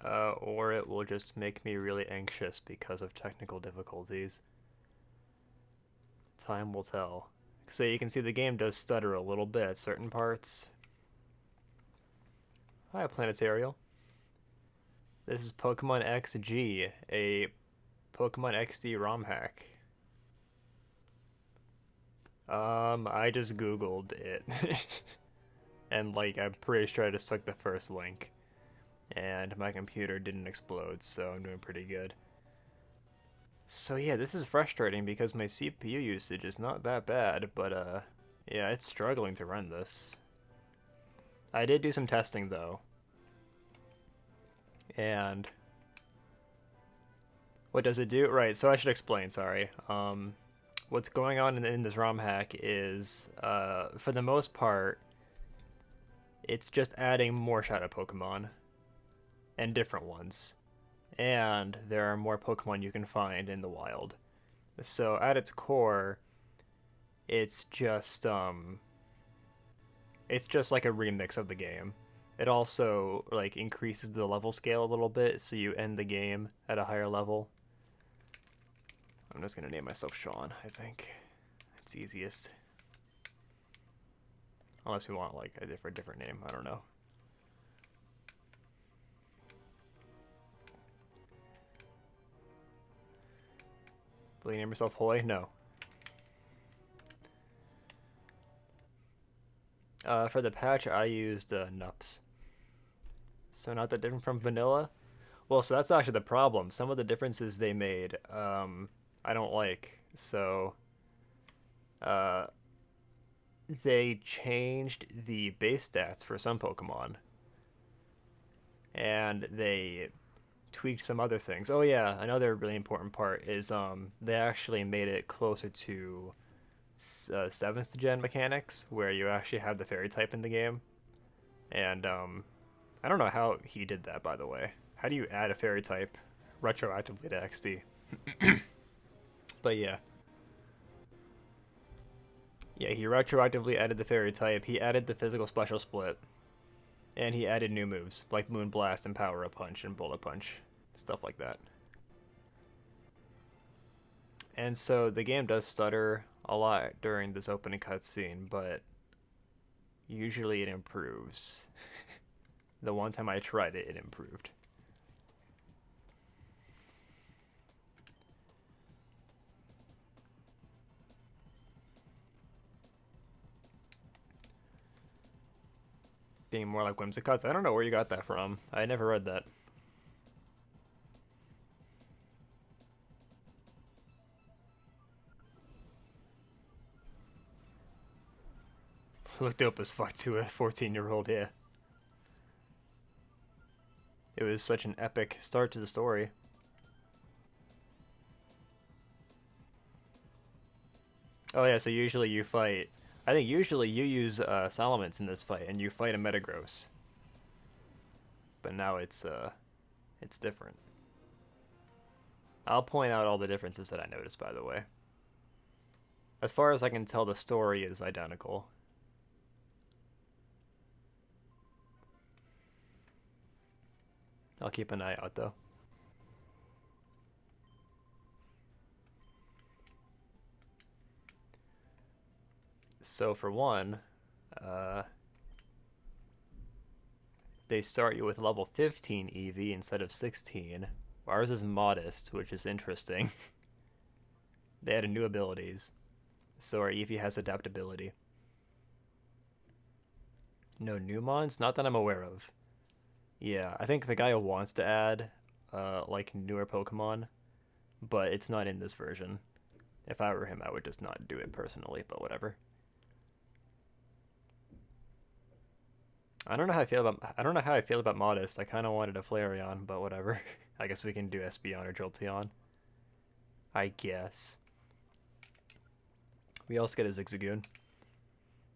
or it will just make me really anxious because of technical difficulties. Time will tell. So you can see the game does stutter a little bit at certain parts. Hi, Planetarial. This is Pokemon XG, a Pokemon XD ROM hack. I just Googled it. And, like, I'm pretty sure I just took the first link. And my computer didn't explode, so I'm doing pretty good. So yeah, this is frustrating because my CPU usage is not that bad, but yeah, it's struggling to run this. I did do some testing though. And what does it do? Right, so I should explain, sorry. What's going on in this ROM hack is, for the most part, it's just adding more shadow Pokemon and different ones. And there are more Pokemon you can find in the wild. So at its core, it's just like a remix of the game. It also like increases the level scale a little bit, so you end the game at a higher level. I'm just gonna name myself Sean, I think. It's easiest. Unless we want like a different name, I don't know. Will you name yourself Hoy? No. For the patch, I used Nups. So not that different from vanilla. Well, so that's actually the problem. Some of the differences they made, I don't like. So, uh, they changed the base stats for some Pokemon, and they tweaked some other things. Oh yeah, another really important part is they actually made it closer to 7th gen mechanics, where you actually have the fairy type in the game, and I don't know how he did that, by the way. How do you add a fairy type retroactively to XD? But yeah. Yeah, he retroactively added the fairy type, he added the physical special split, and he added new moves, like Moon Blast and Power Up Punch and Bullet Punch. Stuff like that. And so the game does stutter a lot during this opening cutscene, but usually it improves. The one time I tried it, it improved. Being more like Whimsicuts. I don't know where you got that from. I never read that. Looked dope as fuck to a 14-year-old, yeah. It was such an epic start to the story. Oh yeah, so usually you fight... I think usually you use Salamence in this fight, and you fight a Metagross. But now it's different. I'll point out all the differences that I noticed, by the way. As far as I can tell, the story is identical. I'll keep an eye out, though. So for one, they start you with level 15 EV instead of 16. Ours is modest, which is interesting. They added new abilities, so our Eevee has adaptability. No new mons? Not that I'm aware of. Yeah, I think the guy wants to add, like, newer Pokemon, but it's not in this version. If I were him, I would just not do it personally, but whatever. I don't know how I feel about Modest. I kind of wanted a Flareon, but whatever. I guess we can do Espeon or Jolteon. I guess. We also get a Zigzagoon.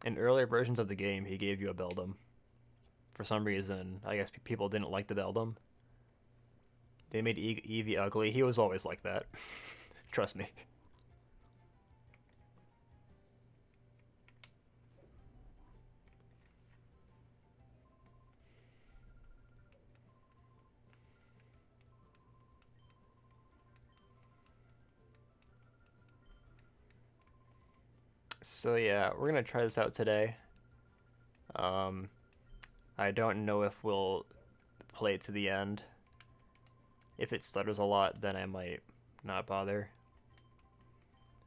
In earlier versions of the game, he gave you a Beldum. For some reason, I guess people didn't like the Beldum. They made Eevee ugly. He was always like that. Trust me. So yeah, we're gonna try this out today. I don't know if we'll play it to the end. If it stutters a lot, then I might not bother.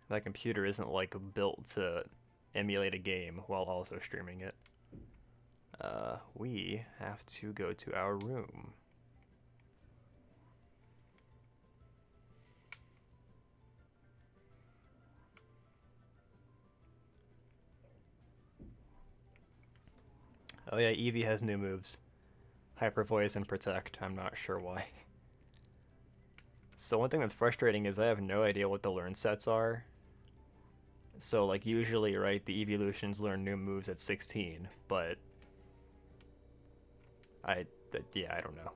My computer isn't like built to emulate a game while also streaming it. We have to go to our room. Oh yeah, Eevee has new moves. Hyper Voice and Protect. I'm not sure why. So one thing that's frustrating is I have no idea what the learn sets are. So like usually, right, the evolutions learn new moves at 16, but yeah, I don't know.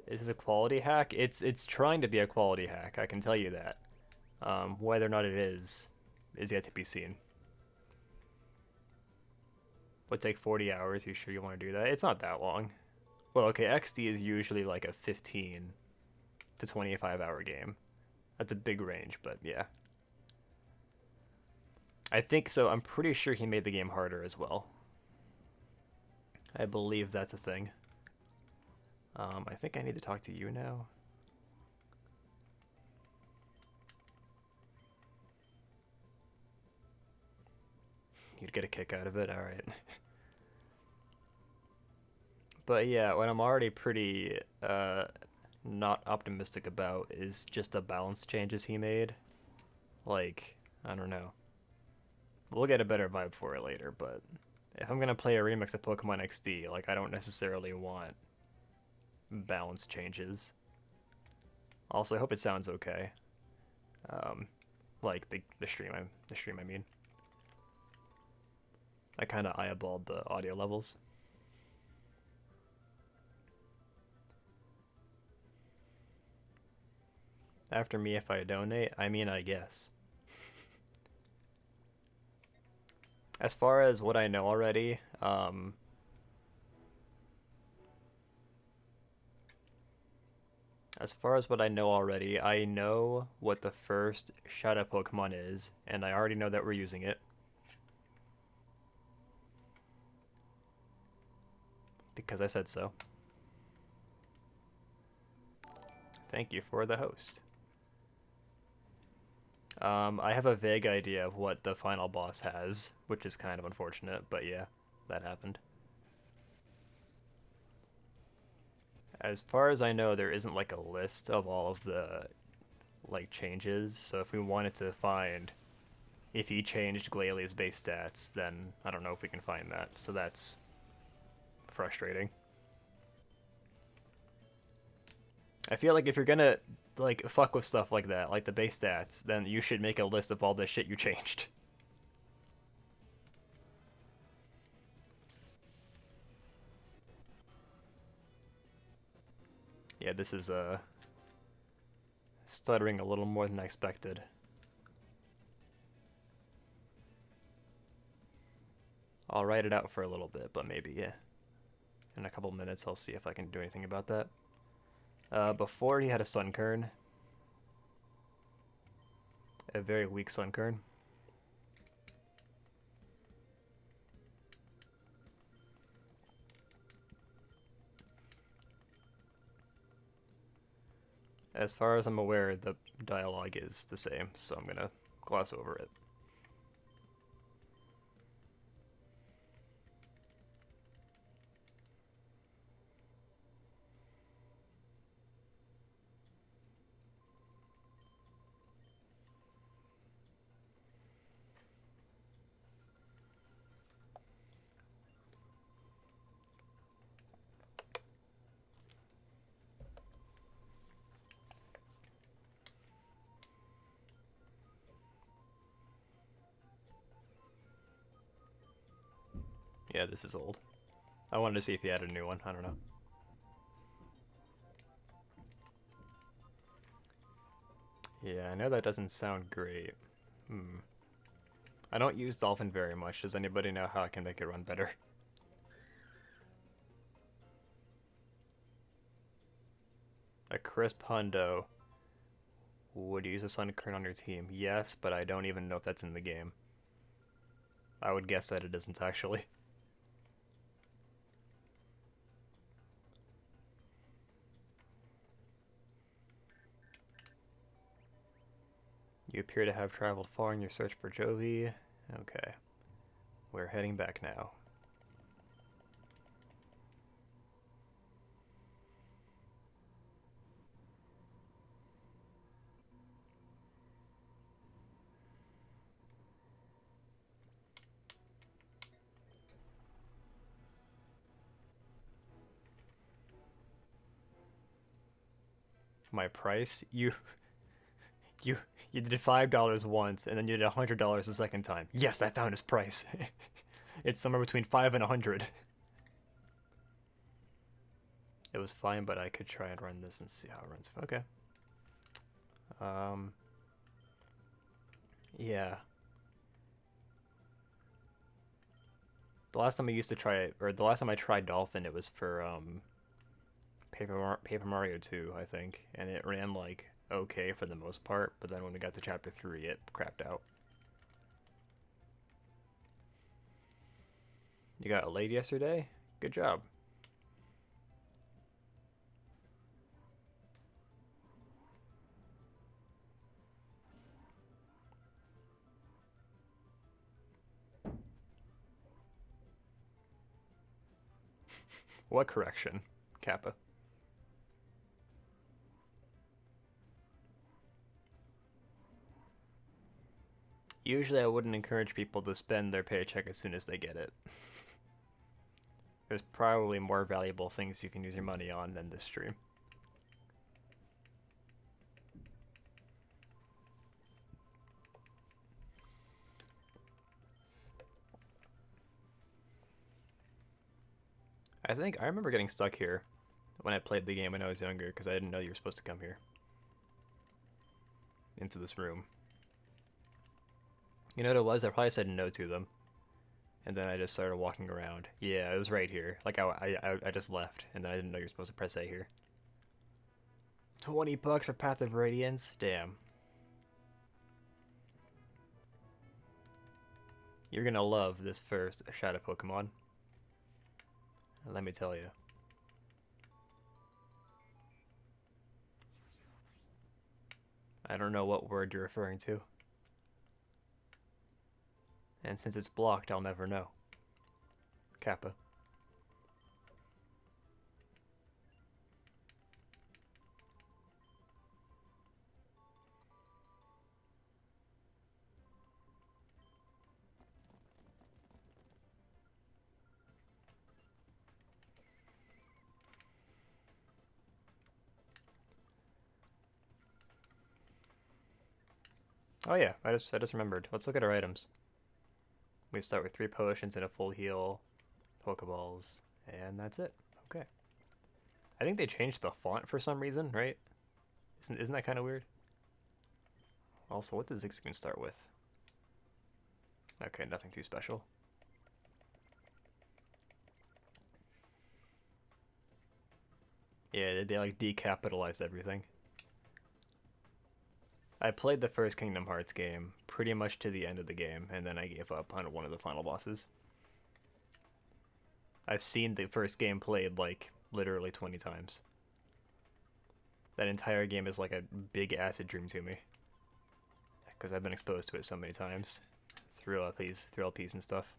Is this a quality hack? It's trying to be a quality hack, I can tell you that. Whether or not it is yet to be seen. Would take 40 hours, you sure you want to do that? It's not that long. Well, okay, XD is usually like a 15 to 25 hour game. That's a big range, but yeah. I think so. I'm pretty sure he made the game harder as well. I believe that's a thing. I think I need to talk to you now. You'd get a kick out of it, alright. But yeah, what I'm already pretty not optimistic about is just the balance changes he made. Like, I don't know. We'll get a better vibe for it later, but if I'm gonna play a remix of Pokemon XD, like, I don't necessarily want balance changes. Also, I hope it sounds okay. Like the stream, I mean. I kind of eyeballed the audio levels. After me if I donate, I mean I guess. As far as what I know already, I know what the first Shadow Pokemon is, and I already know that we're using it. Because I said so. Thank you for the host. I have a vague idea of what the final boss has, which is kind of unfortunate, but yeah, that happened. As far as I know, there isn't like a list of all of the like changes, so if we wanted to find if he changed Glalie base stats, then I don't know if we can find that, so that's frustrating. I feel like if you're gonna like fuck with stuff like that, like the base stats, then you should make a list of all the shit you changed. Yeah, this is stuttering a little more than I expected. I'll write it out for a little bit, but maybe, yeah. In a couple minutes, I'll see if I can do anything about that. Before he had a Sunkern. A very weak Sunkern. As far as I'm aware, the dialogue is the same, so I'm gonna gloss over it. Yeah, this is old. I wanted to see if he had a new one. I don't know. Yeah, I know that doesn't sound great. I don't use Dolphin very much. Does anybody know how I can make it run better? A crisp hundo would use a Sunkern on your team. Yes, but I don't even know if that's in the game. I would guess that it isn't actually. You appear to have traveled far in your search for Jovi. Okay. We're heading back now. My price? You you did $5 once, and then you did $100 the second time. Yes, I found his price. It's somewhere between 5 and 100. It was fine, but I could try and run this and see how it runs. Okay. Yeah. The last time I used to try it, or the last time I tried Dolphin, it was for Paper Mario 2, I think, and it ran like okay for the most part, but then when we got to chapter 3, it crapped out. You got laid yesterday? Good job. What correction, Kappa? Usually I wouldn't encourage people to spend their paycheck as soon as they get it. There's probably more valuable things you can use your money on than this stream. I think I remember getting stuck here when I played the game when I was younger because I didn't know you were supposed to come here. Into this room. You know what it was? I probably said no to them. And then I just started walking around. Yeah, it was right here. Like, I just left, and then I didn't know you were supposed to press A here. $20 for Path of Radiance? Damn. You're gonna love this first Shadow Pokemon. Let me tell you. I don't know what word you're referring to. And since it's blocked, I'll never know. Kappa. Oh yeah, I just remembered. Let's look at our items. We start with 3 potions and a full heal, Pokeballs, and that's it. Okay. I think they changed the font for some reason, right? Isn't that kind of weird? Also, what does Zigzagoon start with? Okay, nothing too special. Yeah, they like decapitalized everything. I played the first Kingdom Hearts game pretty much to the end of the game, and then I gave up on one of the final bosses. I've seen the first game played like literally 20 times. That entire game is like a big acid dream to me. Because I've been exposed to it so many times. Through LPs and stuff.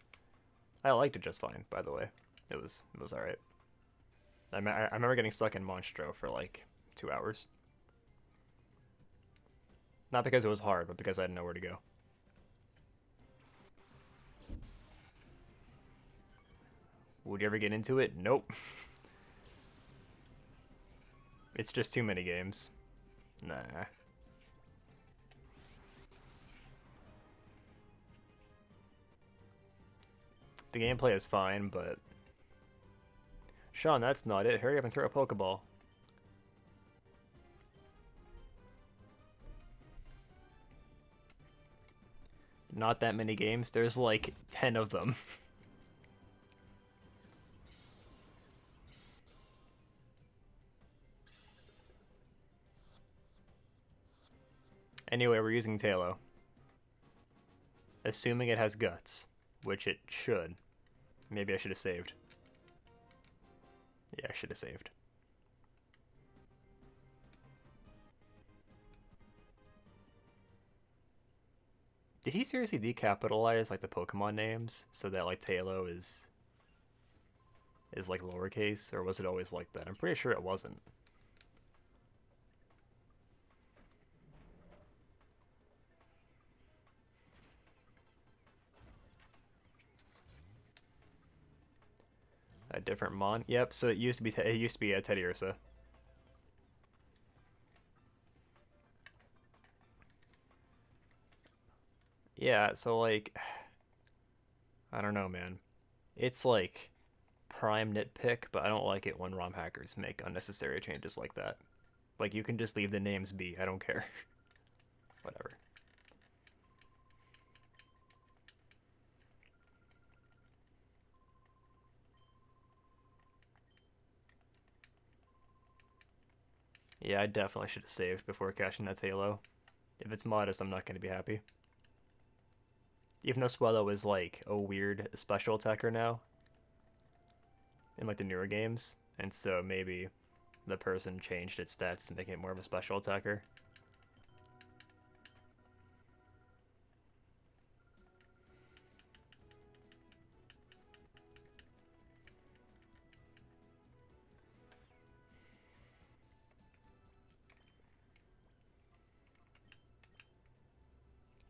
I liked it just fine, by the way. It was alright. I remember getting stuck in Monstro for like 2 hours. Not because it was hard, but because I didn't know where to go. Would you ever get into it? Nope. It's just too many games. Nah. The gameplay is fine, but... Sean, that's not it. Hurry up and throw a Pokeball. Not that many games. There's like 10 of them. Anyway, we're using Talo. Assuming it has guts. which it should. Maybe I should have saved. Yeah, I should have saved. Did he seriously decapitalize like the Pokemon names so that like Tailo is like lowercase, or was it always like that? I'm pretty sure it wasn't. A different Mon. Yep. So it used to be Teddy Ursa. Yeah. So like, I don't know, man. It's like prime nitpick, but I don't like it when ROM hackers make unnecessary changes like that. Like you can just leave the names be. I don't care. Whatever. Yeah, I definitely should have saved before cashing that Halo. If it's modest, I'm not going to be happy. Even though Swellow is like a weird special attacker now in like the newer games, and so maybe the person changed its stats to make it more of a special attacker.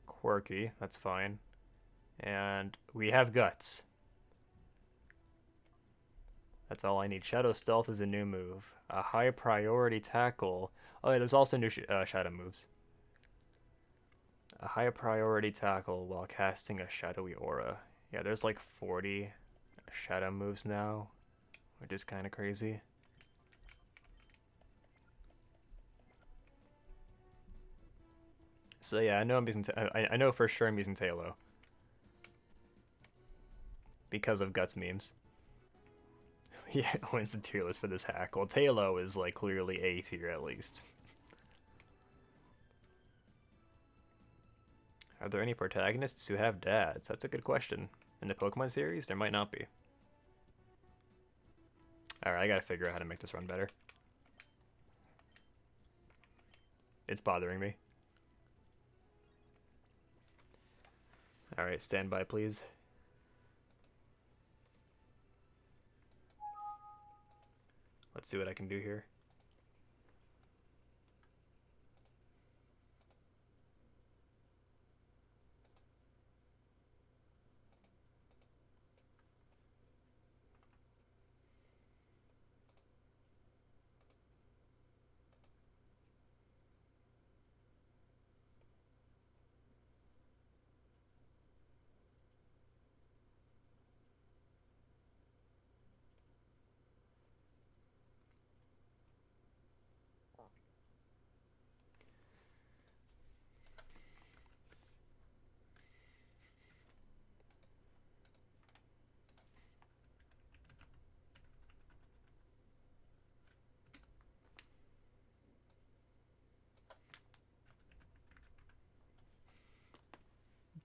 Quirky, that's fine. And we have Guts. That's all I need. Shadow Stealth is a new move. A high priority tackle. Oh, yeah, there's also new shadow moves. A high priority tackle while casting a shadowy aura. Yeah, there's like 40 shadow moves now, which is kind of crazy. So yeah, I know I'm using. I know for sure I'm using Tailo because of Guts memes. Yeah, wins the tier list for this hack. Well, Tailo is like clearly A tier at least. Are there any protagonists who have dads? That's a good question. In the Pokemon series, there might not be. Alright, I gotta figure out how to make this run better. It's bothering me. Alright, stand by, please. Let's see what I can do here.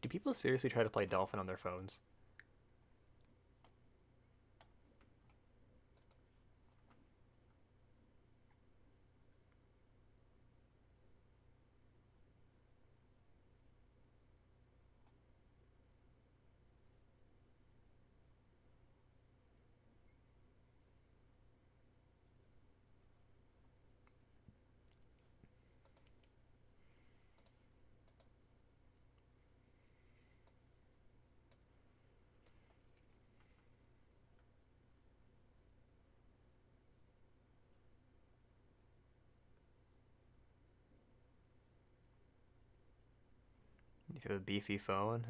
Do people seriously try to play Dolphin on their phones? If you have a beefy phone,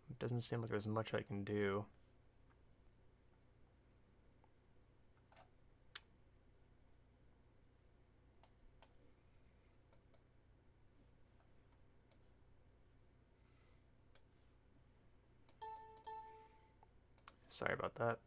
It doesn't seem like there's much I can do. Sorry about that.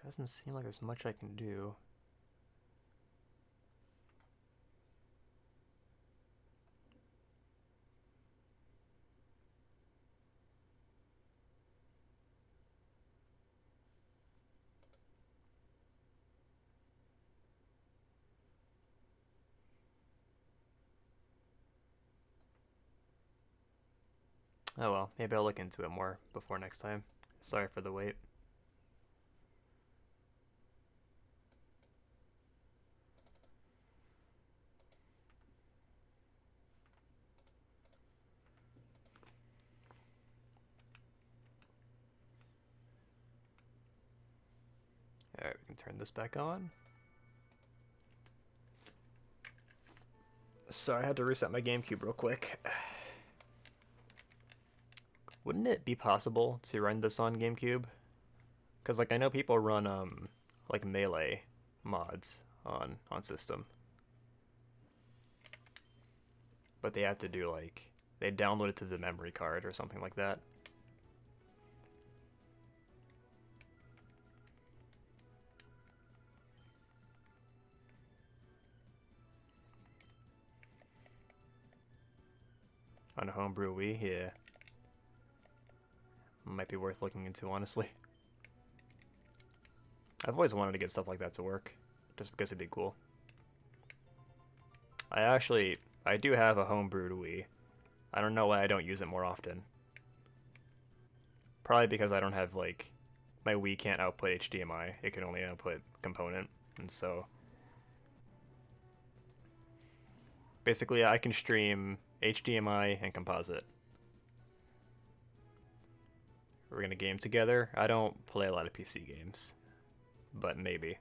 Doesn't seem like there's much I can do. Oh well, maybe I'll look into it more before next time. Sorry for the wait. Alright, we can turn this back on. Sorry, I had to reset my GameCube real quick. Wouldn't it be possible to run this on GameCube? Because like I know people run like Melee mods on system, but they have to do like they download it to the memory card or something like that. On a homebrew Wii, yeah. Might be worth looking into, honestly. I've always wanted to get stuff like that to work, just because it'd be cool. I do have a homebrewed Wii. I don't know why I don't use it more often. Probably because I don't have, like, my Wii can't output HDMI. It can only output component, and so basically I can stream HDMI and composite. We're gonna game together. I don't play a lot of PC games, but maybe.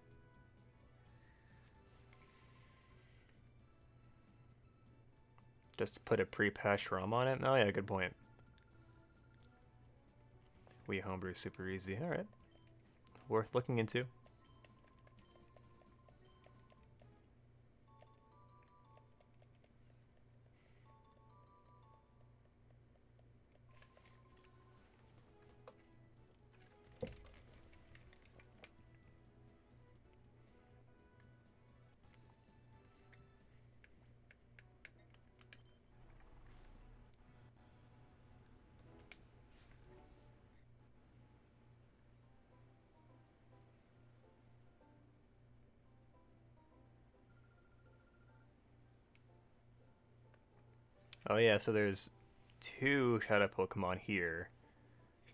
Just put a pre-patched ROM on it? Oh yeah, good point. Wii homebrew super easy. Alright. Worth looking into. Oh yeah, so there's 2 shadow Pokemon here,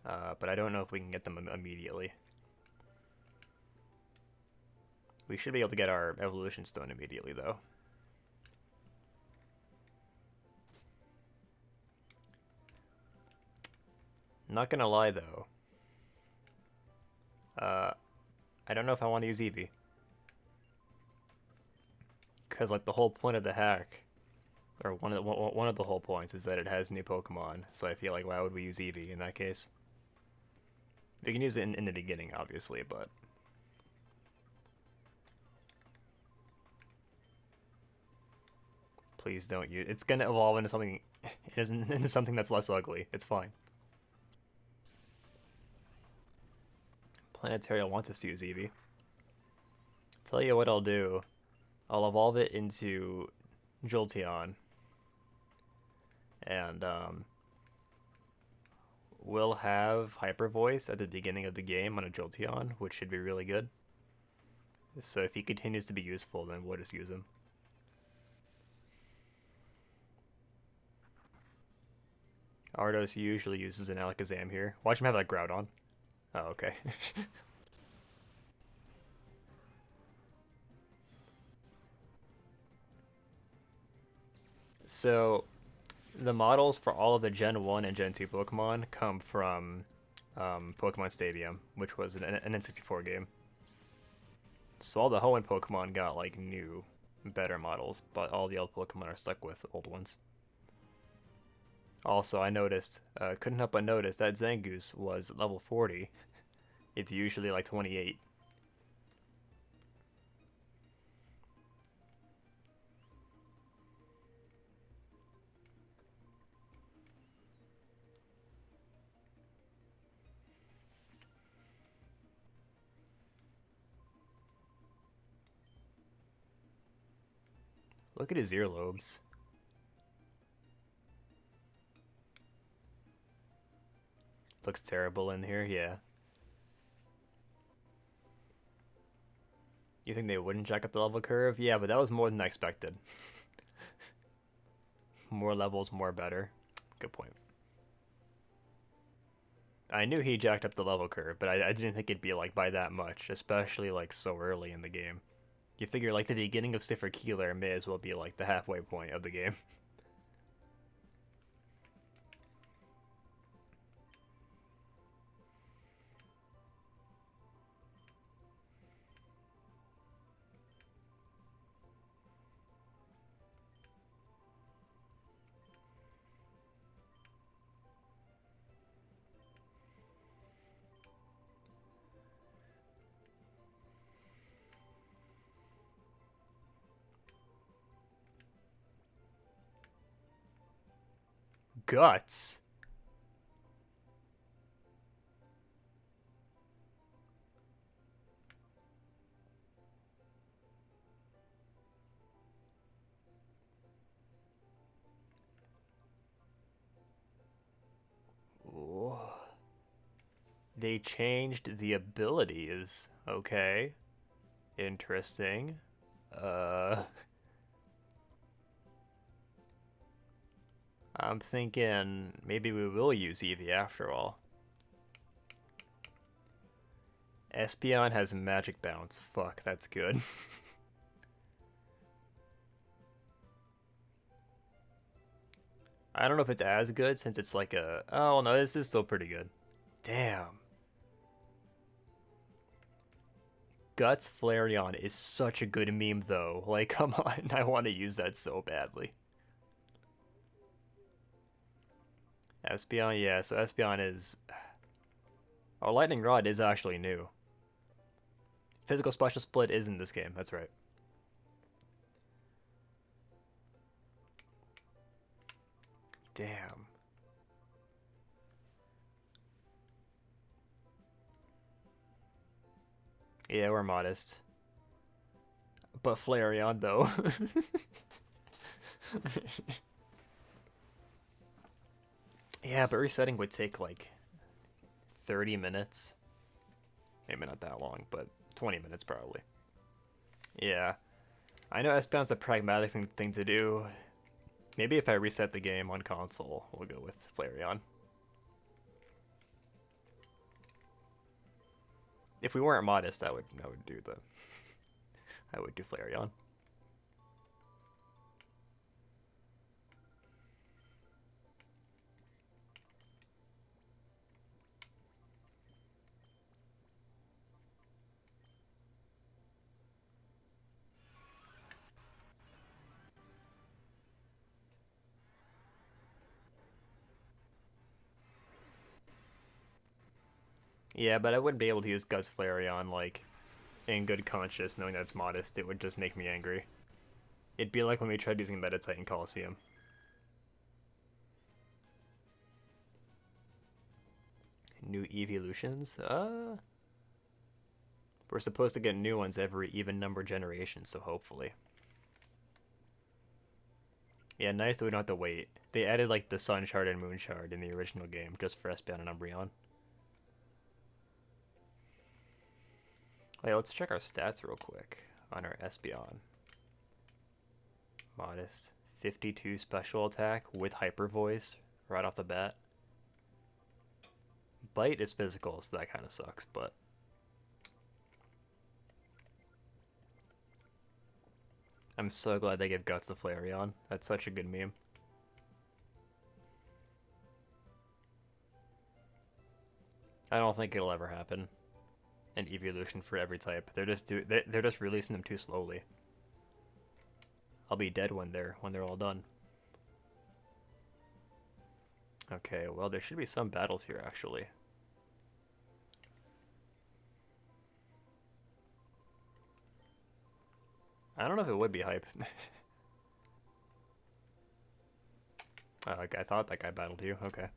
but I don't know if we can get them immediately. We should be able to get our evolution stone immediately, though. Not gonna lie, though. I don't know if I want to use Eevee. Because, like, the whole point of the hack, or one of the whole points, is that it has new Pokemon. So I feel like, why would we use Eevee in that case? We can use it in the beginning, obviously, but... Please don't use... It's gonna evolve into something... into something that's less ugly. It's fine. Planetaria wants us to use Eevee. Tell you what I'll do. I'll evolve it into Jolteon. And, we'll have Hyper Voice at the beginning of the game on a Jolteon, which should be really good. So if he continues to be useful, then we'll just use him. Ardos usually uses an Alakazam here. Watch him have that Groudon. Oh, okay. So, the models for all of the Gen 1 and Gen 2 Pokemon come from Pokemon Stadium, which was an N64 game. So all the Hoenn Pokemon got like new, better models, but all the old Pokemon are stuck with old ones. Also, I noticed, couldn't help but notice that Zangoose was level 40. It's usually like 28. Look at his earlobes. Looks terrible in here, yeah. You think they wouldn't jack up the level curve? Yeah, but that was more than I expected. More levels, more better. Good point. I knew he jacked up the level curve, but I didn't think it'd be like by that much, especially like so early in the game. You figure like the beginning of Stiffer Keeler may as well be like the halfway point of the game. Guts. Ooh. They changed the abilities. Okay. Interesting. I'm thinking maybe we will use Eevee after all. Espeon has magic bounce. Fuck, that's good. I don't know if it's as good since it's like a... Oh, no, this is still pretty good. Damn. Guts Flareon is such a good meme, though. Like, come on. I want to use that so badly. Espeon, yeah, so Espeon is... Our Lightning Rod is actually new. Physical Special Split is in this game, that's right. Damn. Yeah, we're modest. But Flareon, though. Yeah, but resetting would take like 30 minutes. Maybe not that long, but 20 minutes probably. Yeah. I know Espeon's a pragmatic thing to do. Maybe if I reset the game on console, we'll go with Flareon. If we weren't modest, I would do Flareon. Yeah, but I wouldn't be able to use Guts Flareon like in good conscience, knowing that it's modest. It would just make me angry. It'd be like when we tried using Meditite in Coliseum. New evolutions? We're supposed to get new ones every even number generation, so hopefully. Yeah, nice that we don't have to wait. They added like the Sun Shard and Moon Shard in the original game just for Espeon and Umbreon. Wait, let's check our stats real quick on our Espeon. Modest. 52 special attack with Hyper Voice right off the bat. Bite is physical, so that kind of sucks, but... I'm so glad they gave Guts to Flareon. That's such a good meme. I don't think it'll ever happen. An evolution for every type. They're just releasing them too slowly. I'll be dead when they're all done. Okay, well there should be some battles here actually. I don't know if it would be hype. I thought that guy battled you. Okay.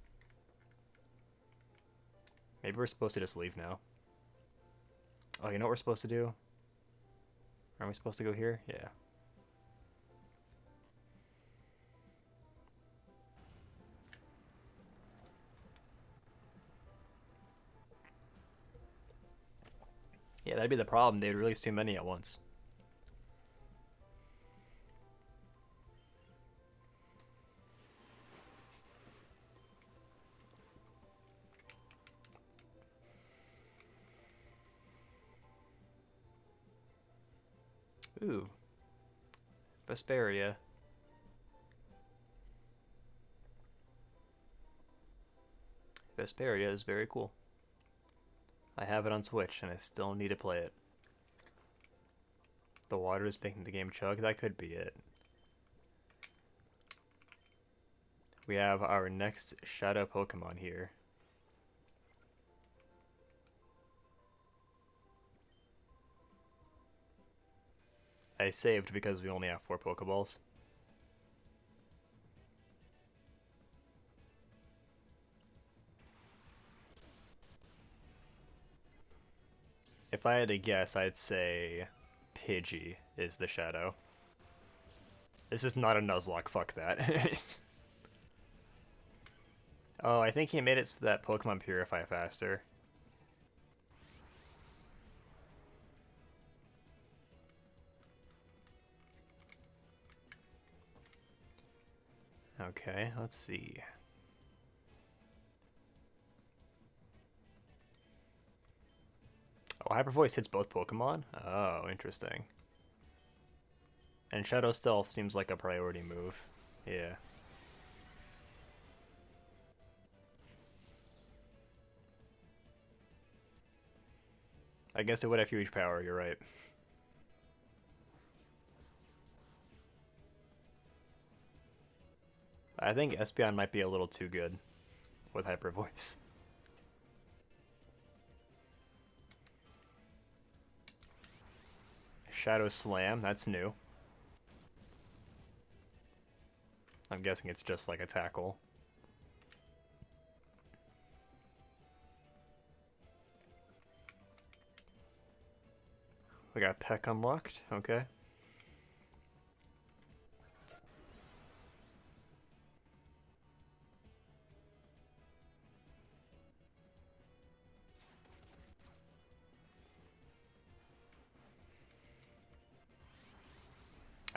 Maybe we're supposed to just leave now. Oh, you know what we're supposed to do? Aren't we supposed to go here? Yeah. Yeah, that'd be the problem. They'd release too many at once. Ooh. Vesperia. Vesperia is very cool. I have it on Switch and I still need to play it. The water is making the game chug? That could be it. We have our next Shadow Pokemon here. I saved because we only have 4 Pokeballs. If I had to guess, I'd say Pidgey is the Shadow. This is not a Nuzlocke, fuck that. Oh, I think he made it so that Pokemon purify faster. Okay, let's see. Oh, Hyper Voice hits both Pokemon? Oh, interesting. And Shadow Stealth seems like a priority move. Yeah. I guess it would have huge power, you're right. I think Espeon might be a little too good with Hyper Voice. Shadow Slam, that's new. I'm guessing it's just like a tackle. We got Peck unlocked, okay.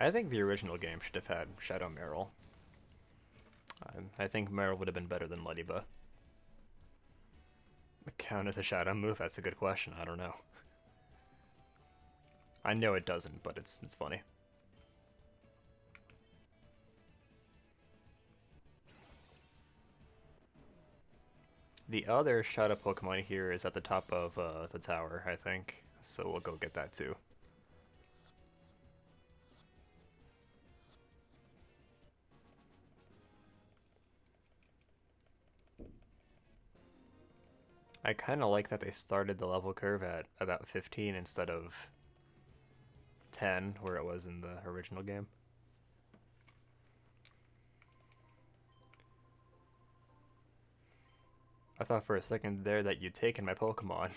I think the original game should have had Shadow Meryl. I think Meryl would have been better than Leddyba. Count as a Shadow move? That's a good question. I don't know. I know it doesn't, but it's funny. The other Shadow Pokemon here is at the top of the tower, I think. So we'll go get that too. I kind of like that they started the level curve at about 15 instead of 10, where it was in the original game. I thought for a second there that you'd taken my Pokemon.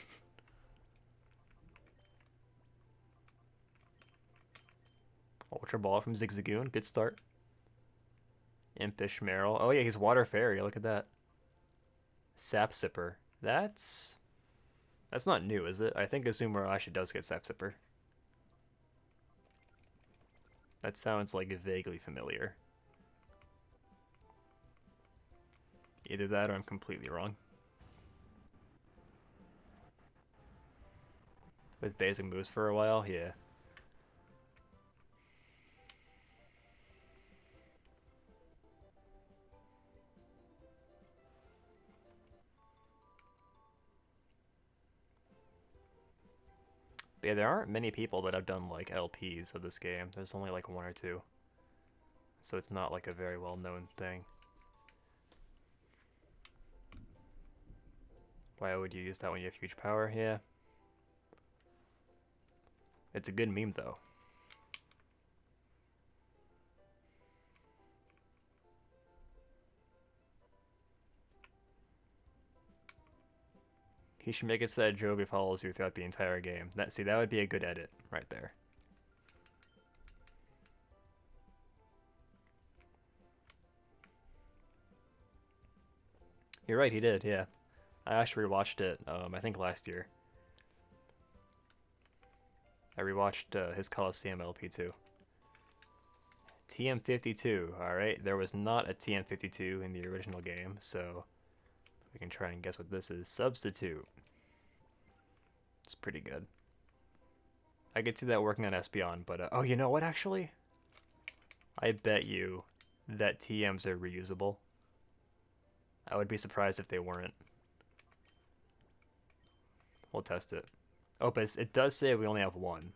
Ultra Ball from Zigzagoon, good start. Impish Meryl. Oh yeah, he's Water Fairy, look at that. Sap Sipper. That's not new, is it? I think Azumarill actually does get Sap Sipper. That sounds like vaguely familiar. Either that or I'm completely wrong. with basic moves for a while. Yeah. But yeah, there aren't many people that have done like LPs of this game. There's only like one or two. So it's not like a very well known thing. Why would you use that when you have huge power? Yeah. It's a good meme though. He should make it so that Jovi follows you throughout the entire game. That would be a good edit right there. You're right, he did, yeah. I actually rewatched it, I think last year. I rewatched his Coliseum LP too. TM52, alright. There was not a TM52 in the original game, so we can try and guess what this is. Substitute. It's pretty good. I could see that working on Espeon, but oh, you know what actually? I bet you that TMs are reusable. I would be surprised if they weren't. We'll test it. Oh, but it does say we only have one.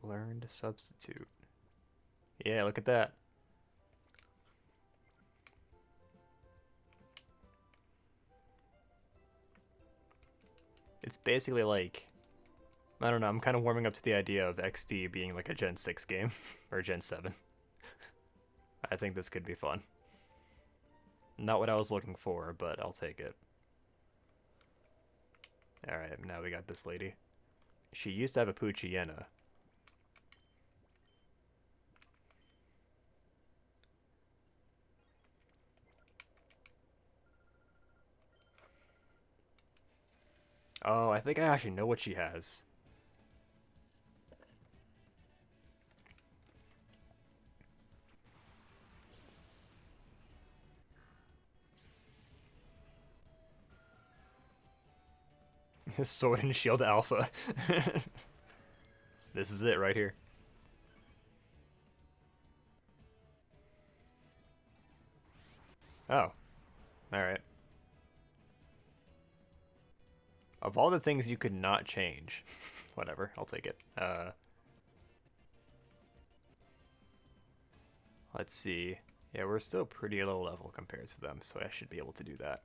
Learn to substitute. Yeah, look at that. It's basically like, I don't know, I'm kind of warming up to the idea of XD being like a Gen 6 game, or Gen 7. I think this could be fun. Not what I was looking for, but I'll take it. Alright, now we got this lady. She used to have a Poochyena. Oh, I think I actually know what she has. Sword and Shield Alpha. This is it right here. Oh. Alright. Of all the things you could not change. Whatever, I'll take it. Let's see. Yeah, we're still pretty low level compared to them, so I should be able to do that.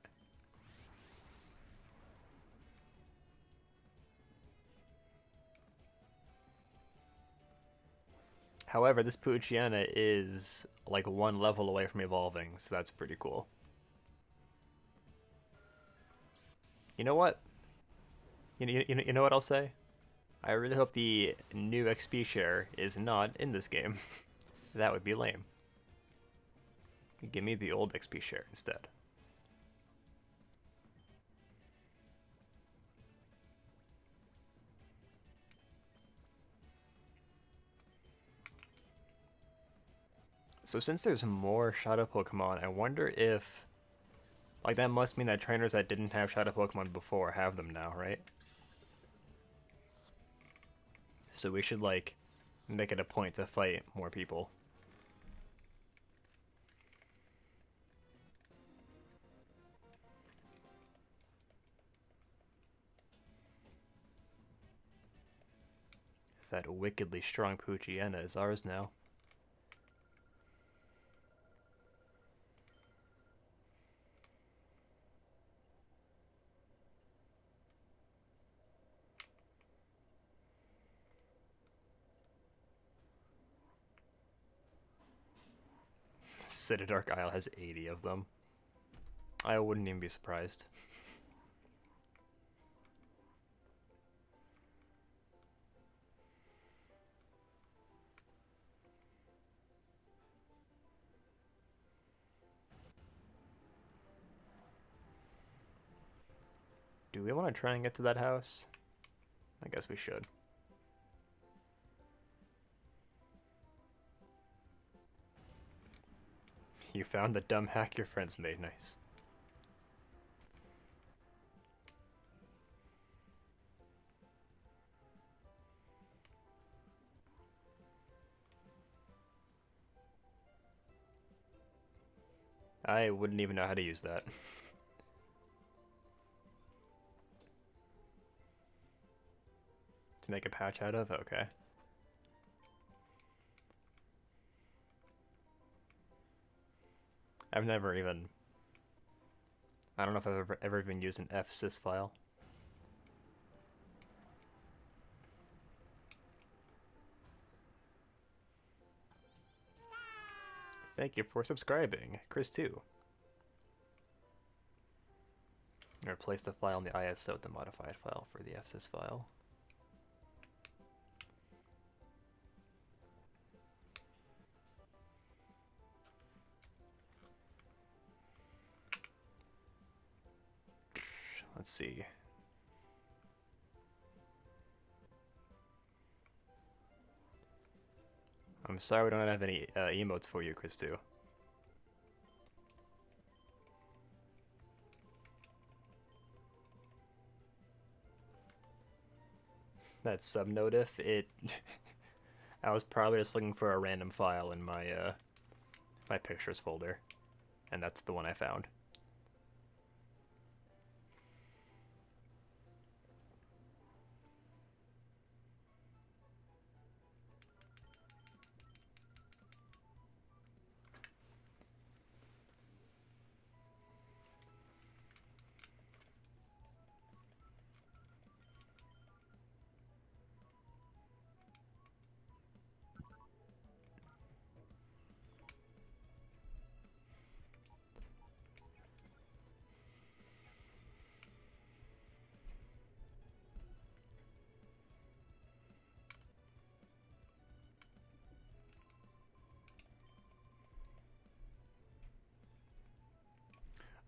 However, this Poochyena is like one level away from evolving, so that's pretty cool. You know what? You know what I'll say? I really hope the new XP share is not in this game. That would be lame. Give me the old XP share instead. So since there's more Shadow Pokemon, I wonder if... Like, that must mean that trainers that didn't have Shadow Pokemon before have them now, right? So we should, like, make it a point to fight more people. That wickedly strong Poochyena is ours now. Dark Isle has 80 of them. I wouldn't even be surprised. Do we want to try and get to that house? I guess we should. You found the dumb hack your friends made. Nice. I wouldn't even know how to use that. To make a patch out of? Okay. I've never even... I don't know if I've ever even used an fsys file. Thank you for subscribing, Chris2. Replace the file in the ISO with the modified file for the fsys file. Let's see. I'm sorry we don't have any emotes for you, Chris2. That subnotif, it... I was probably just looking for a random file in my my pictures folder, and that's the one I found.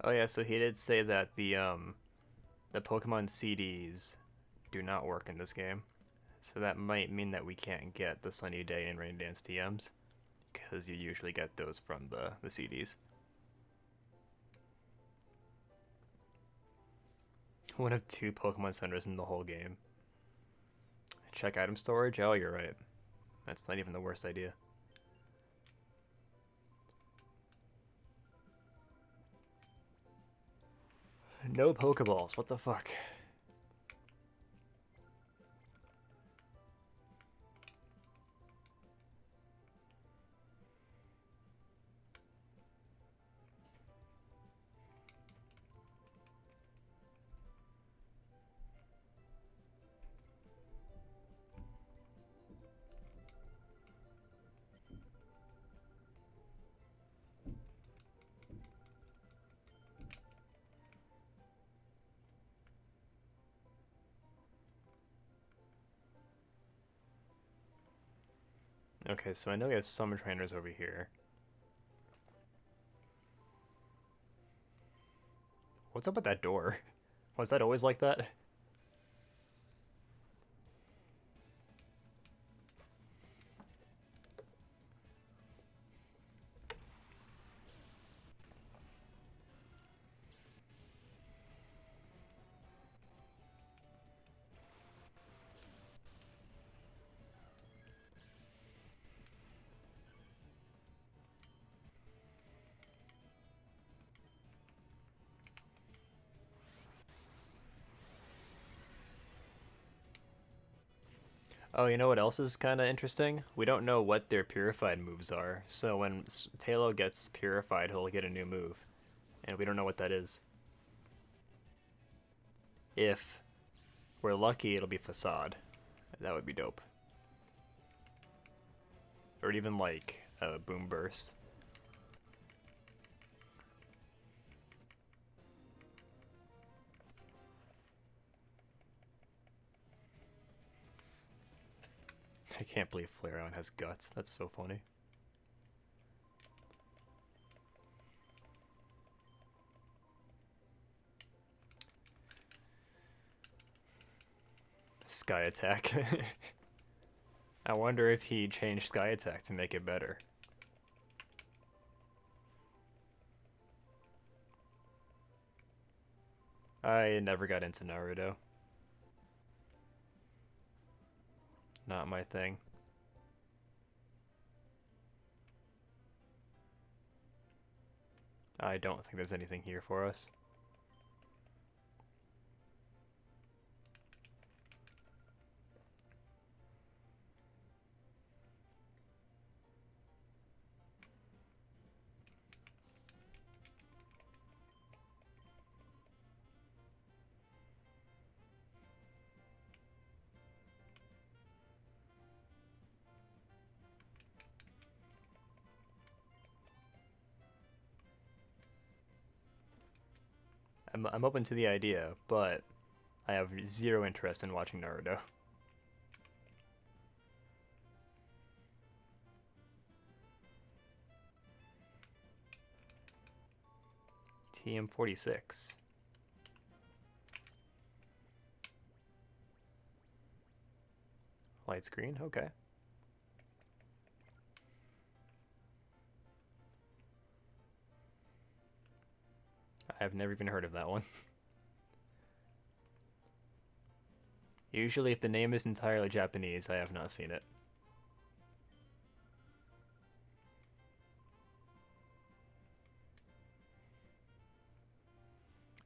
Oh yeah, so he did say that the Pokemon CDs do not work in this game. So that might mean that we can't get the Sunny Day and Rain Dance TMs, because you usually get those from the CDs. One of 2 Pokemon centers in the whole game. Check item storage? Oh, you're right. That's not even the worst idea. No Pokeballs, what the fuck? Okay, so I know we have some trainers over here. What's up with that door? Was that always like that? Oh, you know what else is kind of interesting? We don't know what their purified moves are. So when Tailo gets purified, he'll get a new move. And we don't know what that is. If we're lucky, it'll be Facade. That would be dope. Or even like a Boom Burst. I can't believe Flareon has guts. That's so funny. Sky Attack. I wonder if he changed Sky Attack to make it better. I never got into Naruto. Not my thing. I don't think there's anything here for us. I'm open to the idea, but I have zero interest in watching Naruto. TM46. Light screen, okay. I've never even heard of that one. Usually if the name is entirely Japanese, I have not seen it.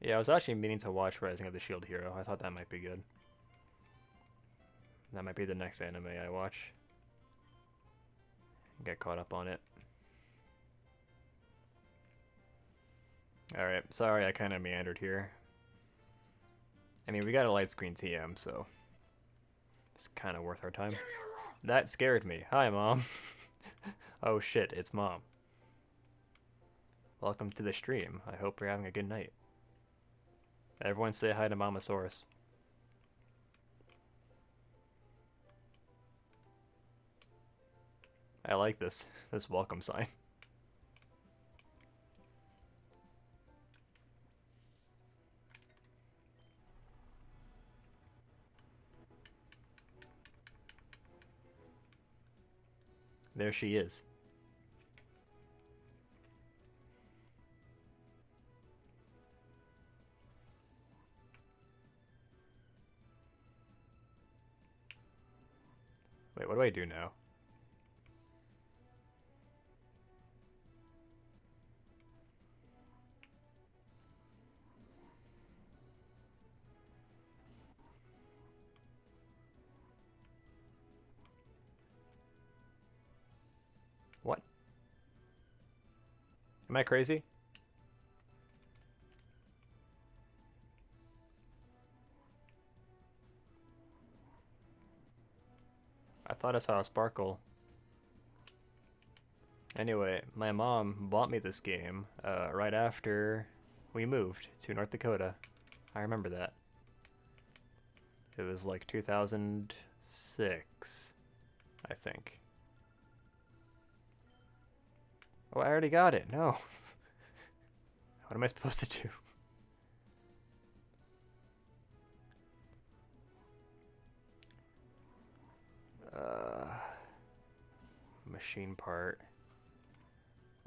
Yeah, I was actually meaning to watch Rising of the Shield Hero. I thought that might be good. That might be the next anime I watch. Get caught up on it. Alright, sorry I kind of meandered here. I mean, we got a light screen TM, so it's kind of worth our time. That scared me. Hi, Mom. Oh shit, it's Mom. Welcome to the stream. I hope you're having a good night. Everyone say hi to Mamasaurus. I like this welcome sign. There she is. Wait, what do I do now? What? Am I crazy? I thought I saw a sparkle. Anyway, my mom bought me this game right after we moved to North Dakota. I remember that. It was like 2006, I think. Oh, I already got it. No. What am I supposed to do? Machine part.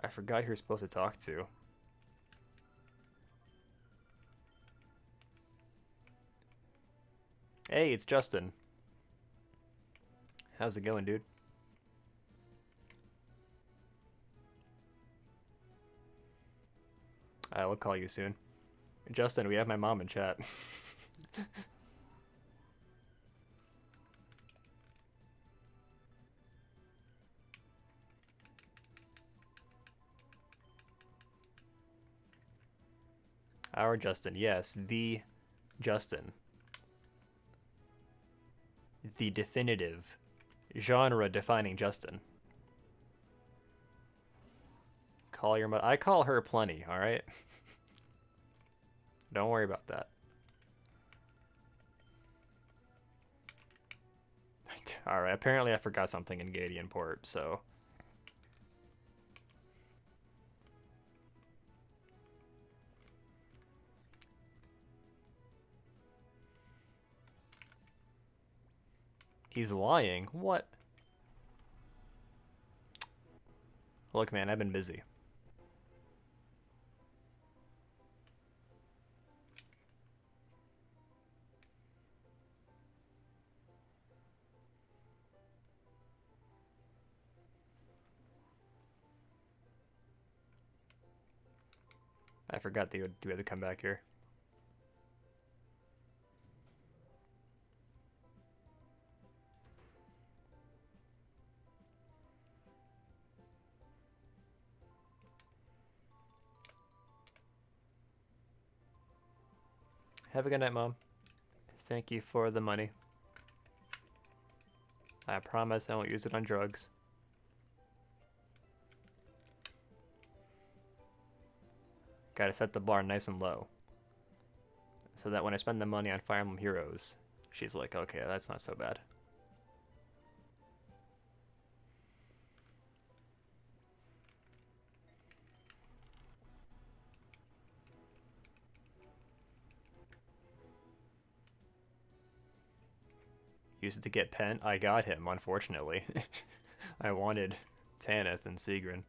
I forgot who you're supposed to talk to. Hey, it's Justin. How's it going, dude? I will call you soon. Justin, we have my mom in chat. Our Justin, yes, the Justin. The definitive, genre-defining Justin. Call your mother. I call her plenty, alright? Don't worry about that. Alright, apparently I forgot something in Gadian port, so... He's lying. What? Look, man, I've been busy. I forgot that you had to come back here. Have a good night, Mom. Thank you for the money. I promise I won't use it on drugs. Gotta set the bar nice and low, so that when I spend the money on Fire Emblem Heroes, she's like, okay, that's not so bad. Used it to get Pen. I got him, unfortunately. I wanted Tanith and Sigrun.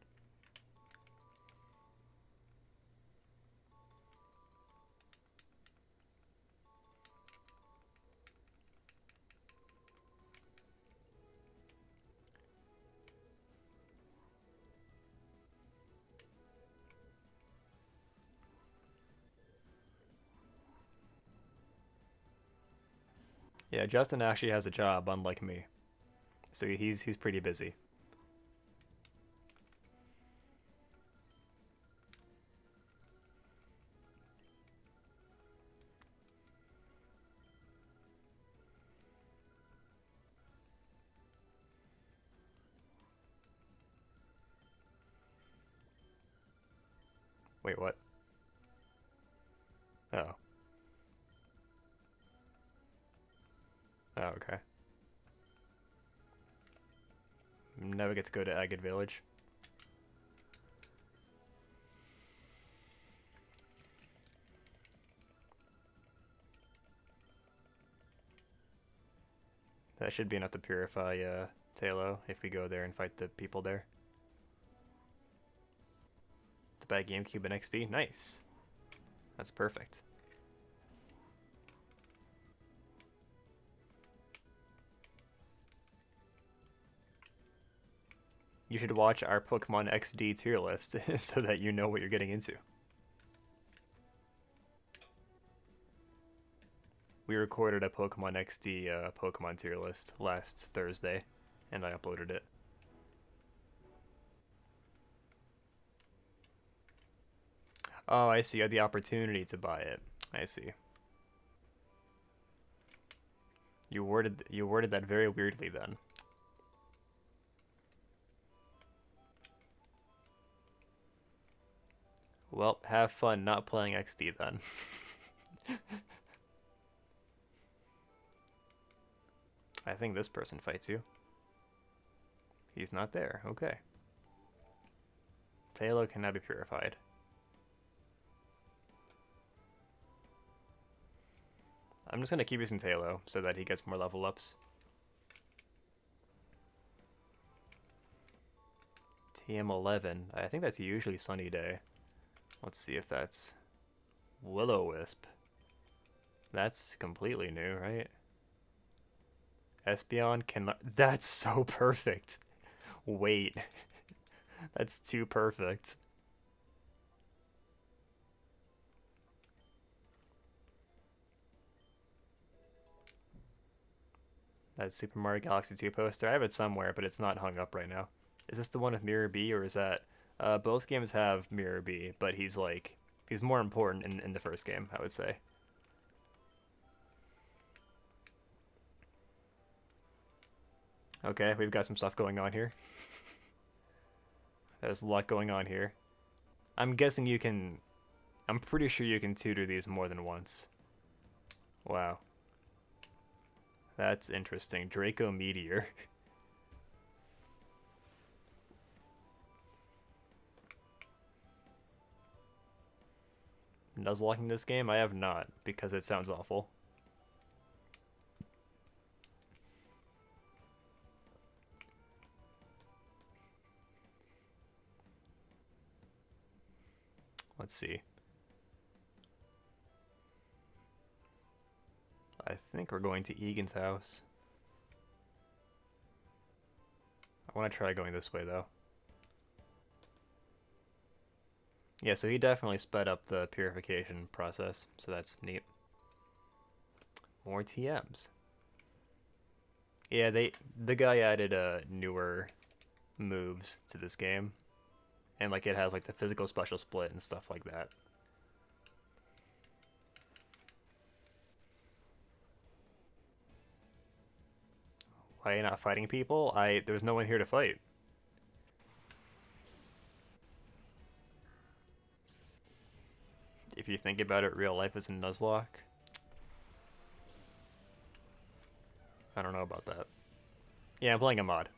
Yeah, Justin actually has a job, unlike me. So he's pretty busy. Wait, what? Oh. Oh, okay. Never get to go to Agate Village. That should be enough to purify Talo if we go there and fight the people there. To buy GameCube and NeXt? Nice. That's perfect. You should watch our Pokemon XD tier list so that you know what you're getting into. We recorded a Pokemon XD Pokemon tier list last Thursday, and I uploaded it. Oh, I see. You had the opportunity to buy it. I see. You worded that very weirdly then. Well, have fun not playing XD then. I think this person fights you. He's not there. Okay. Talo cannot be purified. I'm just going to keep using Talo so that he gets more level ups. TM11. I think that's usually Sunny Day. Let's see if that's Will-O-Wisp. That's completely new, right? Espeon cannot... That's so perfect. Wait. That's too perfect. That Super Mario Galaxy 2 poster. I have it somewhere, but it's not hung up right now. Is this the one with Mirror B, or is that... both games have Mirror B, but he's more important in the first game, I would say. Okay, we've got some stuff going on here. There's a lot going on here. I'm guessing you can... I'm pretty sure you can tutor these more than once. Wow. That's interesting. Draco Meteor. Nuzlocking this game? I have not, because it sounds awful. Let's see. I think we're going to Egan's house. I want to try going this way, though. Yeah, so he definitely sped up the purification process, so that's neat. More TMs. Yeah, the guy added newer moves to this game. And like it has like the physical special split and stuff like that. Why are you not fighting people? There's no one here to fight. If you think about it, real life is in Nuzlocke. I don't know about that. Yeah, I'm playing a mod.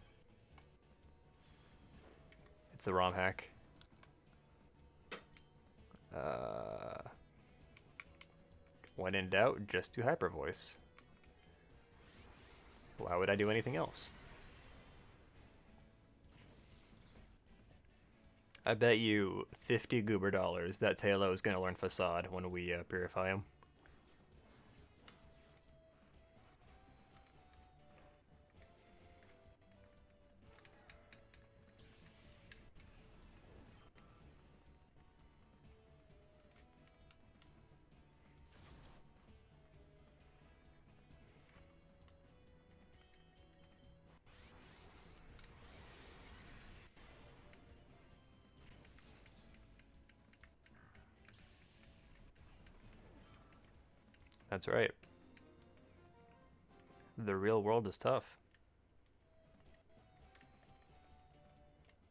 It's a ROM hack. When in doubt, just do hyper voice. Why would I do anything else? I bet you 50 goober dollars that Taylor is going to learn Facade when we purify him. That's right. The real world is tough.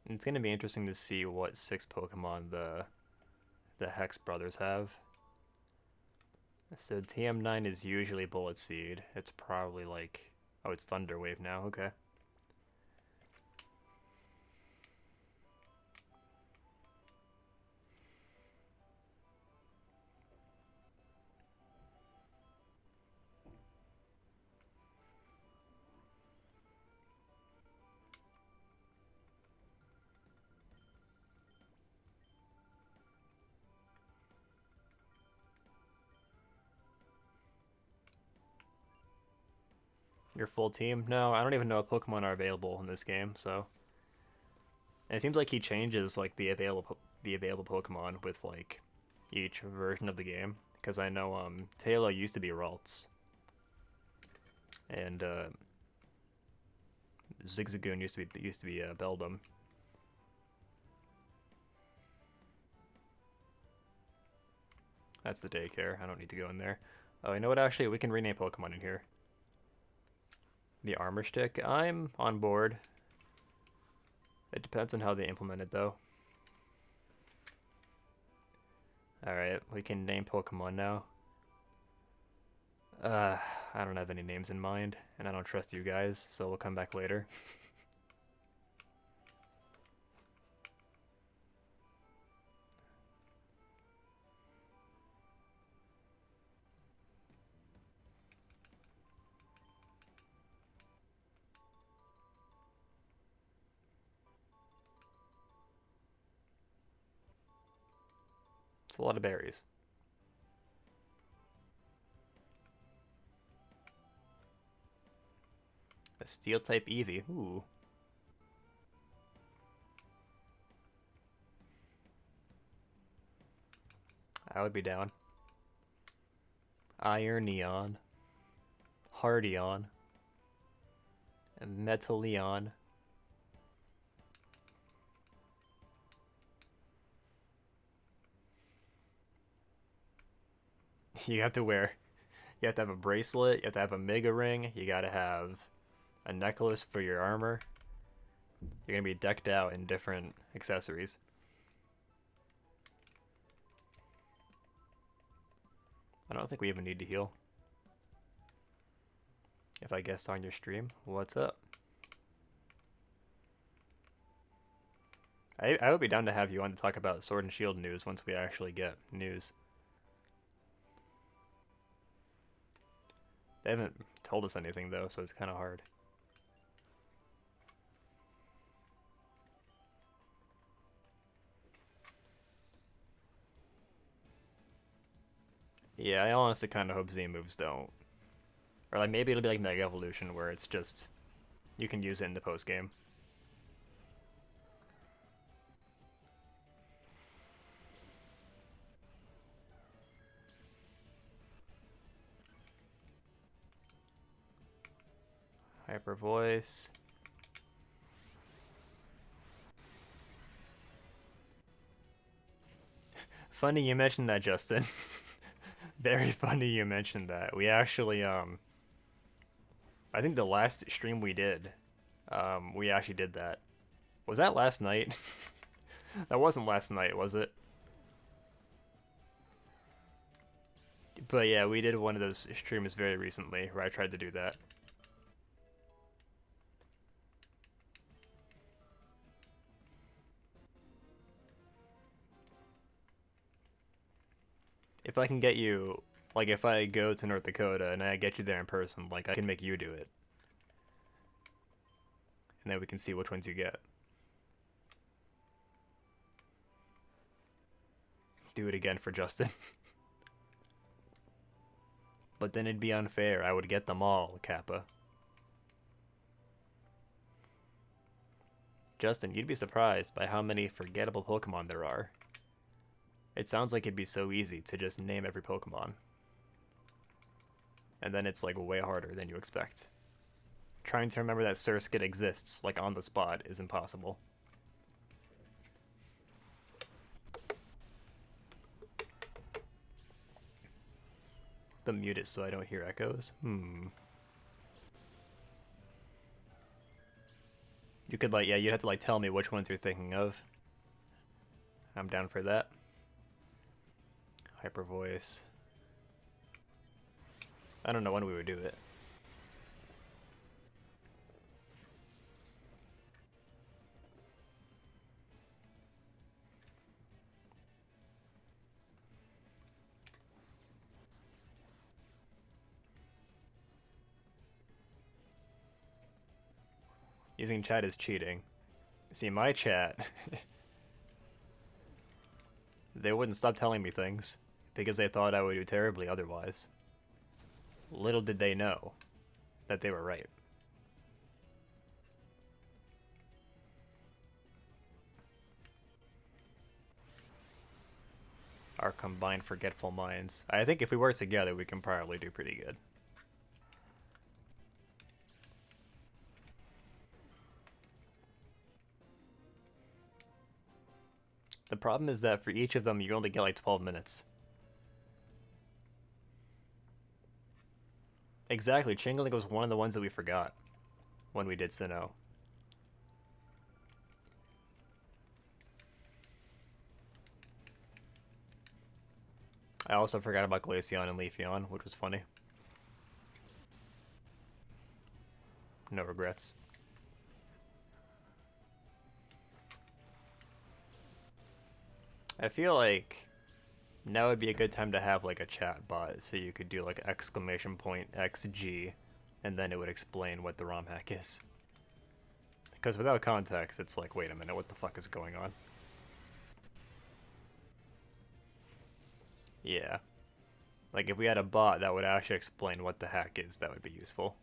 And it's going to be interesting to see what 6 Pokemon the Hex brothers have. So TM9 is usually Bullet Seed. It's probably like... Oh, it's Thunder Wave now. Okay. Your full team? No, I don't even know what Pokemon are available in this game, so... And it seems like he changes like the available Pokemon with like each version of the game. Because I know Taylor used to be Ralts. And Zigzagoon used to be Beldum. That's the daycare. I don't need to go in there. Oh, you know what? Actually, we can rename Pokemon in here. The armor stick. I'm on board. It depends on how they implement it, though. Alright, we can name Pokemon now. I don't have any names in mind, and I don't trust you guys, so we'll come back later. It's a lot of berries. A steel type Eevee. Ooh. I would be down. Iron Neon. Hardion. And Metaleon. You have to have a bracelet, you have to have a Mega Ring, you gotta have a necklace for your armor. You're gonna be decked out in different accessories. I don't think we even need to heal. If I guessed on your stream, what's up? I would be down to have you on to talk about Sword and Shield news once we actually get news. They haven't told us anything though, so it's kind of hard. Yeah, I honestly kind of hope Z moves don't. Or like maybe it'll be like Mega Evolution where it's just you can use it in the post game. Hyper voice. Funny you mentioned that, Justin. Very funny you mentioned that. We actually I think the last stream we did, we actually did that. Was that last night? That wasn't last night, was it? But yeah, we did one of those streams very recently where I tried to do that. If I can get you, like if I go to North Dakota and I get you there in person, like I can make you do it. And then we can see which ones you get. Do it again for Justin. But then it'd be unfair. I would get them all, Kappa. Justin, you'd be surprised by how many forgettable Pokemon there are. It sounds like it'd be so easy to just name every Pokemon. And then it's like way harder than you expect. Trying to remember that Surskit exists, like on the spot, is impossible. But mute it so I don't hear echoes. You could like, yeah, you'd have to like tell me which ones you're thinking of. I'm down for that. Hyper voice. I don't know when we would do it. Using chat is cheating. See, my chat, they wouldn't stop telling me things because they thought I would do terribly otherwise. Little did they know that they were right. Our combined forgetful minds. I think if we work together, we can probably do pretty good. The problem is that for each of them, you only get like 12 minutes. Exactly, Chingling was one of the ones that we forgot when we did Sinnoh. I also forgot about Glaceon and Leafeon, which was funny. No regrets. I feel like now would be a good time to have like a chat bot so you could do like exclamation point XG and then it would explain what the ROM hack is. Because without context, it's like, wait a minute, what the fuck is going on? Yeah. Like, if we had a bot that would actually explain what the hack is, that would be useful.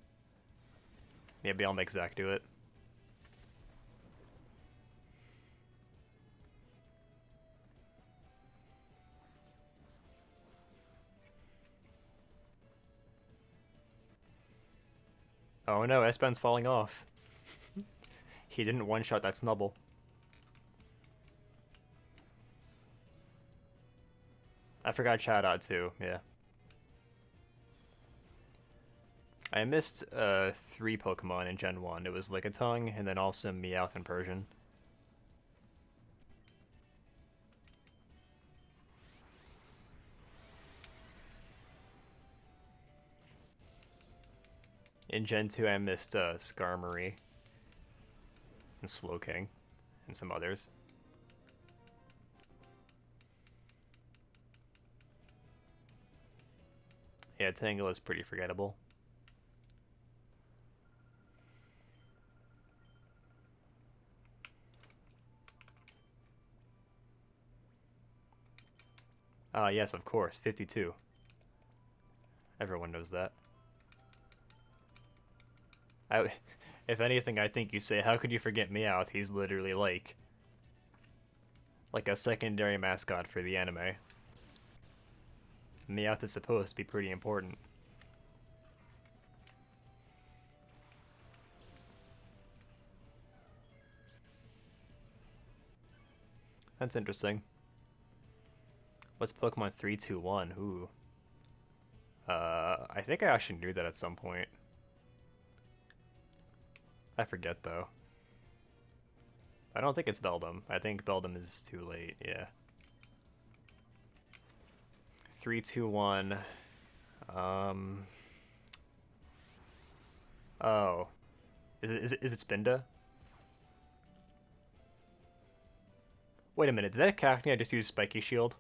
Maybe I'll make Zach do it. Oh no, S-Ben's falling off. He didn't one-shot that Snubble. I forgot Chatot too, yeah. I missed 3 Pokemon in Gen 1. It was Lickitung, and then also Meowth and Persian. In Gen 2, I missed Skarmory and Slowking and some others. Yeah, Tangle is pretty forgettable. Ah, yes, of course, 52. Everyone knows that. If anything, I think you say, how could you forget Meowth? He's literally like a secondary mascot for the anime. Meowth is supposed to be pretty important. That's interesting. What's Pokemon 321? Ooh. I think I actually knew that at some point. I forget though. I don't think it's Beldum. I think Beldum is too late, yeah. 321. Oh. Is it Spinda? Wait a minute, did that Cacnea just use Spiky Shield?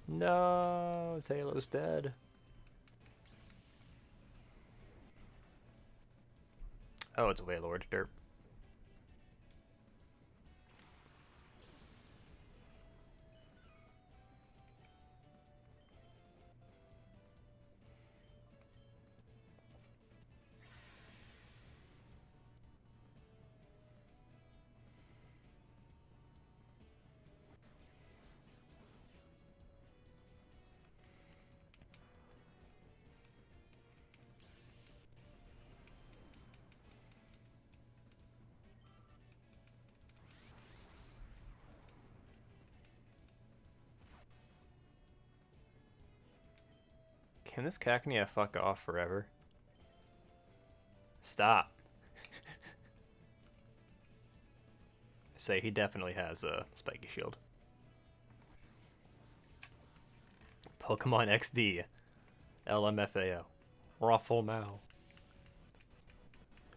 No, Taylor's dead. Oh, it's Wailord. Derp. Can this Cacnea fuck off forever? Stop. Say he definitely has a Spiky Shield. Pokemon XD. LMFAO. Ruffle Mao.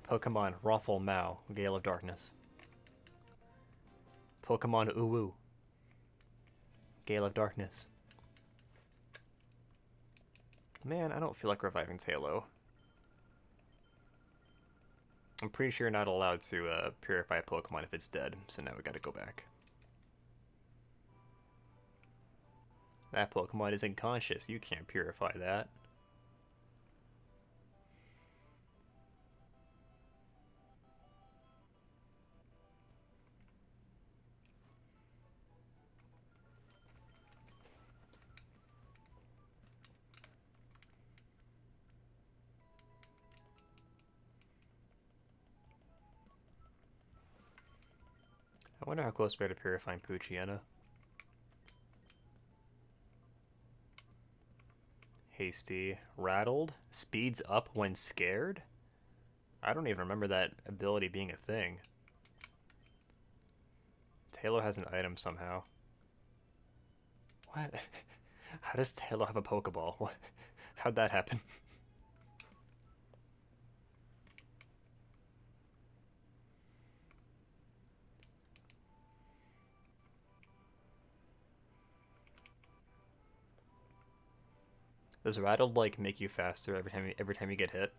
Pokemon Ruffle Mao. Gale of Darkness. Pokemon Uwu. Gale of Darkness. Man, I don't feel like reviving Tailo. I'm pretty sure you're not allowed to purify a Pokemon if it's dead, so now we gotta go back. That Pokemon isn't conscious, you can't purify that. I wonder how close we are to purifying Poochyena. Hasty. Rattled. Speeds up when scared? I don't even remember that ability being a thing. Tailo has an item somehow. What? How does Tailo have a Pokeball? What? How'd that happen? Does Rattled like make you faster every time you get hit?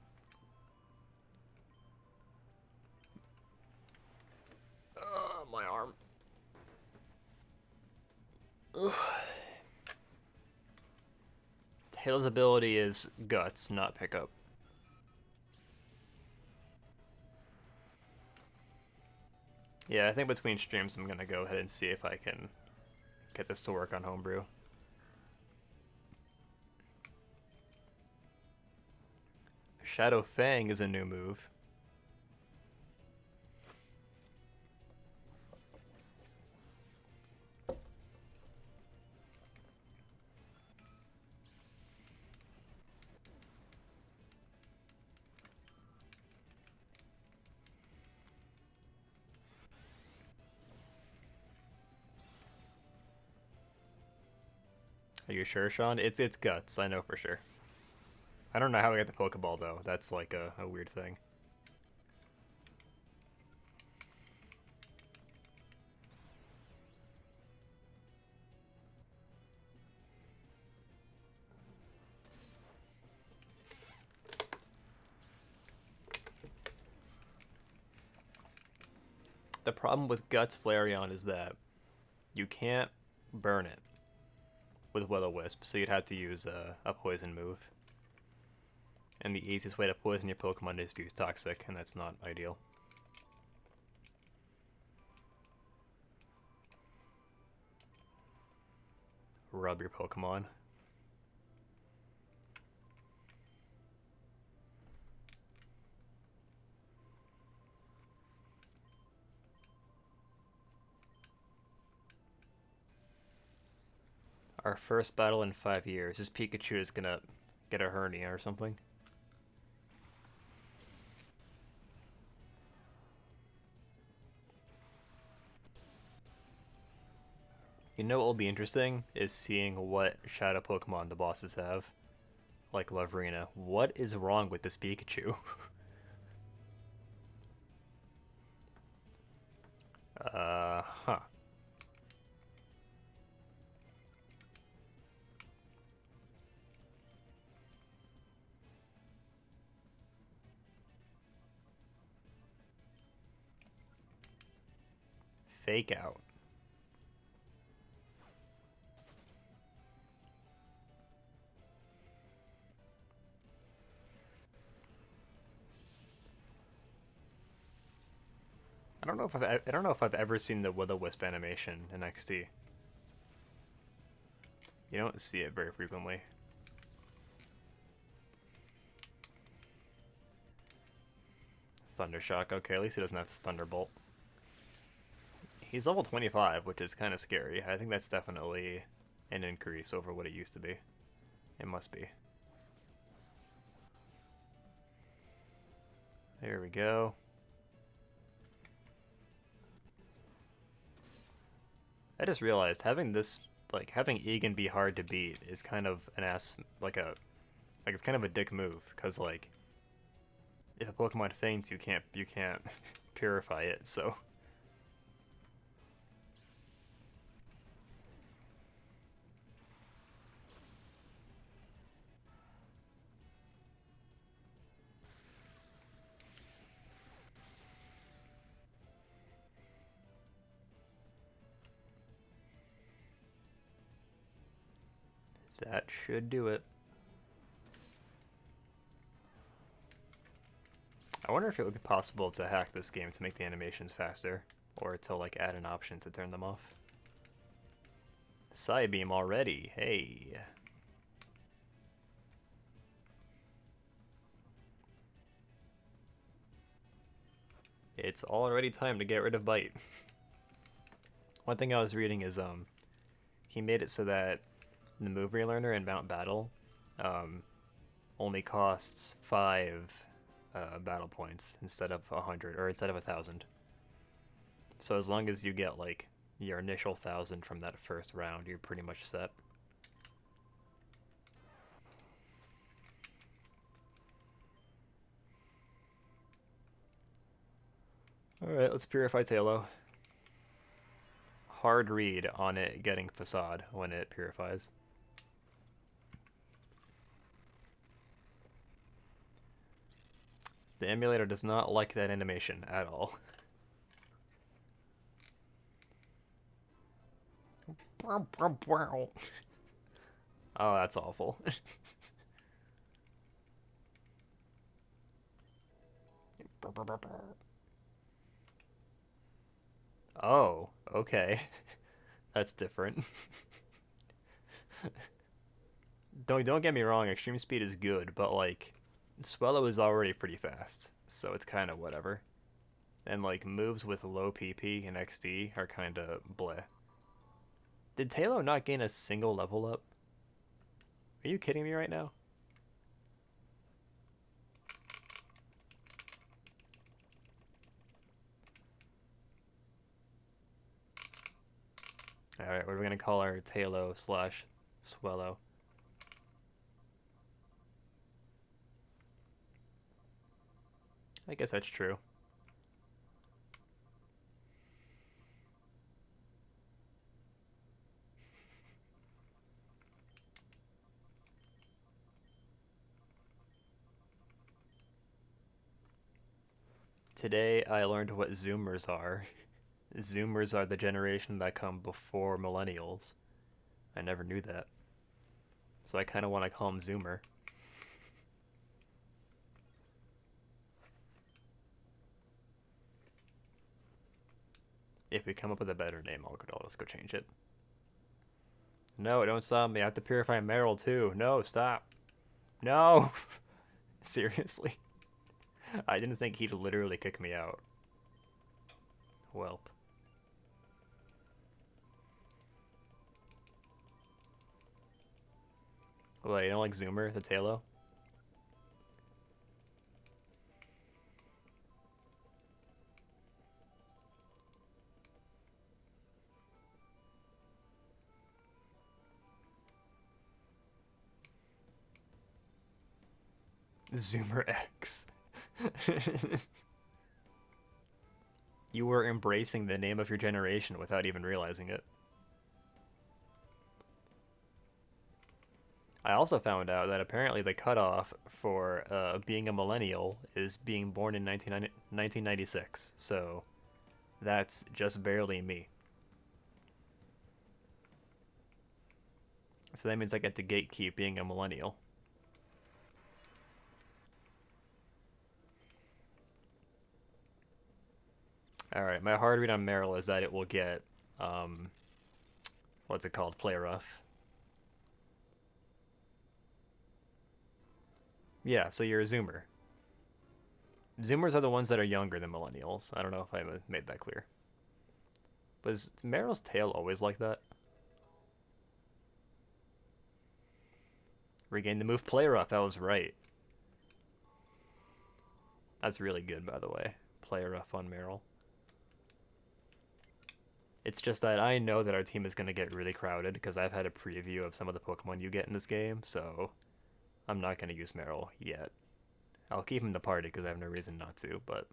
My arm. Ugh. Tail's ability is Guts, not Pickup. Yeah, I think between streams I'm gonna go ahead and see if I can get this to work on Homebrew. Shadow Fang is a new move. Are you sure, Sean? It's Guts, I know for sure. I don't know how I got the Pokeball though. That's like a weird thing. The problem with Guts Flareon is that you can't burn it with Will-O-Wisp, so you'd have to use a poison move. And the easiest way to poison your Pokemon is to use Toxic, and that's not ideal. Rub your Pokemon. Our first battle in 5 years. This Pikachu is gonna get a hernia or something. You know what will be interesting is seeing what Shadow Pokemon the bosses have. Like Lovrina. What is wrong with this Pikachu? Huh. Fake out. I don't know if I've ever seen the Will-O-Wisp animation in XD. You don't see it very frequently. Thundershock. Okay, at least he doesn't have Thunderbolt. He's level 25, which is kind of scary. I think that's definitely an increase over what it used to be. It must be. There we go. I just realized having this, like, having Egan be hard to beat is kind of an ass, like it's kind of a dick move, because, like, if a Pokemon faints, you can't purify it, so. That should do it. I wonder if it would be possible to hack this game to make the animations faster, or to like add an option to turn them off. Psybeam already, hey. It's already time to get rid of Bite. One thing I was reading is he made it so that the move relearner in Mount Battle only costs 5 battle points instead of 100, or instead of 1,000. So as long as you get like your initial 1,000 from that first round, you're pretty much set. Alright, let's purify Tailo. Hard read on it getting Facade when it purifies. The emulator does not like that animation at all. Oh, that's awful. Oh, okay. That's different. Don't get me wrong, extreme speed is good, but like Swellow is already pretty fast, so it's kind of whatever. And like moves with low PP and XD are kind of bleh. Did Tailo not gain a single level up? Are you kidding me right now? Alright, what are we gonna call our Tailo slash Swellow? I guess that's true. Today I learned what Zoomers are. Zoomers are the generation that come before millennials. I never knew that. So I kind of want to call him Zoomer. If we come up with a better name, I'll just go change it. No, don't stop me. I have to purify Meryl too. No, stop. No! Seriously? I didn't think he'd literally kick me out. Welp. Well, you don't like Zoomer, the Talo? Zoomer X. You were embracing the name of your generation without even realizing it. I also found out that apparently the cutoff for being a millennial is being born in 1996, so that's just barely me. So that means I get to gatekeep being a millennial. Alright, my hard read on Meryl is that it will get, what's it called, play rough. Yeah, so you're a Zoomer. Zoomers are the ones that are younger than millennials. I don't know if I made that clear. But is Meryl's tail always like that? Regain the move play rough, I was right. That's really good, by the way. Play rough on Meryl. It's just that I know that our team is going to get really crowded because I've had a preview of some of the Pokemon you get in this game, so I'm not going to use Meryl yet. I'll keep him in the party because I have no reason not to, but...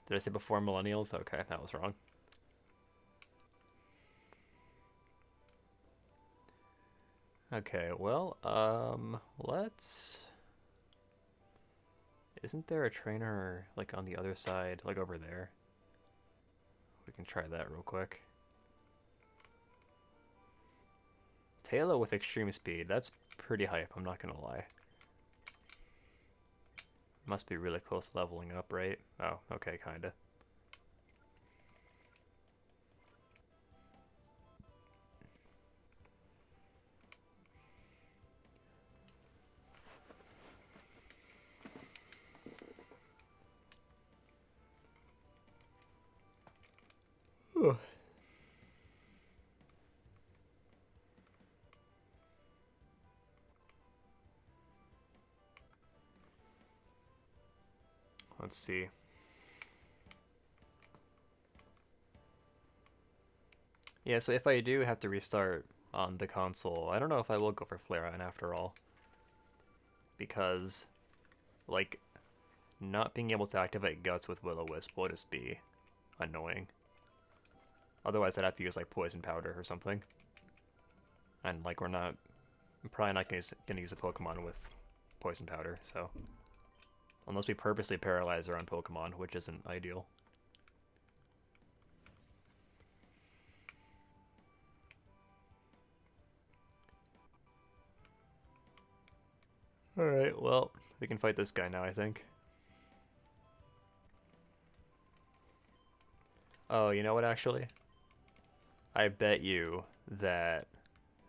Did I say before millennials? Okay, that was wrong. Okay, well, let's... Isn't there a trainer, like, on the other side, like, over there? We can try that real quick. Tailo with extreme speed, that's pretty hype, I'm not gonna lie. Must be really close to leveling up, right? Oh, okay, kinda. Let's see. Yeah, so if I do have to restart on the console, I don't know if I will go for Flare Run after all. Because, like, not being able to activate Guts with Will-O-Wisp will just be annoying. Otherwise, I'd have to use, like, Poison Powder or something. And, like, I'm probably not gonna use a Pokemon with Poison Powder, so... Unless we purposely paralyze our own Pokemon, which isn't ideal. Alright, well, we can fight this guy now, I think. Oh, you know what, actually? I bet you that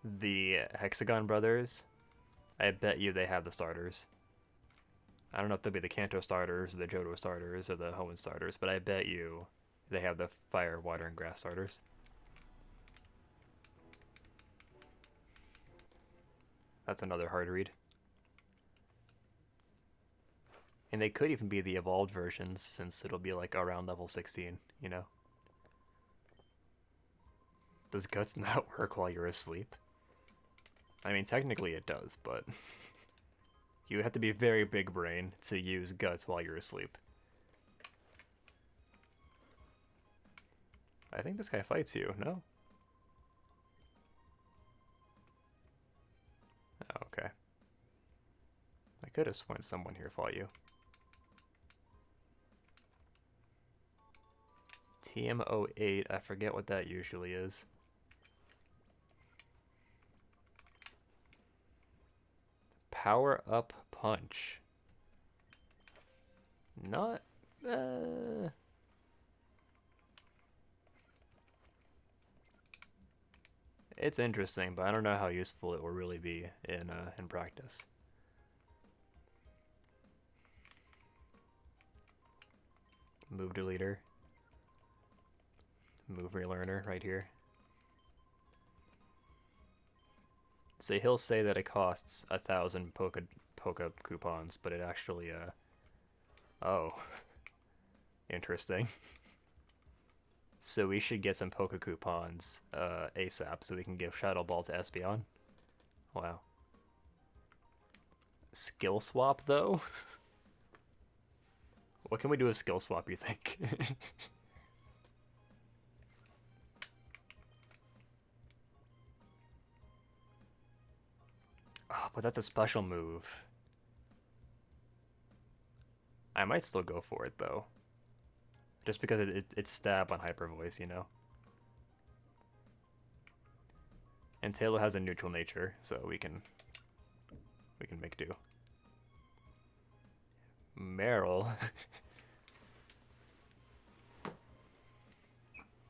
the Hexagon Brothers, I bet you they have the starters. I don't know if they'll be the Kanto starters, or the Johto starters, or the Hoenn starters, but I bet you they have the Fire, Water, and Grass starters. That's another hard read. And they could even be the evolved versions, since it'll be like around level 16, you know? Does Guts not work while you're asleep? I mean, technically it does, but... You have to be very big brain to use Guts while you're asleep. I think this guy fights you, no? could have sworn someone here fought you. TM08, I forget what that usually is. Power up punch. Not, it's interesting, but I don't know how useful it will really be in practice. Move deleter. Move relearner right here. So he'll say that it costs 1,000 Poke coupons, but it actually, oh. Interesting. So we should get some Poke coupons ASAP so we can give Shadow Ball to Espeon. Wow. Skill swap, though? What can we do with skill swap, you think? Oh, but that's a special move. I might still go for it, though. Just because it's stab on Hyper Voice, you know? And Taylor has a neutral nature, so we can make do. Meryl.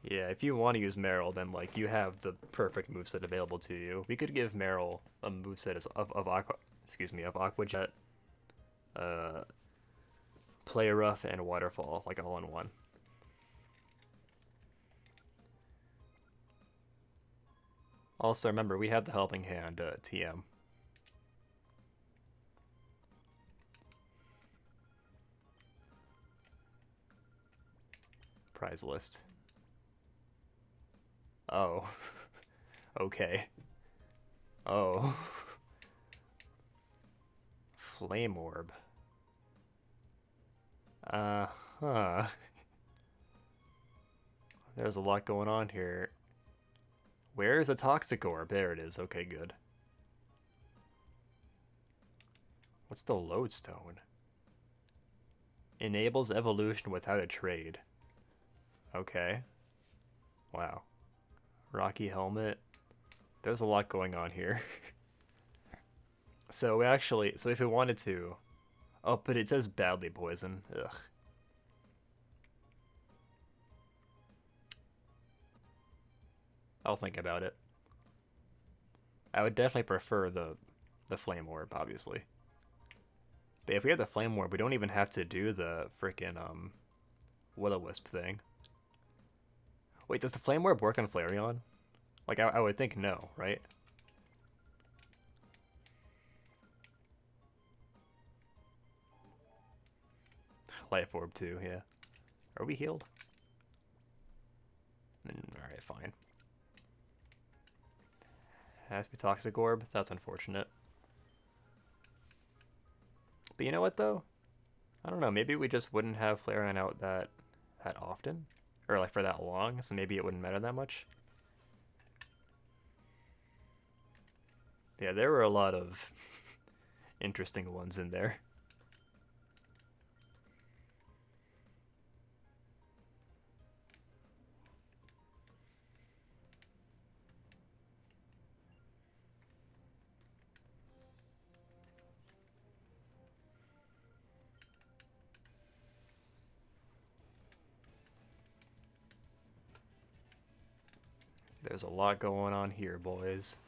Yeah, if you want to use Meryl, then like you have the perfect moveset available to you. We could give Meryl a moveset of Aqua Jet, Play Rough, and Waterfall, like all in one. Also, remember, we have the Helping Hand TM. Prize list. Oh. Okay. Oh. Flame Orb. Uh-huh. There's a lot going on here. Where is the Toxic Orb? There it is. Okay, good. What's the Lodestone? Enables evolution without a trade. Okay. Wow. Rocky Helmet. There's a lot going on here. So if we wanted to... Oh, but it says badly poison. Ugh. I'll think about it. I would definitely prefer the Flame Orb, obviously. But if we have the Flame Orb, we don't even have to do the freaking Will-O-Wisp thing. Wait, does the Flame Orb work on Flareon? Like, I would think no, right? Life Orb too, yeah. Are we healed? Alright, fine. Has to be Toxic Orb. That's unfortunate. But you know what, though? I don't know. Maybe we just wouldn't have Flareon out that often. Or, like, for that long. So maybe it wouldn't matter that much. Yeah, there were a lot of interesting ones in there. There's a lot going on here, boys.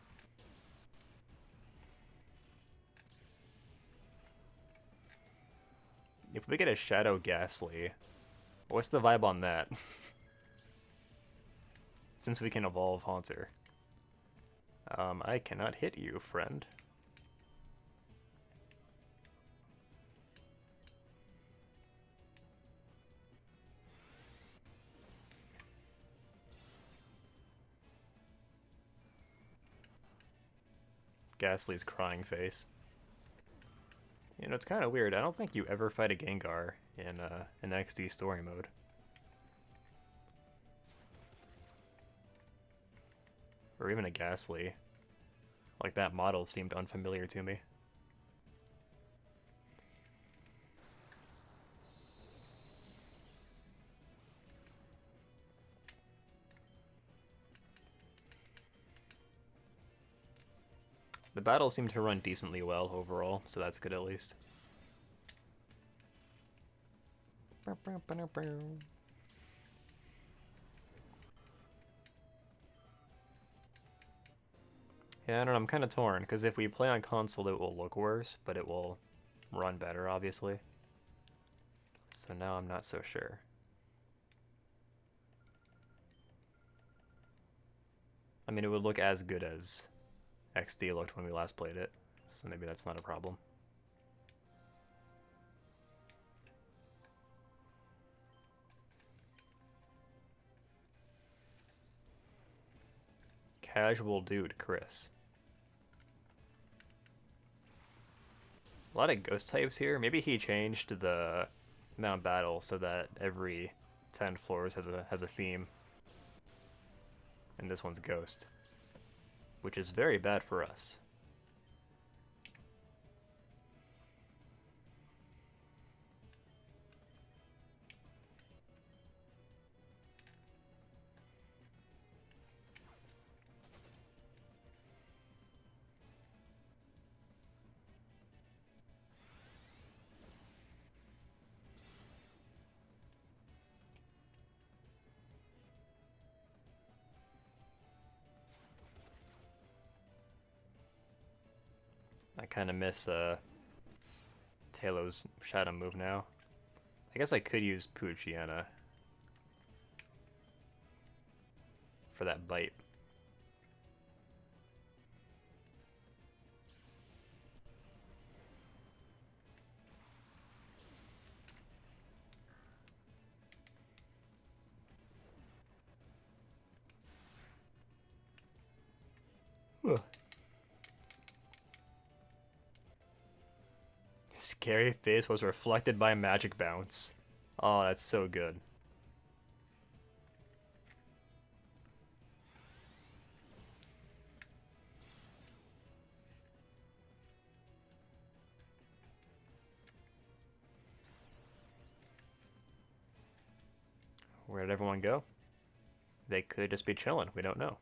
If we get a Shadow Ghastly, what's the vibe on that? Since we can evolve Haunter. I cannot hit you, friend. Ghastly's crying face. You know, it's kind of weird. I don't think you ever fight a Gengar in NeXt story mode. Or even a Ghastly. Like, that model seemed unfamiliar to me. The battles seem to run decently well overall, so that's good at least. Yeah, I don't know, I'm kind of torn, because if we play on console it will look worse, but it will run better, obviously. So now I'm not so sure. I mean, it would look as good as XD looked when we last played it, so maybe that's not a problem. Casual dude, Chris. A lot of ghost types here. Maybe he changed the Mount Battle so that every 10 floors has a theme. And this one's ghost, which is very bad for us. I kind of miss Taylor's shadow move now. I guess I could use Puchiana for that bite. Ugh. Scary face was reflected by magic bounce. Oh, that's so good. Where did everyone go? They could just be chilling. We don't know.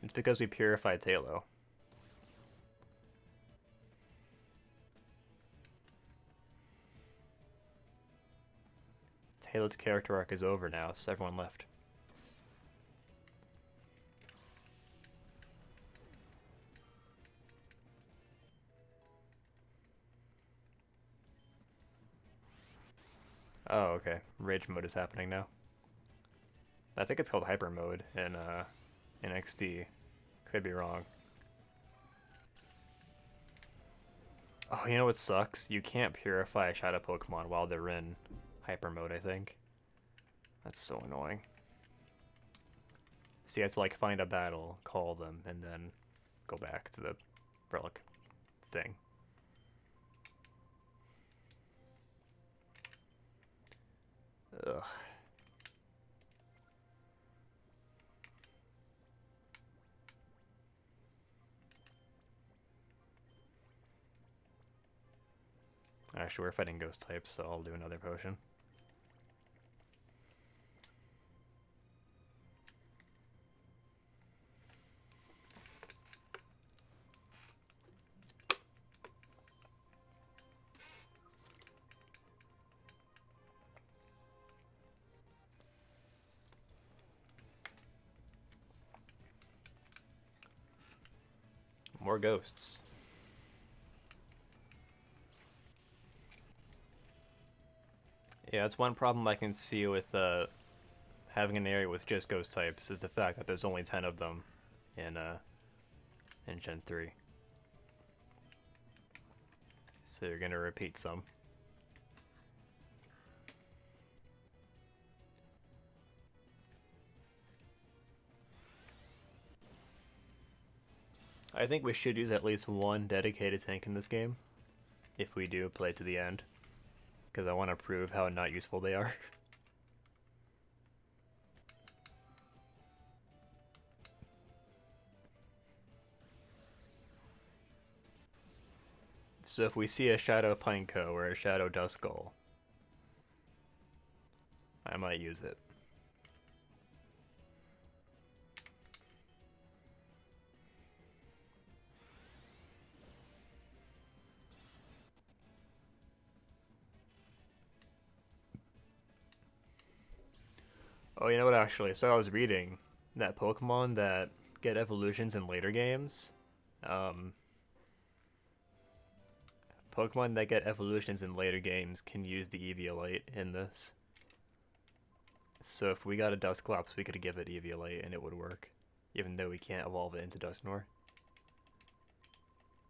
It's because we purified Talo. Talo's character arc is over now, so everyone left. Oh, okay. Rage mode is happening now. I think it's called hyper mode in NXT. Could be wrong. Oh, you know what sucks? You can't purify a shadow Pokemon while they're in hyper mode, I think. That's so annoying. So you have to like find a battle, call them, and then go back to the relic thing. Ugh. Actually, we're fighting ghost types, so I'll do another potion. More ghosts. Yeah, that's one problem I can see with having an area with just ghost types is the fact that there's only 10 of them in Gen 3. So you're gonna repeat some. I think we should use at least one dedicated tank in this game, if we do play to the end, because I want to prove how not useful they are. So if we see a Shadow Pineco or a Shadow Duskull, I might use it. Oh, you know what, actually? So I was reading that Pokemon that get evolutions in later games, um, Pokemon that get evolutions in later games can use the Eviolite in this. So if we got a Dusclops, we could give it Eviolite and it would work, even though we can't evolve it into Dusknoir.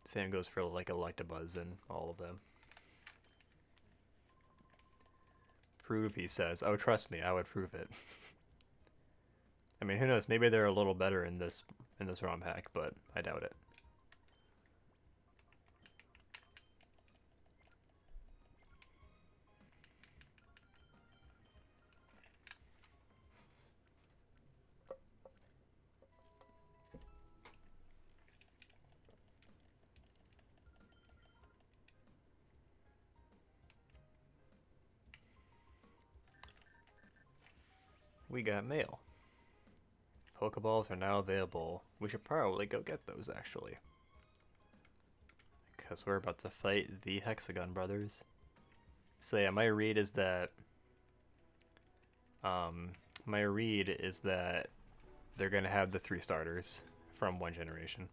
Same goes for like Electabuzz and all of them. Prove, he says. Oh, trust me, I would prove it. I mean, who knows? Maybe they're a little better in this ROM hack, but I doubt it. We got mail. Pokeballs are now available. We should probably go get those, actually. Because we're about to fight the Hexagon Brothers. So yeah, my read is that... they're going to have the 3 starters from one generation.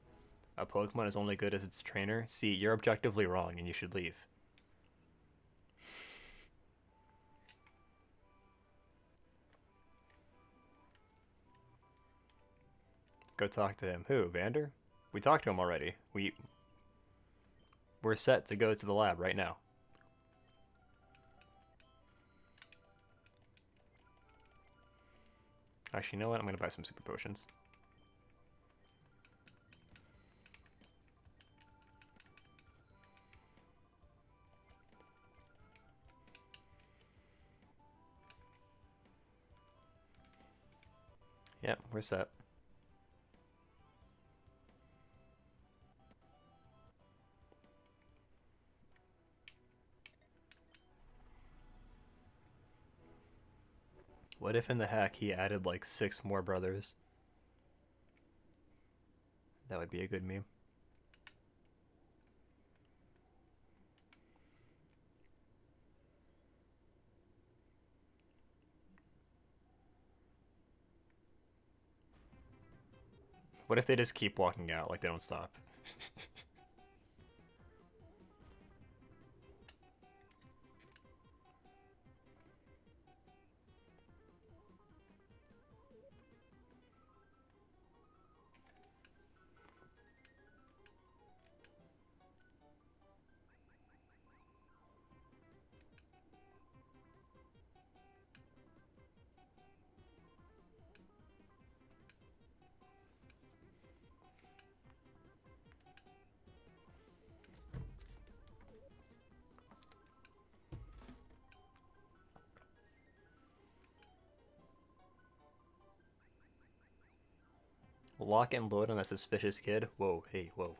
A Pokemon is only good as its trainer. See, you're objectively wrong and you should leave. Go talk to him. Who, Vander? We talked to him already. We're set to go to the lab right now. Actually, you know what? I'm going to buy some super potions. Yeah, we're set. What if in the hack he added like 6 more brothers? That would be a good meme. What if they just keep walking out, like they don't stop? Lock and load on that suspicious kid? Whoa, hey, whoa.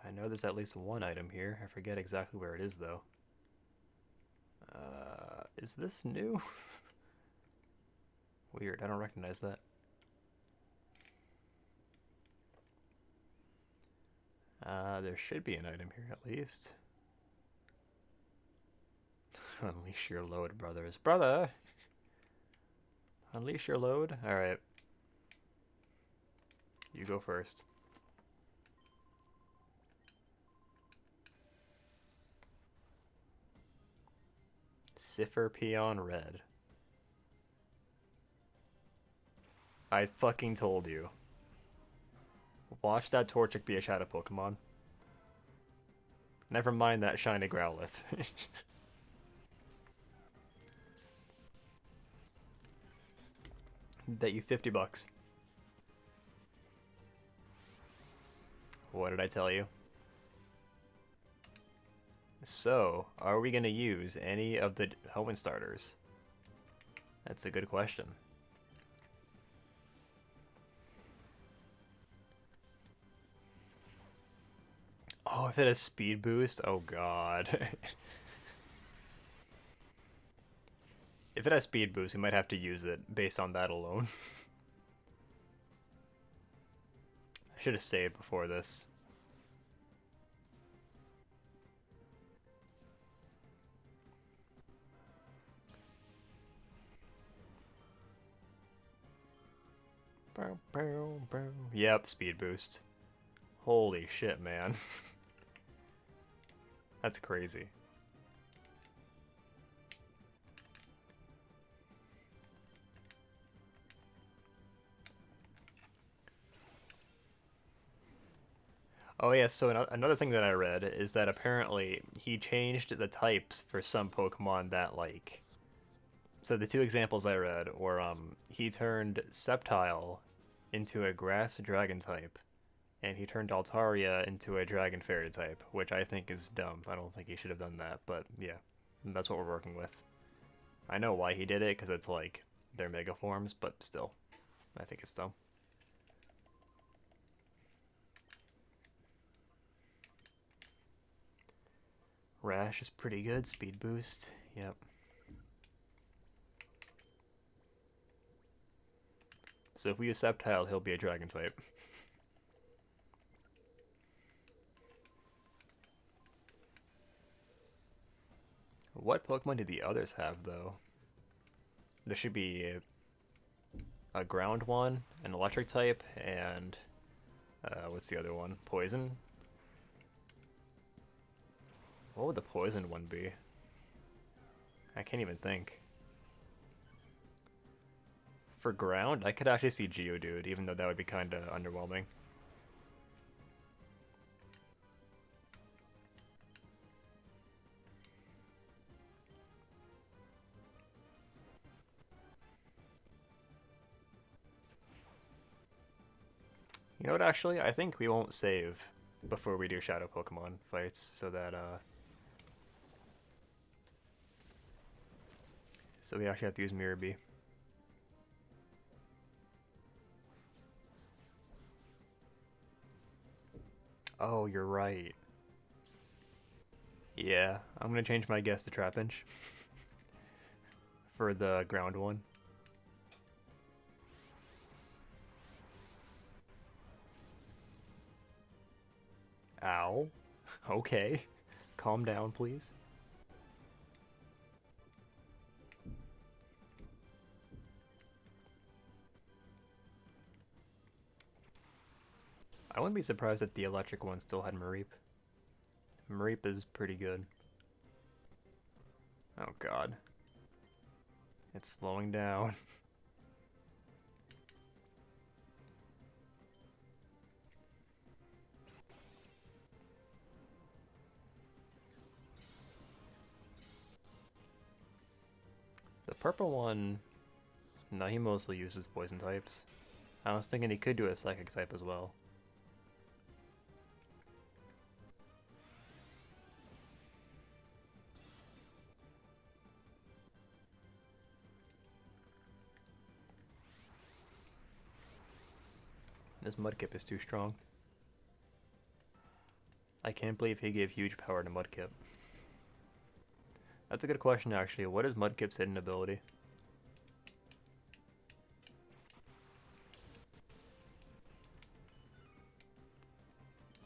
I know there's at least one item here. I forget exactly where it is, though. Is this new? Weird, I don't recognize that. There should be an item here, at least. Unleash your load, brothers. Brother! Unleash your load? Alright. You go first. Cipher Peon Red. I fucking told you. Watch that Torchic be a shadow Pokemon. Never mind that shiny Growlithe. Bet you $50. What did I tell you? So, are we going to use any of the Hoenn starters? That's a good question. Oh, if it has speed boost? Oh god. If it has speed boost, we might have to use it based on that alone. I should have saved before this. Yep, speed boost. Holy shit, man. That's crazy. Oh yeah, so another thing that I read is that apparently he changed the types for some Pokemon that like... So the two examples I read were he turned Sceptile into a grass dragon type, and he turned Altaria into a dragon fairy type, which I think is dumb. I don't think he should have done that, but yeah, that's what we're working with. I know why he did it, because it's like they're mega forms, but still, I think it's dumb. Rash is pretty good, speed boost, yep. So if we use Sceptile, he'll be a dragon type. What Pokemon do the others have, though? There should be a ground one, an electric type, and what's the other one? Poison? What would the poison one be? I can't even think. For ground, I could actually see Geodude, even though that would be kind of underwhelming. You know what, actually? I think we won't save before we do Shadow Pokemon fights, so that, so we actually have to use Mirror Bee. Oh, you're right. Yeah, I'm gonna change my guess to Trapinch for the ground one. Ow. Okay. Calm down, please. I wouldn't be surprised if the electric one still had Mareep. Mareep is pretty good. Oh god. It's slowing down. The purple one... No, he mostly uses poison types. I was thinking he could do a psychic type as well. This Mudkip is too strong. I can't believe he gave huge power to Mudkip. That's a good question, actually. What is Mudkip's hidden ability?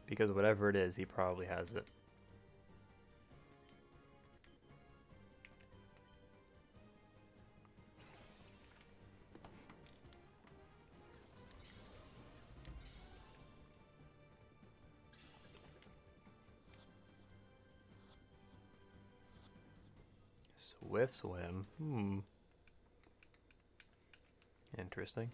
Because whatever it is, he probably has it. Swift Swim? Interesting.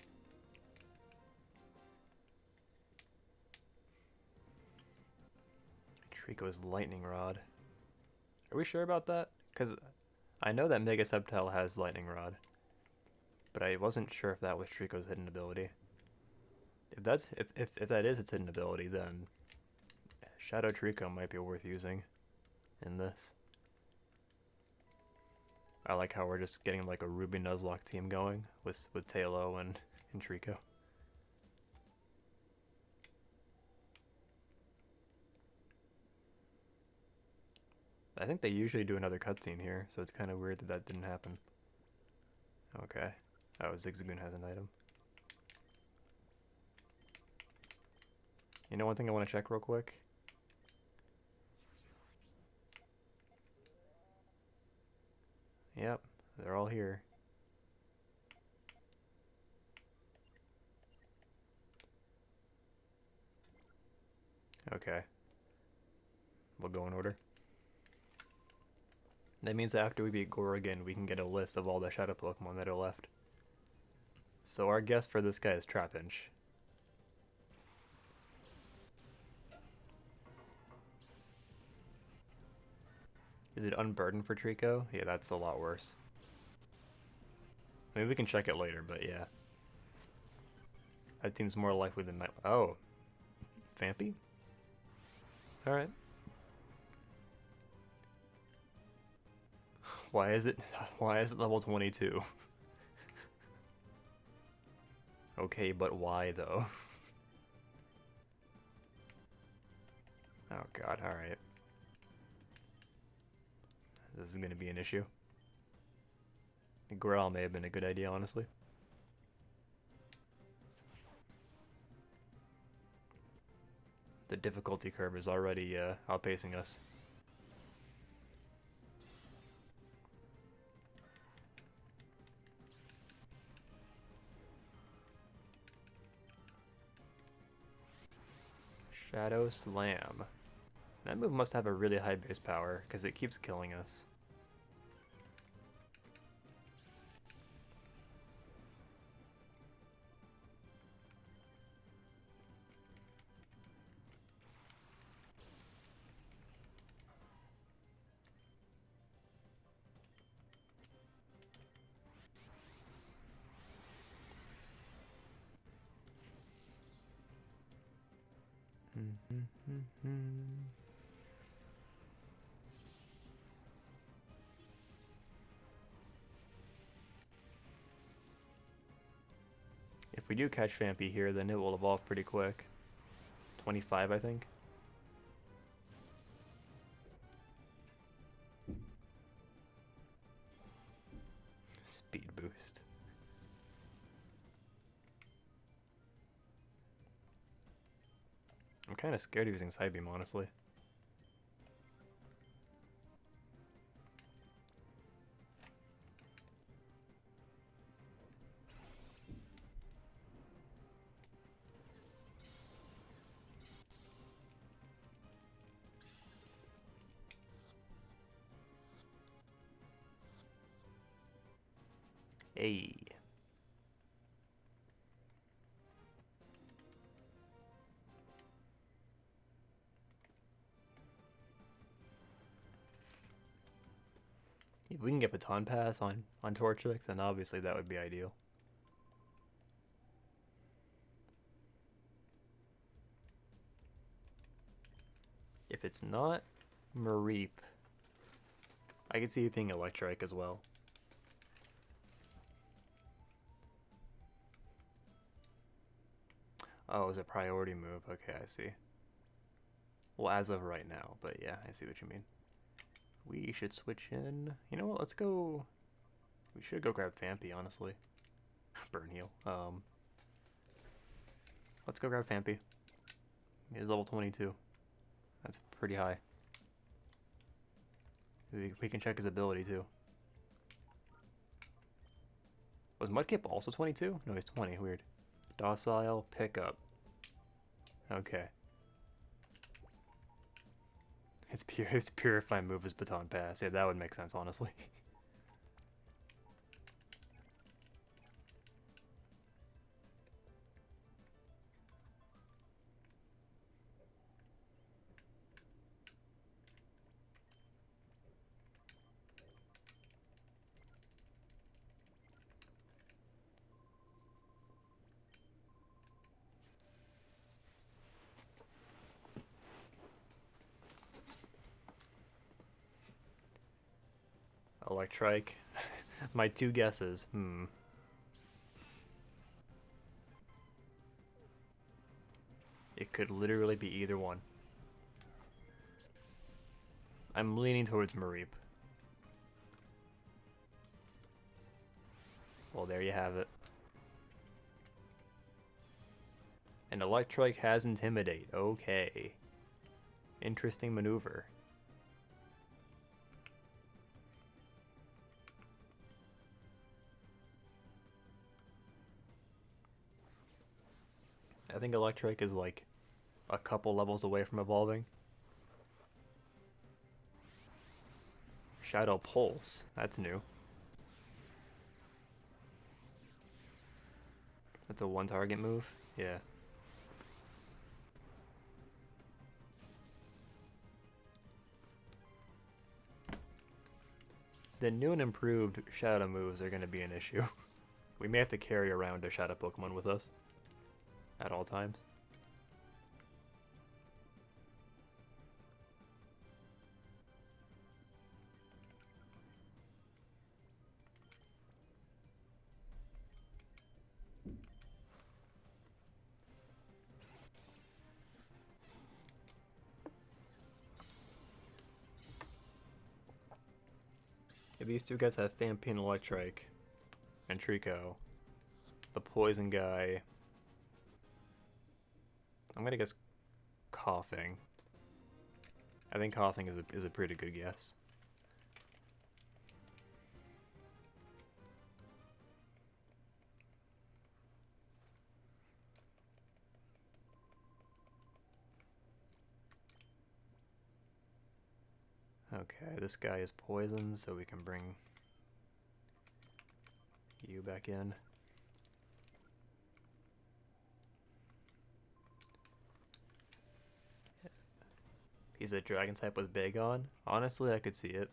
Trico's Lightning Rod. Are we sure about that? Because I know that Mega Sceptile has Lightning Rod, but I wasn't sure if that was Trico's hidden ability. If that is its hidden ability, then Shadow Trico might be worth using. in this. I like how we're just getting like a Ruby Nuzlocke team going with Talo and Trico. I think they usually do another cutscene here, so it's kind of weird that that didn't happen. Okay. Oh, Zigzagoon has an item. You know one thing I want to check real quick? Yep, they're all here. Okay. We'll go in order. That means that after we beat Gorgon, we can get a list of all the Shadow Pokemon that are left. So our guess for this guy is Trapinch. Is it Unburdened for Trico? Yeah, that's a lot worse. Maybe we can check it later, but yeah. That seems more likely than that. Oh. Vampy? Alright. Why is it level 22? Okay, but why though? Oh god, alright. This is gonna be an issue. Growl may have been a good idea, honestly. The difficulty curve is already outpacing us. Shadow Slam. That move must have a really high base power, because it keeps killing us. If we do catch Vampy here, then it will evolve pretty quick. 25, I think. Speed boost. I'm kind of scared of using Psybeam, honestly. Hey. If we can get Baton Pass on Torchic, then obviously that would be ideal. If it's not Mareep, I could see it being Electrike as well. Oh, it's a priority move. Okay, I see. Well, as of right now, but yeah, I see what you mean. We should switch in. You know what? Let's go. We should go grab Vampy, honestly. Burn heal. Let's go grab Vampy. He's level 22. That's pretty high. We can check his ability too. Was Mudkip also 22? No, he's 20. Weird. Docile, pickup. Okay. Its Purify move is Baton Pass. Yeah, that would make sense, honestly. Electrike. My two guesses. It could literally be either one. I'm leaning towards Mareep. Well, there you have it. And Electrike has Intimidate. Okay. Interesting maneuver. I think Electrike is like a couple levels away from evolving. Shadow Pulse. That's new. That's a one target move? Yeah. The new and improved Shadow moves are going to be an issue. We may have to carry around a Shadow Pokemon with us at all times. If these two guys have Thampian, Electrike, and Trico, the poison guy, I'm gonna guess Coughing. I think Coughing is a pretty good guess. Okay, this guy is poison, so we can bring you back in. He's a dragon type with Bagon. Honestly, I could see it.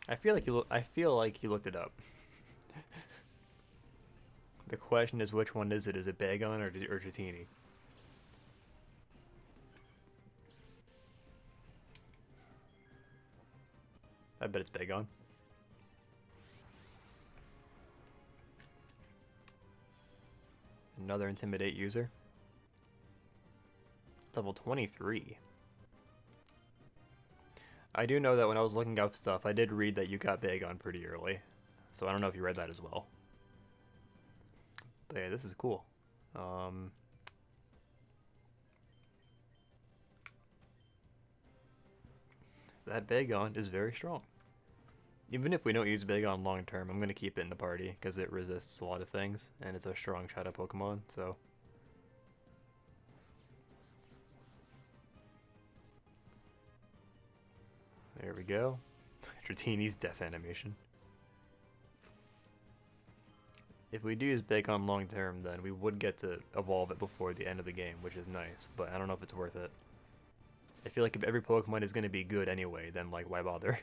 I feel like you looked it up. The question is, which one is it? Is it Bagon or Dratini? I bet it's Bagon. Another Intimidate user. Level 23. I do know that when I was looking up stuff, I did read that you got Bagon pretty early. So I don't know if you read that as well. But yeah, this is cool. That Bagon is very strong. Even if we don't use Bagon long term, I'm going to keep it in the party because it resists a lot of things and it's a strong Shadow Pokemon, so. There we go. Dratini's death animation. If we do use Bagon long term, then we would get to evolve it before the end of the game, which is nice, but I don't know if it's worth it. I feel like if every Pokemon is going to be good anyway, then like why bother?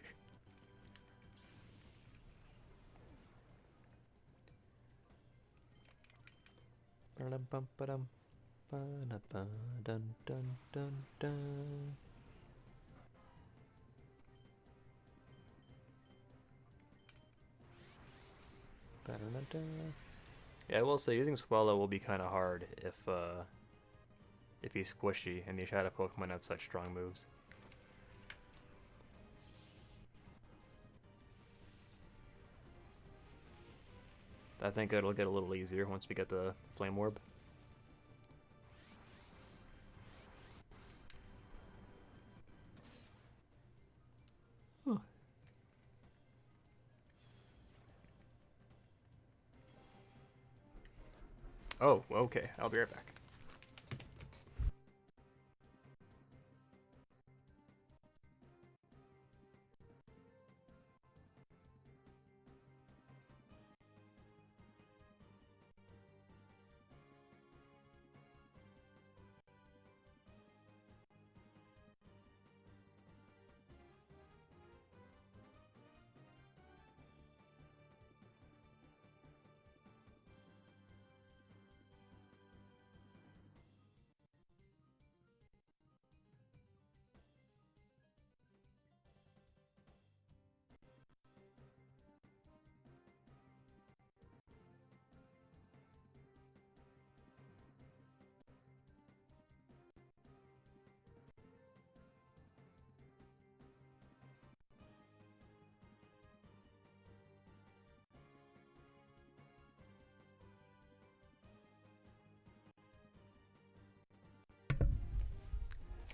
Yeah, I will say using Swallow will be kind of hard if he's squishy and the Shadow Pokemon have such strong moves. I think it'll get a little easier once we get the Flame Orb. Huh. Oh, okay. I'll be right back.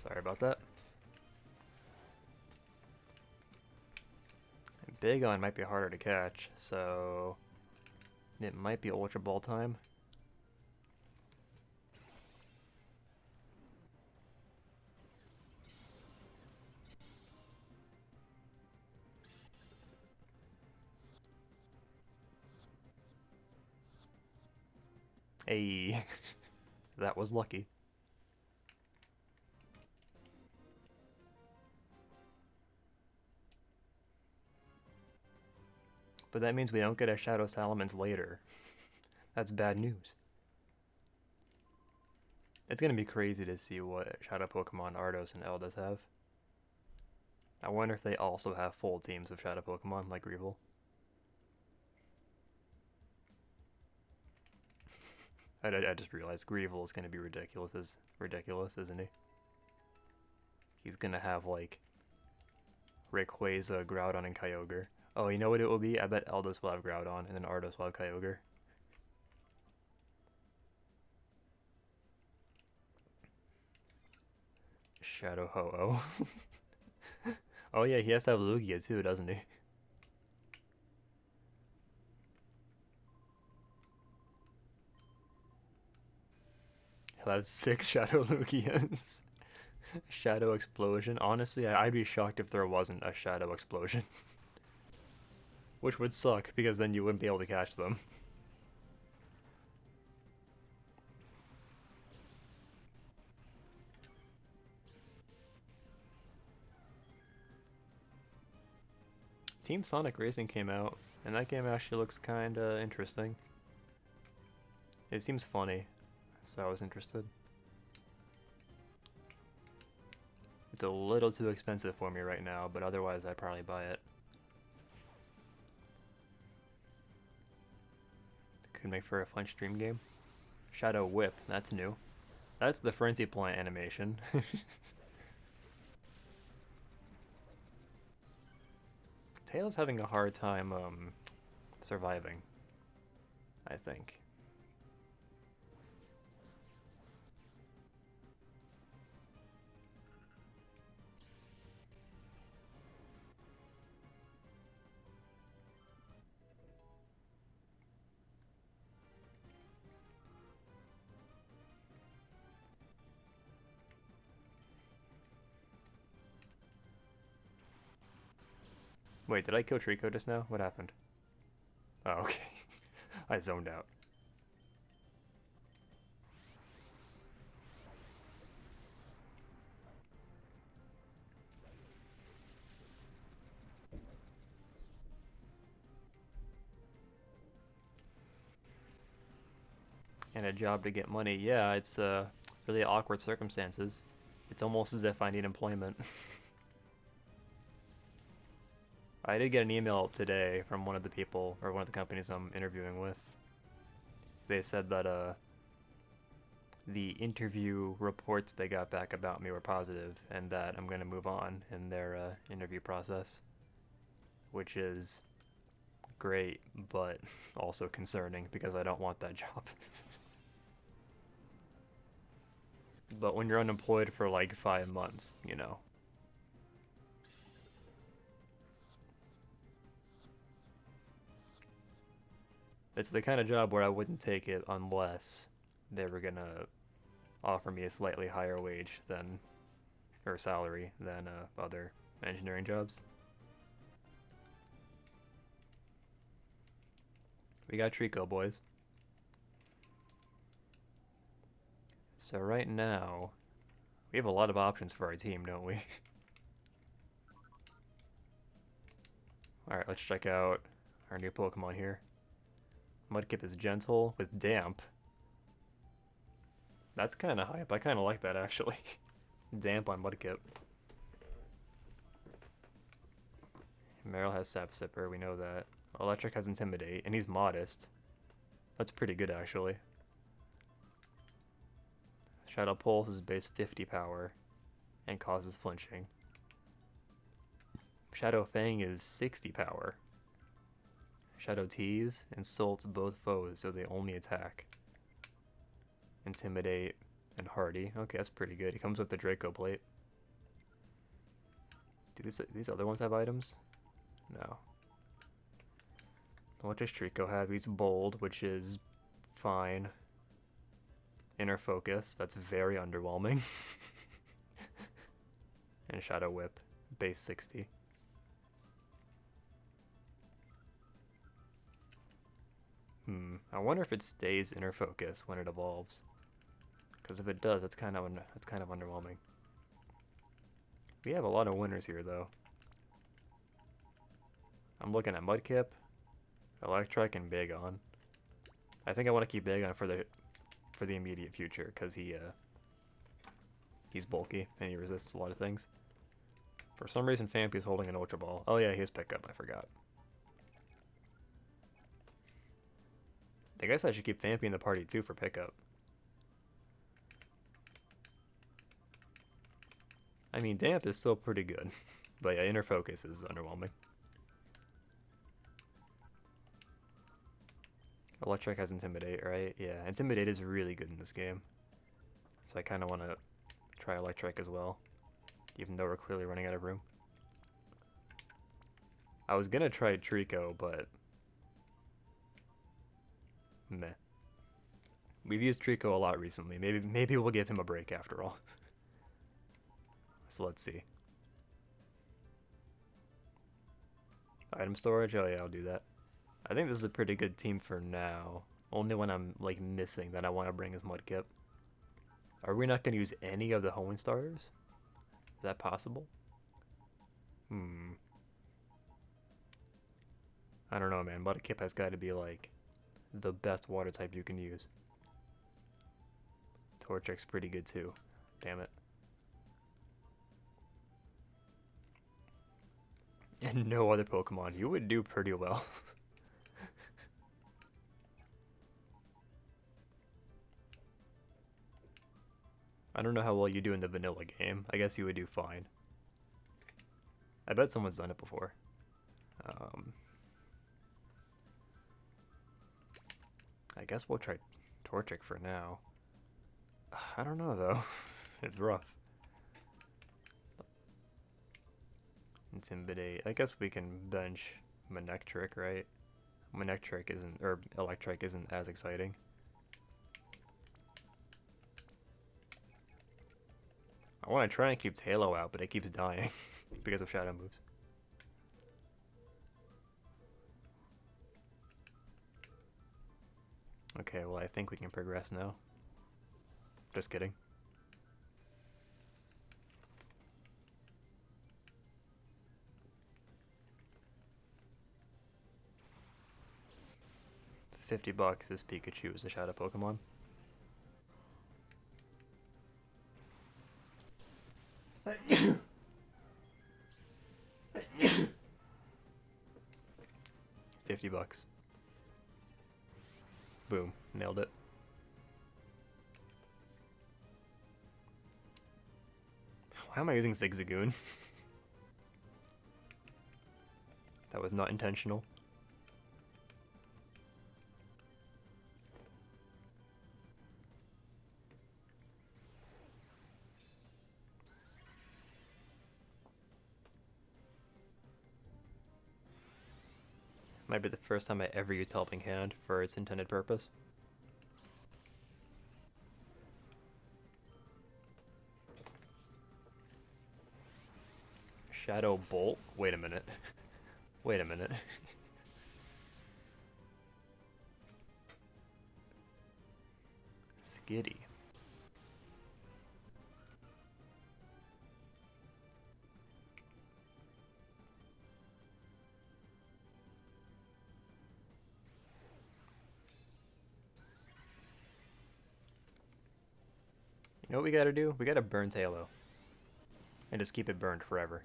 Sorry about that. Big on might be harder to catch, so it might be Ultra Ball time. Hey, that was lucky. But that means we don't get a Shadow Salamence later. That's bad news. It's gonna be crazy to see what Shadow Pokemon Ardos and Eldas have. I wonder if they also have full teams of Shadow Pokemon like Greevil. I just realized Greevil is gonna be ridiculous, isn't he? He's gonna have like Rayquaza, Groudon, and Kyogre. Oh, you know what it will be? I bet Eldos will have Groudon, and then Ardos will have Kyogre. Shadow Ho-Oh. Oh yeah, he has to have Lugia too, doesn't he? He'll have 6 Shadow Lugias. Shadow Explosion. Honestly, I'd be shocked if there wasn't a Shadow Explosion. Which would suck, because then you wouldn't be able to catch them. Team Sonic Racing came out, and that game actually looks kinda interesting. It seems funny, so I was interested. It's a little too expensive for me right now, but otherwise I'd probably buy it. Could make for a fun stream game. Shadow Whip, that's new. That's the Frenzy Plant animation. Tail's having a hard time surviving, I think. Wait, did I kill Trico just now? What happened? Oh, okay. I zoned out. And a job to get money. Yeah, it's really awkward circumstances. It's almost as if I need employment. I did get an email today from one of the people, or one of the companies I'm interviewing with. They said that the interview reports they got back about me were positive, and that I'm going to move on in their interview process. Which is great, but also concerning, because I don't want that job. But when you're unemployed for like 5 months, you know. It's the kind of job where I wouldn't take it unless they were gonna offer me a slightly higher wage than, or salary than other engineering jobs. We got Trico, boys. So right now, we have a lot of options for our team, don't we? Alright, let's check out our new Pokemon here. Mudkip is gentle with damp. That's kind of hype. I kind of like that, actually. Damp on Mudkip. Meryl has Sap Sipper, we know that. Electric has Intimidate, and he's modest. That's pretty good, actually. Shadow Pulse is base 50 power and causes flinching. Shadow Fang is 60 power. Shadow Tease insults both foes, so they only attack. Intimidate and Hardy. Okay, that's pretty good. He comes with the Draco Plate. Do these other ones have items? No. What does Trico have? He's bold, which is fine. Inner focus, that's very underwhelming. And Shadow Whip, base 60. I wonder if it stays inner focus when it evolves. Because if it does, that's kind of underwhelming. We have a lot of winners here, though. I'm looking at Mudkip, Electric, and Bagon. I think I want to keep Bagon for the immediate future because he's bulky and he resists a lot of things. For some reason, Fampy's holding an Ultra Ball. Oh yeah, he has pickup. I forgot. I guess I should keep Fampy in the party too for pickup. I mean, Damp is still pretty good, but yeah, Inner Focus is underwhelming. Electric has Intimidate, right? Yeah, Intimidate is really good in this game. So I kind of want to try Electric as well, even though we're clearly running out of room. I was gonna try Trico, but meh. We've used Trico a lot recently. Maybe we'll give him a break after all. So let's see. Item storage? Oh yeah, I'll do that. I think this is a pretty good team for now. Only when I'm like missing that I want to bring is Mudkip. Are we not going to use any of the Hoenn starters? Is that possible? I don't know, man. Mudkip has got to be like the best water type you can use. Torchic's pretty good too. Damn it. And no other Pokemon. You would do pretty well. I don't know how well you do in the vanilla game. I guess you would do fine. I bet someone's done it before. I guess we'll try Torchic for now. I don't know though. It's rough. Intimidate. I guess we can bench Manectric, right? Manectric isn't, or Electric isn't as exciting. I want to try and keep Halo out, but it keeps dying because of shadow moves. Okay, well I think we can progress now. Just kidding. $50 this Pikachu is a shadow Pokemon. $50. Boom, nailed it. Why am I using Zigzagoon? That was not intentional. Might be the first time I ever used Helping Hand for its intended purpose. Shadow Bolt? Wait a minute. Wait a minute. Skitty. You know what we gotta do? We gotta burn Halo. And just keep it burned forever.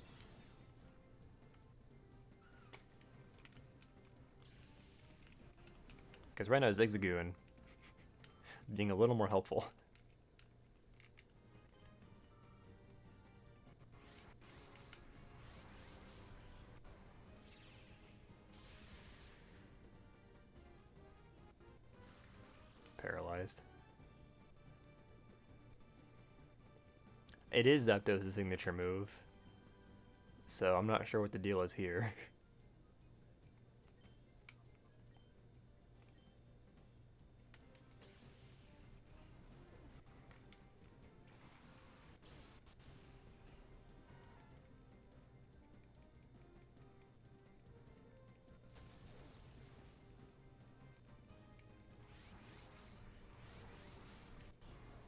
Because right now Zigzagoon being a little more helpful. Paralyzed. It is Zapdos' signature move. So I'm not sure what the deal is here.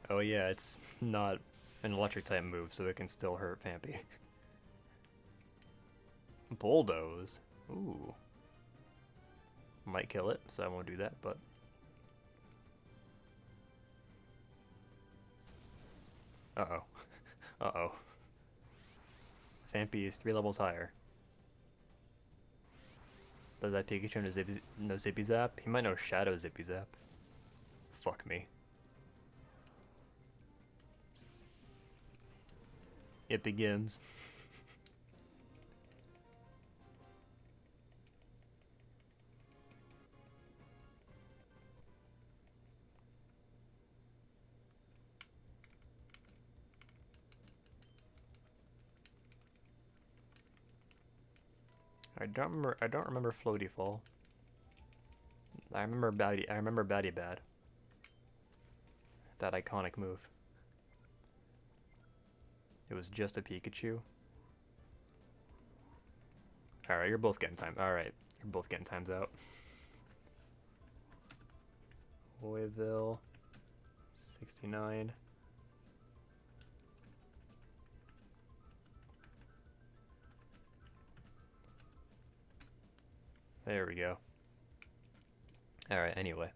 Oh yeah, it's not an electric type move, so it can still hurt Fampy. Bulldoze? Ooh. Might kill it, so I won't do that, but... Uh-oh. Uh-oh. Fampy is 3 levels higher. Does that Pikachu know Zippy Zap? He might know Shadow Zippy Zap. Fuck me. It begins. I don't remember Floaty Fall. I remember Batty Bad. That iconic move. It was just a Pikachu. Alright, you're both getting time. Alright, you're both getting times out. Louisville, 69. There we go. Alright, anyway.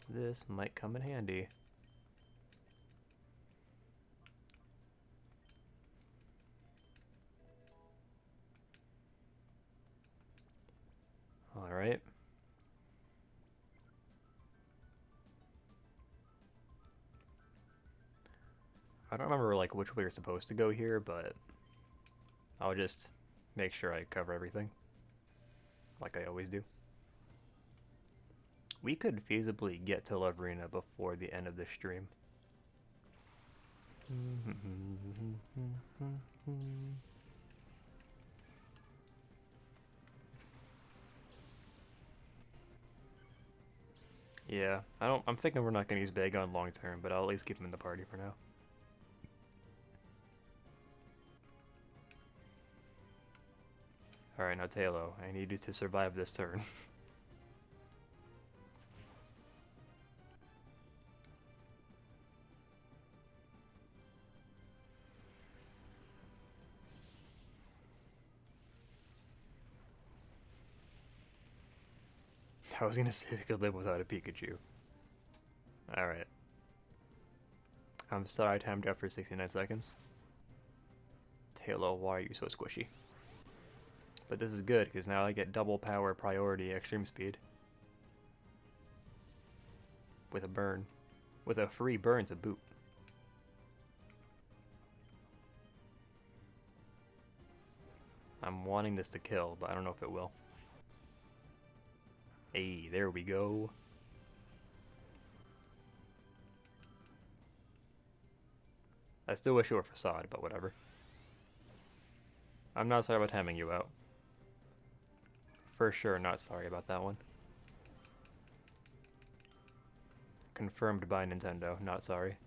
This might come in handy. Alright. I don't remember like which way you're supposed to go here, but I'll just make sure I cover everything. Like I always do. We could feasibly get to Lovrina before the end of this stream. Yeah, I'm thinking we're not gonna use Bagon long term, but I'll at least keep him in the party for now. Alright, now Tailo, I need you to survive this turn. I was gonna say we could live without a Pikachu. Alright. I'm sorry I timed out for 69 seconds. Tailo, why are you so squishy? But this is good, because now I get double power priority extreme speed. With a burn. With a free burn to boot. I'm wanting this to kill, but I don't know if it will. Hey, there we go. I still wish it were Facade, but whatever. I'm not sorry about timing you out. For sure not sorry about that one. Confirmed by Nintendo, not sorry.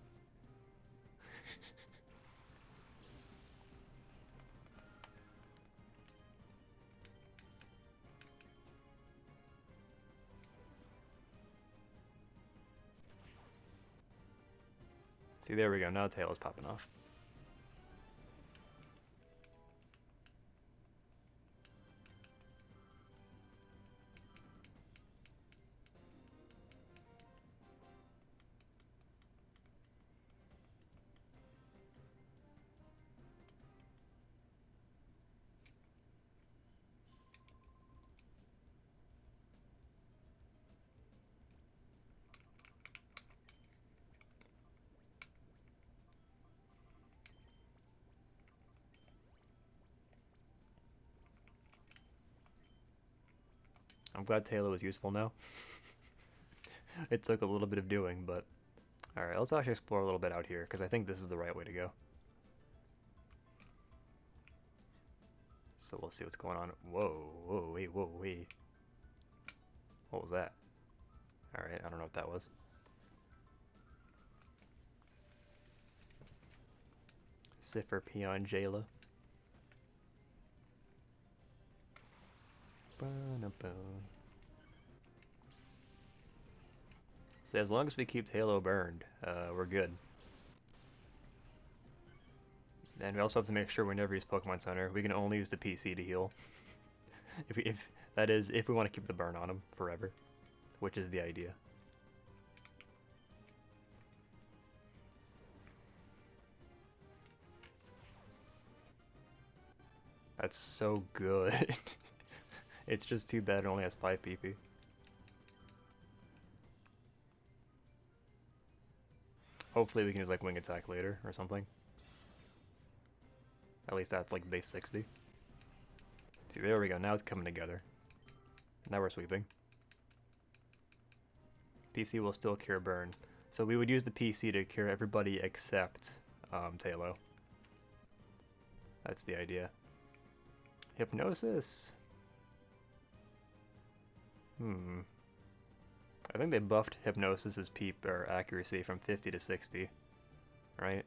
See, there we go, now Tail is popping off. I'm glad Tailo is useful now. It took a little bit of doing, but... Alright, let's actually explore a little bit out here, because I think this is the right way to go. So we'll see what's going on. Whoa, whoa, wait, whoa, wait. What was that? Alright, I don't know what that was. Cipher Peon Jayla. So as long as we keep Halo burned, we're good. And we also have to make sure we never use Pokemon Center. We can only use the PC to heal. if we want to keep the burn on them forever, which is the idea. That's so good. It's just too bad it only has 5 PP. Hopefully we can use like Wing Attack later or something. At least that's like base 60. See, there we go. Now it's coming together. Now we're sweeping. PC will still cure burn. So we would use the PC to cure everybody except Tailo. That's the idea. Hypnosis. I think they buffed Hypnosis's peep or accuracy from 50 to 60, right?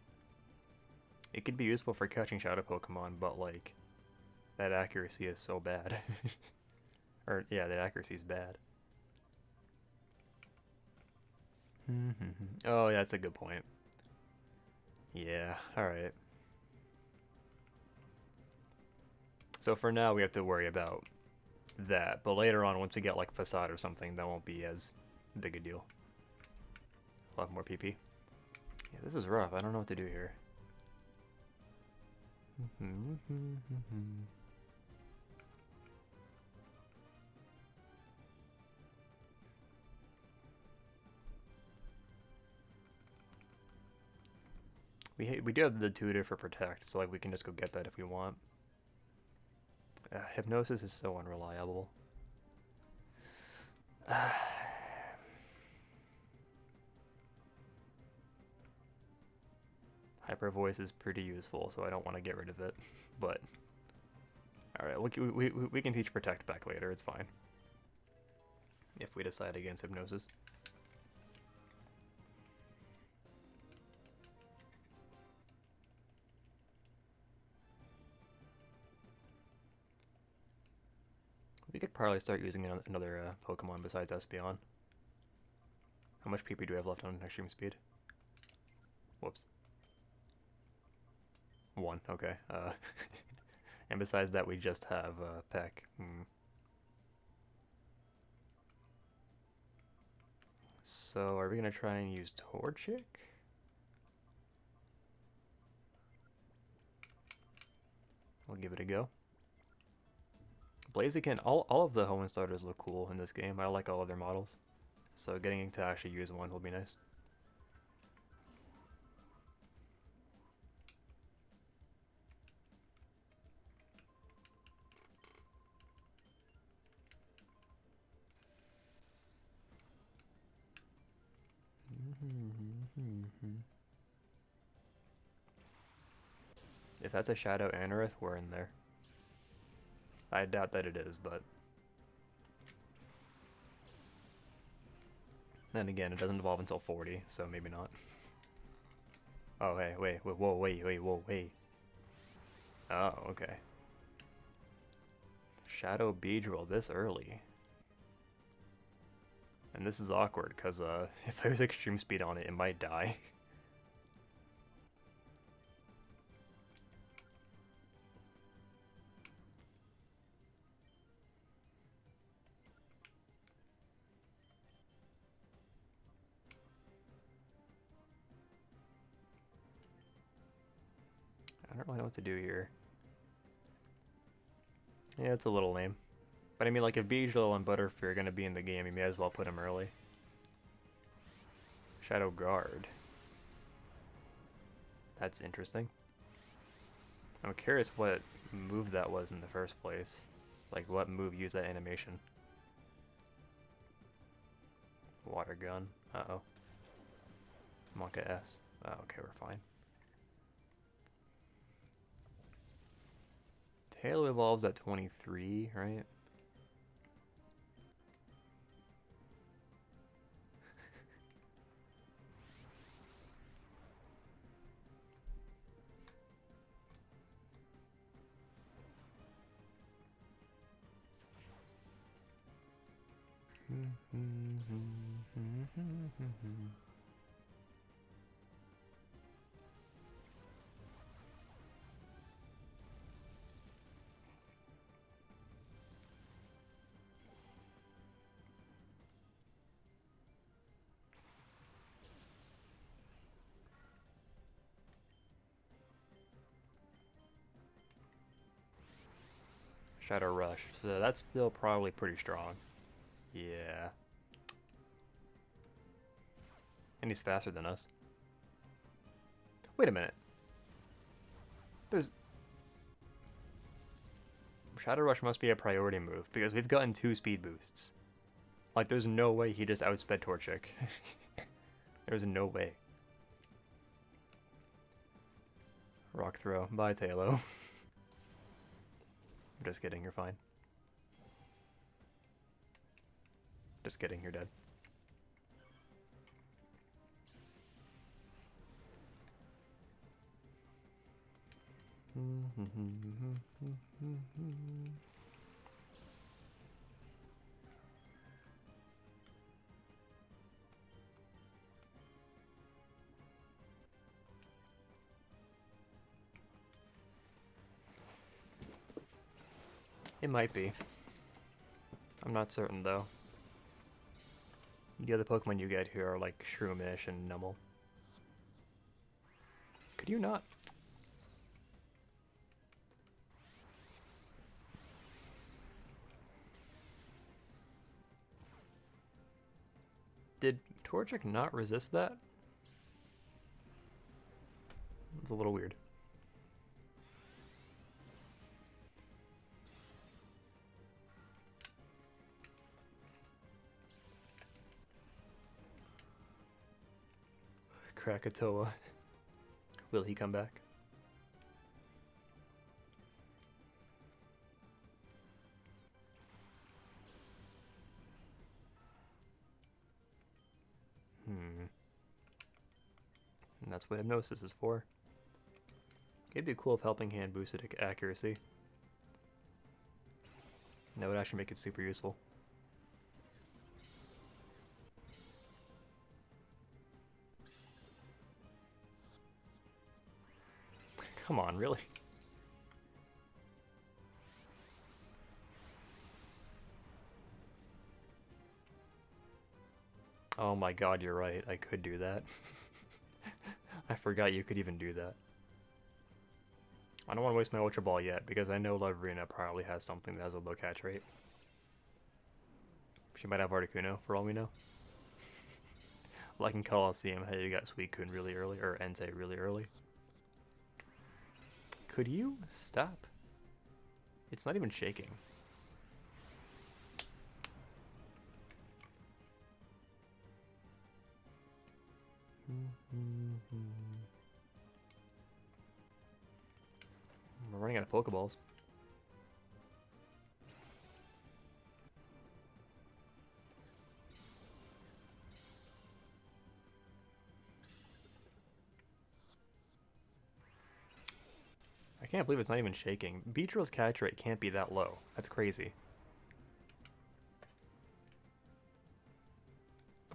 It could be useful for catching shadow Pokemon, but like that accuracy is so bad. Or yeah, that accuracy is bad. Oh, yeah, that's a good point. Yeah, alright. So for now, we have to worry about that, but later on, once we get like Facade or something, that won't be as big a deal. We'll have more PP. Yeah, this is rough. I don't know what to do here. We do have the tutor for Protect, so like we can just go get that if we want. Hypnosis is so unreliable. Hyper Voice is pretty useful, so I don't want to get rid of it. But alright, we can teach Protect back later. It's fine if we decide against Hypnosis. We could probably start using another Pokemon besides Espeon. How much PP do we have left on Extreme Speed? Whoops. 1, okay. And besides that, we just have Peck. So, are we going to try and use Torchic? We'll give it a go. Blaziken, all of the Hoenn starters look cool in this game. I like all of their models. So getting to actually use one will be nice. If that's a Shadow Anorith, we're in there. I doubt that it is, but... Then again, it doesn't evolve until 40, so maybe not. Oh, hey, wait, whoa, wait. Oh, okay. Shadow Beedrill this early. And this is awkward, because if I use Extreme Speed on it, it might die. I don't really know what to do here. Yeah, it's a little lame. But I mean, like, if Beedrill and Butterfree are going to be in the game, you may as well put them early. Shadow Guard. That's interesting. I'm curious what move that was in the first place. Like, what move used that animation. Water gun. Uh-oh. Monka S. Oh, okay, we're fine. Tail evolves at 23, right? Shadow Rush. So that's still probably pretty strong. Yeah. And he's faster than us. Wait a minute. There's... Shadow Rush must be a priority move, because we've gotten 2 speed boosts. Like, there's no way he just outsped Torchic. There's no way. Rock throw. Bye, Talo. I'm just kidding, you're fine. Just kidding, you're dead. It might be. I'm not certain though. The other Pokemon you get here are like Shroomish and Numble. Could you not? Did Torchic not resist that? It's a little weird. Krakatoa. Will he come back? And that's what Hypnosis is for. It'd be cool if Helping Hand boosted accuracy. That would actually make it super useful. Come on, really? Oh my god, you're right. I could do that. I forgot you could even do that. I don't want to waste my Ultra Ball yet, because I know Lovrina probably has something that has a low catch rate. She might have Articuno, for all we know. Like in Coliseum, hey, you got Suicune really early, or Entei really early. Could you stop? It's not even shaking. We're running out of Pokeballs. I can't believe it's not even shaking. Beedrill's catch rate can't be that low. That's crazy.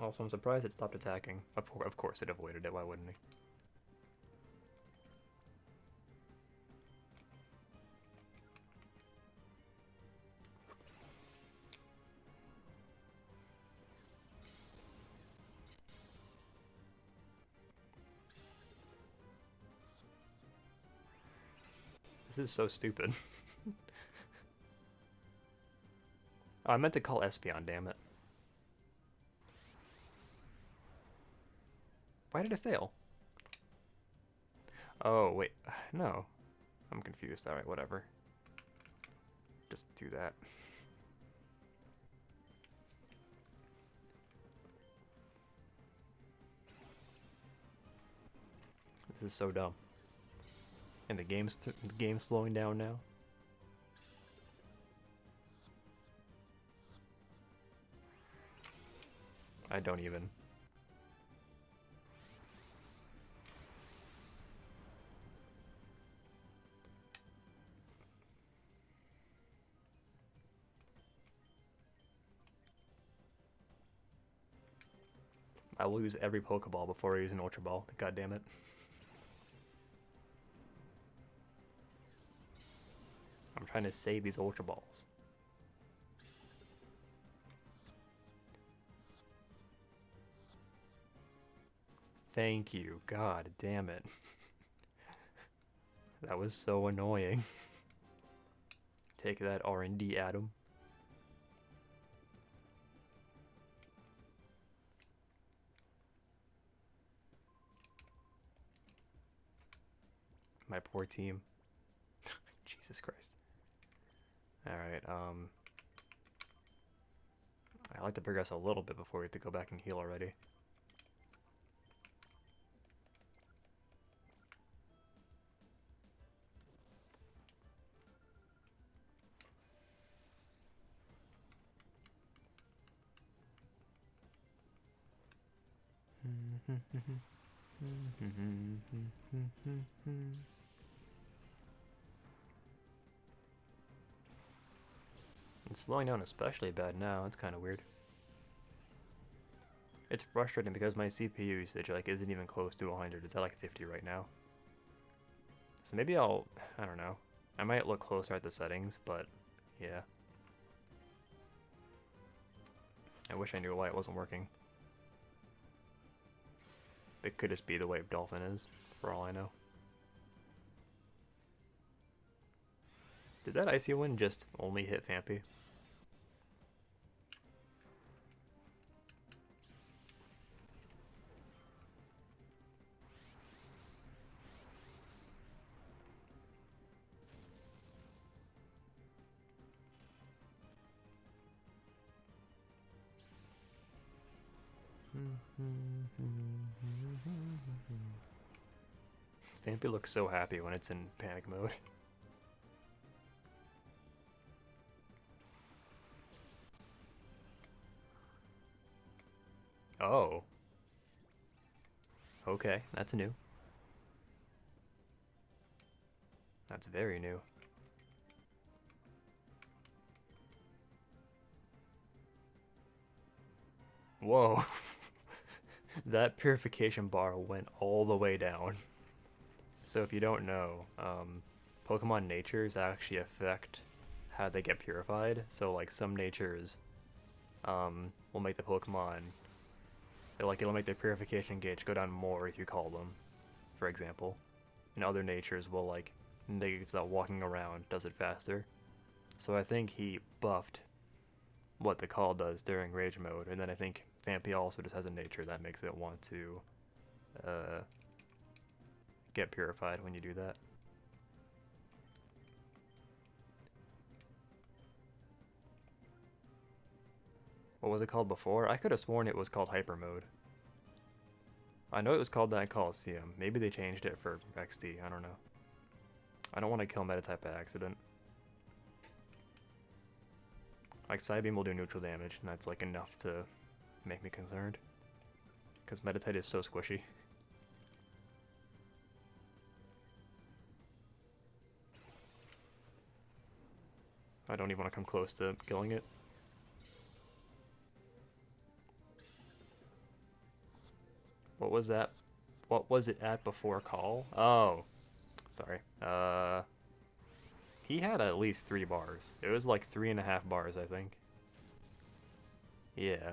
Also, I'm surprised it stopped attacking. Of course it avoided it, why wouldn't he? This is so stupid. Oh, I meant to call Espeon, damn it. Why did it fail? Oh, wait. No. I'm confused. Alright, whatever. Just do that. This is so dumb. And the game's slowing down now. I don't even. I will use every Pokeball before I use an Ultra Ball. God damn it. I'm trying to save these Ultra Balls. Thank you. God damn it. That was so annoying. Take that, R&D Adam. My poor team. Jesus Christ. Alright, I like to progress a little bit before we have to go back and heal already. It's slowing down especially bad now. It's kind of weird. It's frustrating because my CPU usage like isn't even close to 100. It's at like 50 right now. So maybe I don't know. I might look closer at the settings, but yeah. I wish I knew why it wasn't working. It could just be the way Dolphin is, for all I know. Did that Icy Wind just only hit Fampy? Fampy looks so happy when it's in panic mode. Oh. Okay, that's new. That's very new. Whoa. That purification bar went all the way down. So if you don't know, Pokemon natures actually affect how they get purified. So like some natures will make the Pokemon, it'll make their purification gauge go down more if you call them, for example. And other natures will like make it so that walking around does it faster. So I think he buffed what the call does during rage mode, and then I think Fampy also just has a nature that makes it want to get purified when you do that. What was it called before? I could have sworn it was called Hyper Mode. I know it was called that in Coliseum. Maybe they changed it for XD, I don't know. I don't want to kill Metatype by accident. Like, Psybeam will do neutral damage, and that's like enough to make me concerned. Because Metatype is so squishy. I don't even want to come close to killing it. What was that? What was it at before call? Oh, sorry. He had at least 3 bars. It was like 3.5 bars, I think. Yeah.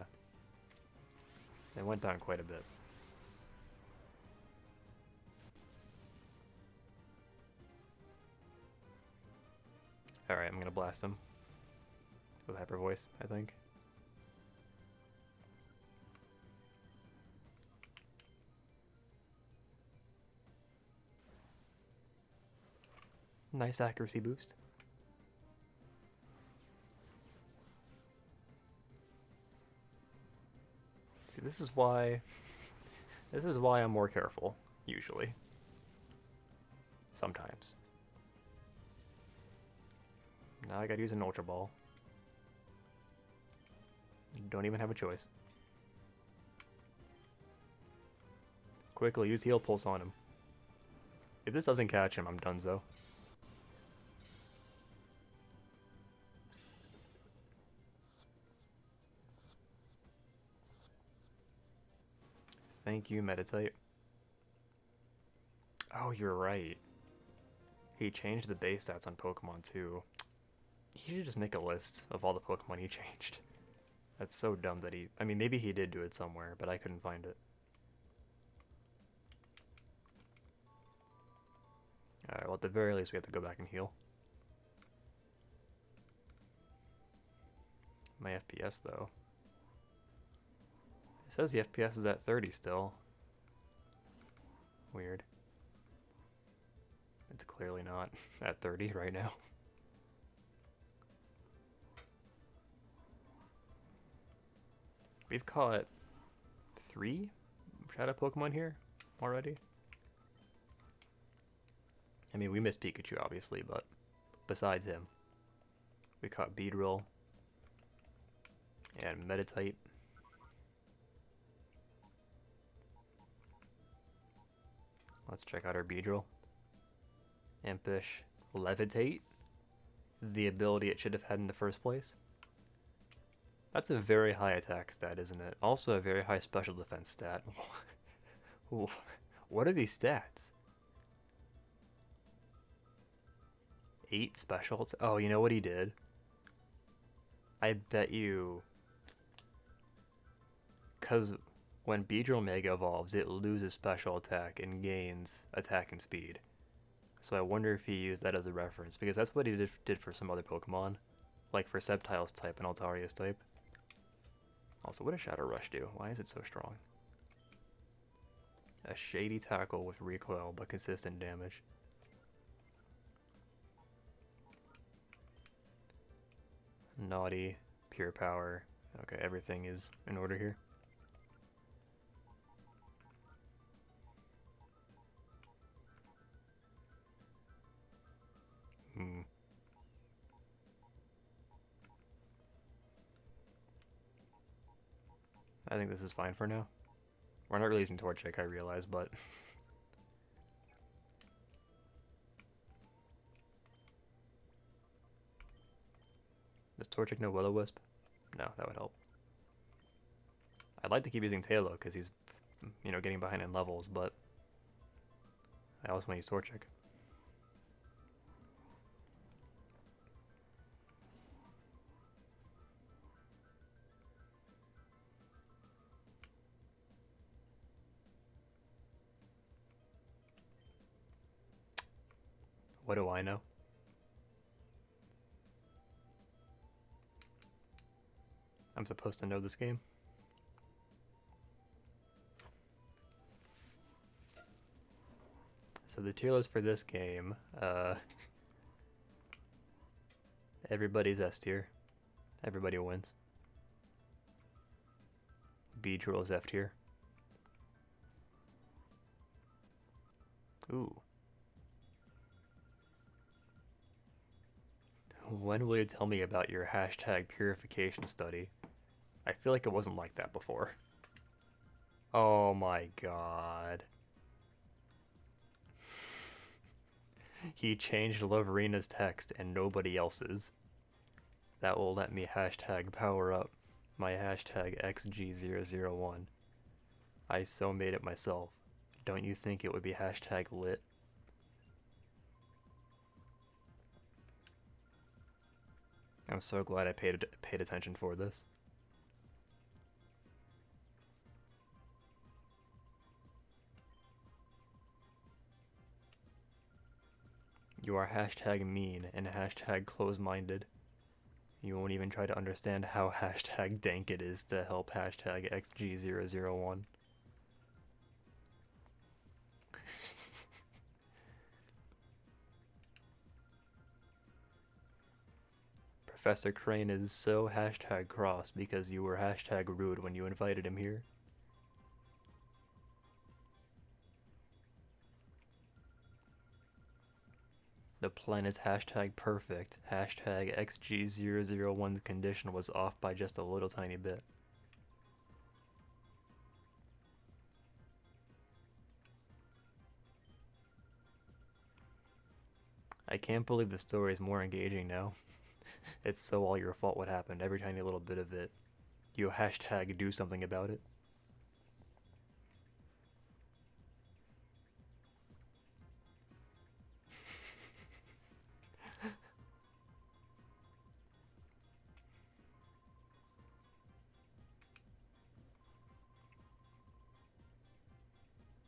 It went down quite a bit. Alright, I'm gonna blast him. With Hyper Voice, I think. Nice accuracy boost. See, this is why I'm more careful, usually. Sometimes. Now I gotta use an Ultra Ball. You don't even have a choice. Quickly, use Heal Pulse on him. If this doesn't catch him, I'm donezo. Thank you, Meditate. Oh, you're right. He changed the base stats on Pokemon too. He should just make a list of all the Pokemon he changed. That's so dumb that he... I mean, maybe he did do it somewhere, but I couldn't find it. Alright, well at the very least we have to go back and heal. My FPS though. It says the FPS is at 30 still. Weird. It's clearly not at 30 right now. We've caught 3 Shadow Pokemon here already. I mean, we missed Pikachu, obviously, but besides him, we caught Beedrill and Meditite. Let's check out our Beedrill. Impish, Levitate, the ability it should have had in the first place. That's a very high attack stat, isn't it? Also a very high special defense stat. What are these stats? 8 special? Oh, you know what he did? I bet you... Because when Beedrill Mega evolves, it loses special attack and gains attack and speed. So I wonder if he used that as a reference, because that's what he did for some other Pokemon. Like for Sceptile's type and Altaria's type. Also, what does Shadow Rush do? Why is it so strong? A shady tackle with recoil, but consistent damage. Naughty, pure power. Okay, everything is in order here. I think this is fine for now. We're not really using Torchic, I realize, but... Does Torchic know Will-O-Wisp? No, that would help. I'd like to keep using Tailo, because he's, you know, getting behind in levels, but... I also want to use Torchic. What do I know? I'm supposed to know this game? So the tier list for this game, everybody's S tier. Everybody wins. Beedrill is F tier. Ooh. When will you tell me about your hashtag purification study? I feel like it wasn't like that before. Oh my god. He changed Loverina's text and nobody else's. That will let me hashtag power up my hashtag XG001. I so made it myself. Don't you think it would be hashtag lit? I'm so glad I paid attention for this. You are hashtag mean and hashtag close-minded. You won't even try to understand how hashtag dank it is to help hashtag XG001. Professor Crane is so hashtag cross because you were hashtag rude when you invited him here. The plan is hashtag perfect. Hashtag XG001's condition was off by just a little tiny bit. I can't believe the story is more engaging now. It's so all your fault what happened. Every tiny little bit of it. You hashtag do something about it.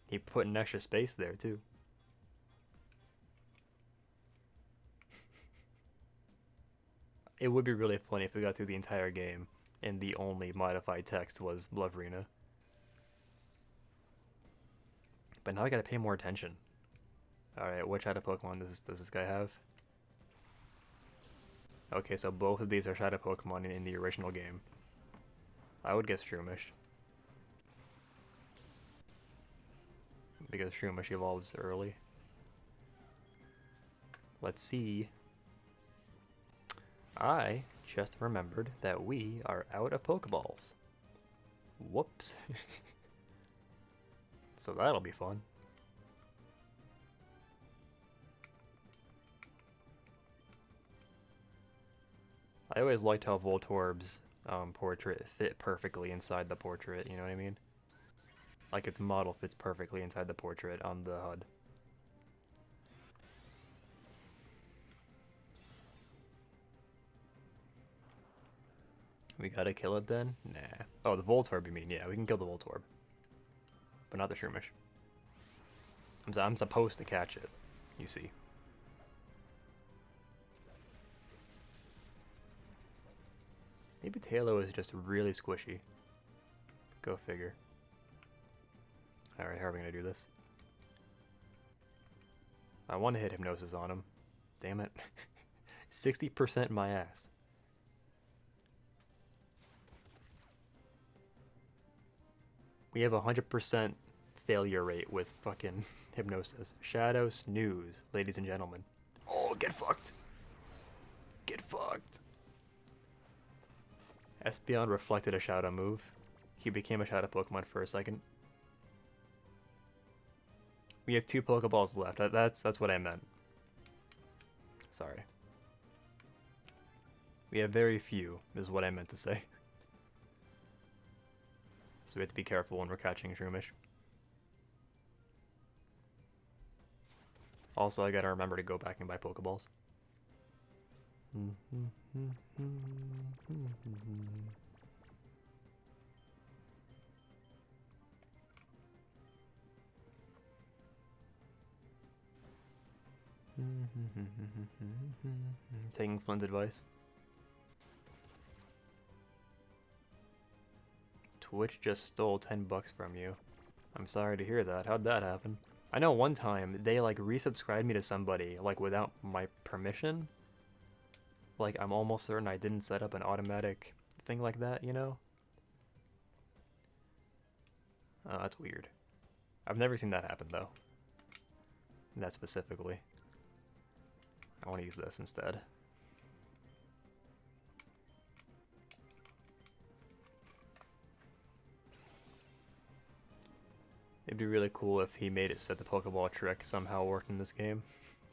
He put an extra space there too. It would be really funny if we got through the entire game and the only modified text was Loverina. But now I gotta pay more attention. Alright, which shadow Pokemon does this guy have? Okay, so both of these are shadow Pokemon in the original game. I would guess Shroomish. Because Shroomish evolves early. Let's see. I just remembered that we are out of Pokeballs. Whoops. So that'll be fun. I always liked how Voltorb's portrait fit perfectly inside the portrait, you know what I mean? Like its model fits perfectly inside the portrait on the HUD. We gotta kill it then? Nah. Oh, the Voltorb you mean? Yeah, we can kill the Voltorb. But not the Shroomish. I'm supposed to catch it, you see. Maybe Tailo is just really squishy. Go figure. Alright, how are we gonna do this? I want to hit Hypnosis on him. Damn it. 60% my ass. We have a 100% failure rate with fucking Hypnosis. Shadow Snooze, ladies and gentlemen. Oh, get fucked. Get fucked. Espeon reflected a Shadow move. He became a Shadow Pokemon for a second. We have 2 Pokeballs left. That's what I meant. Sorry. We have very few, is what I meant to say. So we have to be careful when we're catching Shroomish. Also, I gotta remember to go back and buy Pokeballs. Taking Flynn's advice. Twitch just stole 10 bucks from you. I'm sorry to hear that. How'd that happen? I know one time they like resubscribed me to somebody like without my permission. Like I'm almost certain I didn't set up an automatic thing like that, you know? Oh, that's weird. I've never seen that happen though. That specifically. I want to use this instead. It'd be really cool if he made it so the Pokeball trick somehow worked in this game,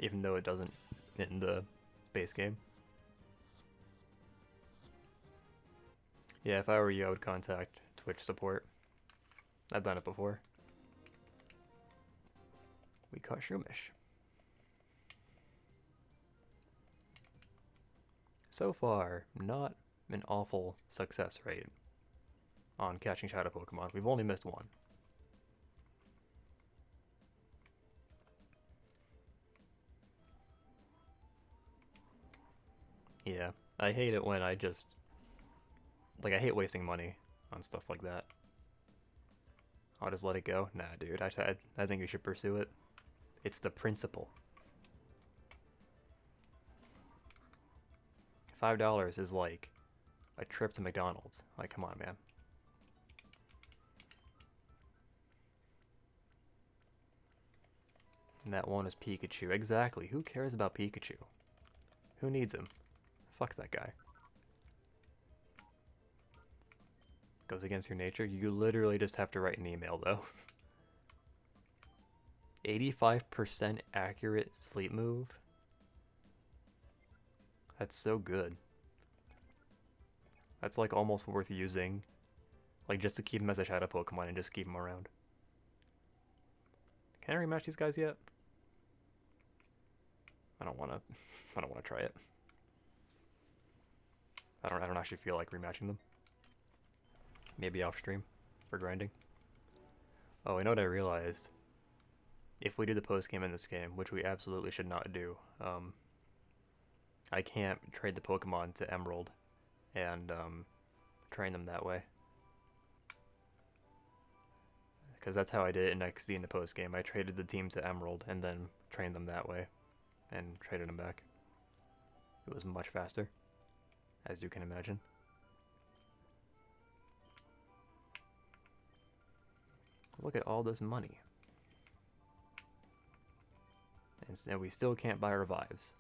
even though it doesn't in the base game. Yeah, if I were you, I would contact Twitch support. I've done it before. We caught Shroomish. So far, not an awful success rate on catching Shadow Pokemon. We've only missed one. Yeah, I hate it when I just... Like, I hate wasting money on stuff like that. I'll just let it go? Nah, dude, I think you should pursue it. It's the principle. $5 is like a trip to McDonald's. Like, come on, man. And that one is Pikachu. Exactly. Who cares about Pikachu? Who needs him? Fuck that guy. Goes against your nature. You literally just have to write an email, though. 85% accurate sleep move. That's so good. That's like almost worth using. Like just to keep him as a shadow Pokemon and just keep him around. Can I rematch these guys yet? I don't wanna try it. I don't actually feel like rematching them. Maybe off stream for grinding. Oh, you know what I realized? If we do the post game in this game, which we absolutely should not do, I can't trade the Pokemon to Emerald and train them that way. Because that's how I did it in NeXt in the post game. I traded the team to Emerald and then trained them that way and traded them back. It was much faster, as you can imagine. Look at all this money. And we still can't buy revives.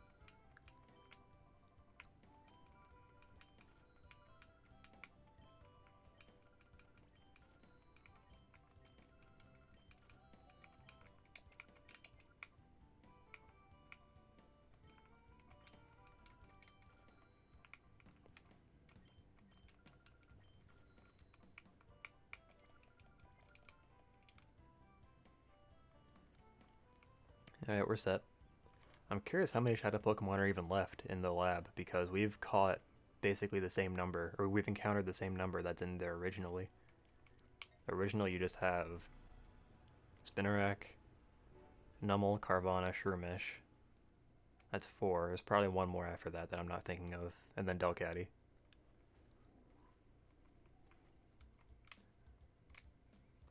Alright, we're set. I'm curious how many shadow Pokemon are even left in the lab, because we've caught basically the same number, or we've encountered the same number that's in there originally. Originally, you just have Spinarak, Numel, Carvana, Shroomish. That's 4. There's probably one more after that that I'm not thinking of, and then Delcatty.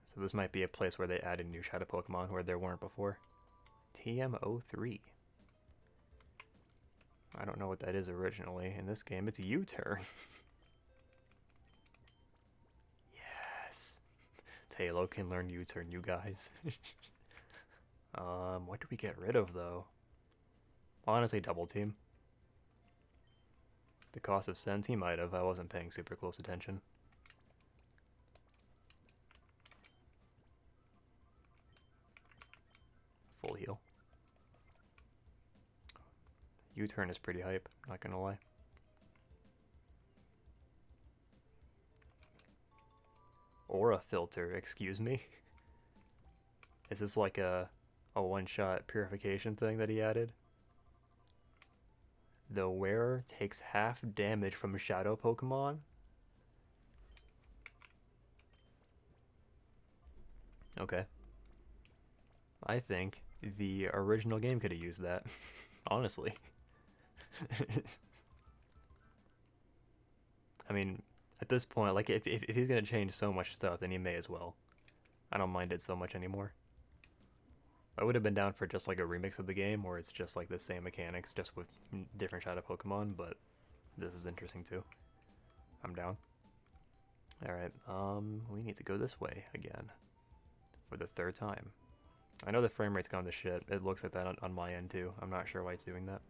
So this might be a place where they added new shadow Pokemon where there weren't before. TM03. I don't know what that is originally. In this game, it's U-turn. Yes. Tailo can learn U-turn, you guys. What do we get rid of, though? Honestly, double team. The cost of Sense, he might have. I wasn't paying super close attention. Full heal. U-turn is pretty hype, not gonna lie. Aura filter, excuse me? Is this like a one-shot purification thing that he added? The wearer takes half damage from shadow Pokemon? Okay. I think the original game could have used that, honestly. I mean, at this point, like, if he's gonna change so much stuff, then he may as well. I don't mind it so much anymore. I would have been down for just like a remix of the game, where it's just like the same mechanics, just with different shadow Pokemon, but this is interesting too. I'm down. Alright, we need to go this way again. For the 3rd time. I know the frame rate's gone to shit. It looks like that on my end too. I'm not sure why it's doing that.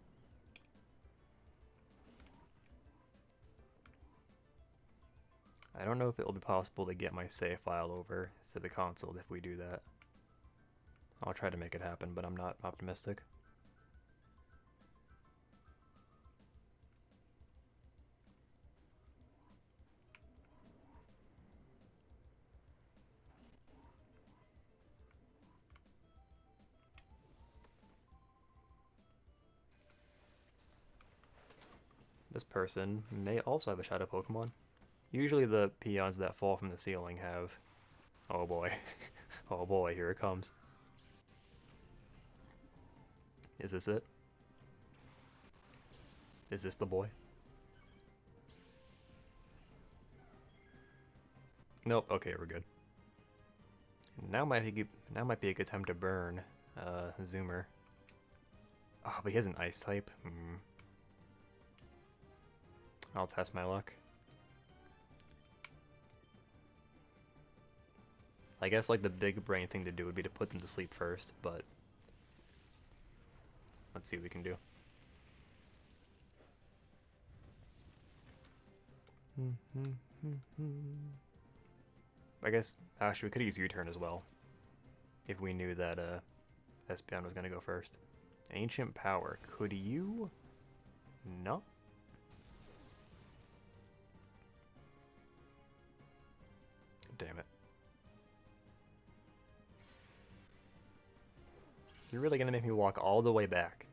I don't know if it'll be possible to get my save file over to the console if we do that. I'll try to make it happen, but I'm not optimistic. This person may also have a shadow Pokemon. Usually the peons that fall from the ceiling have... Oh boy. Oh boy, here it comes. Is this it? Is this the boy? Nope, okay, we're good. Now might be a good time to burn Zoomer. Oh, but he has an ice type. I'll test my luck. I guess like the big brain thing to do would be to put them to sleep first, but Let's see what we can do. I guess, actually, we could use U-turn as well. If we knew that Espeon was going to go first. Ancient Power. Could you? No. Damn it. You're really going to make me walk all the way back.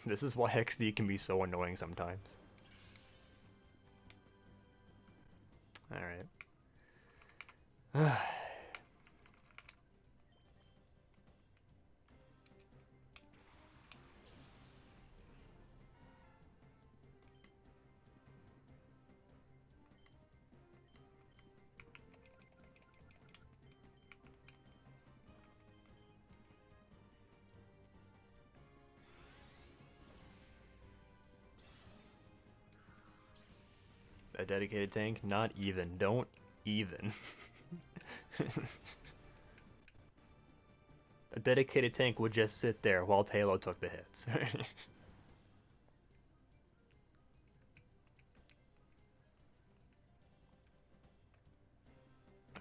This is why XD can be so annoying sometimes. Alright. A dedicated tank? Not even. Don't even. A dedicated tank would just sit there while Tailo took the hits.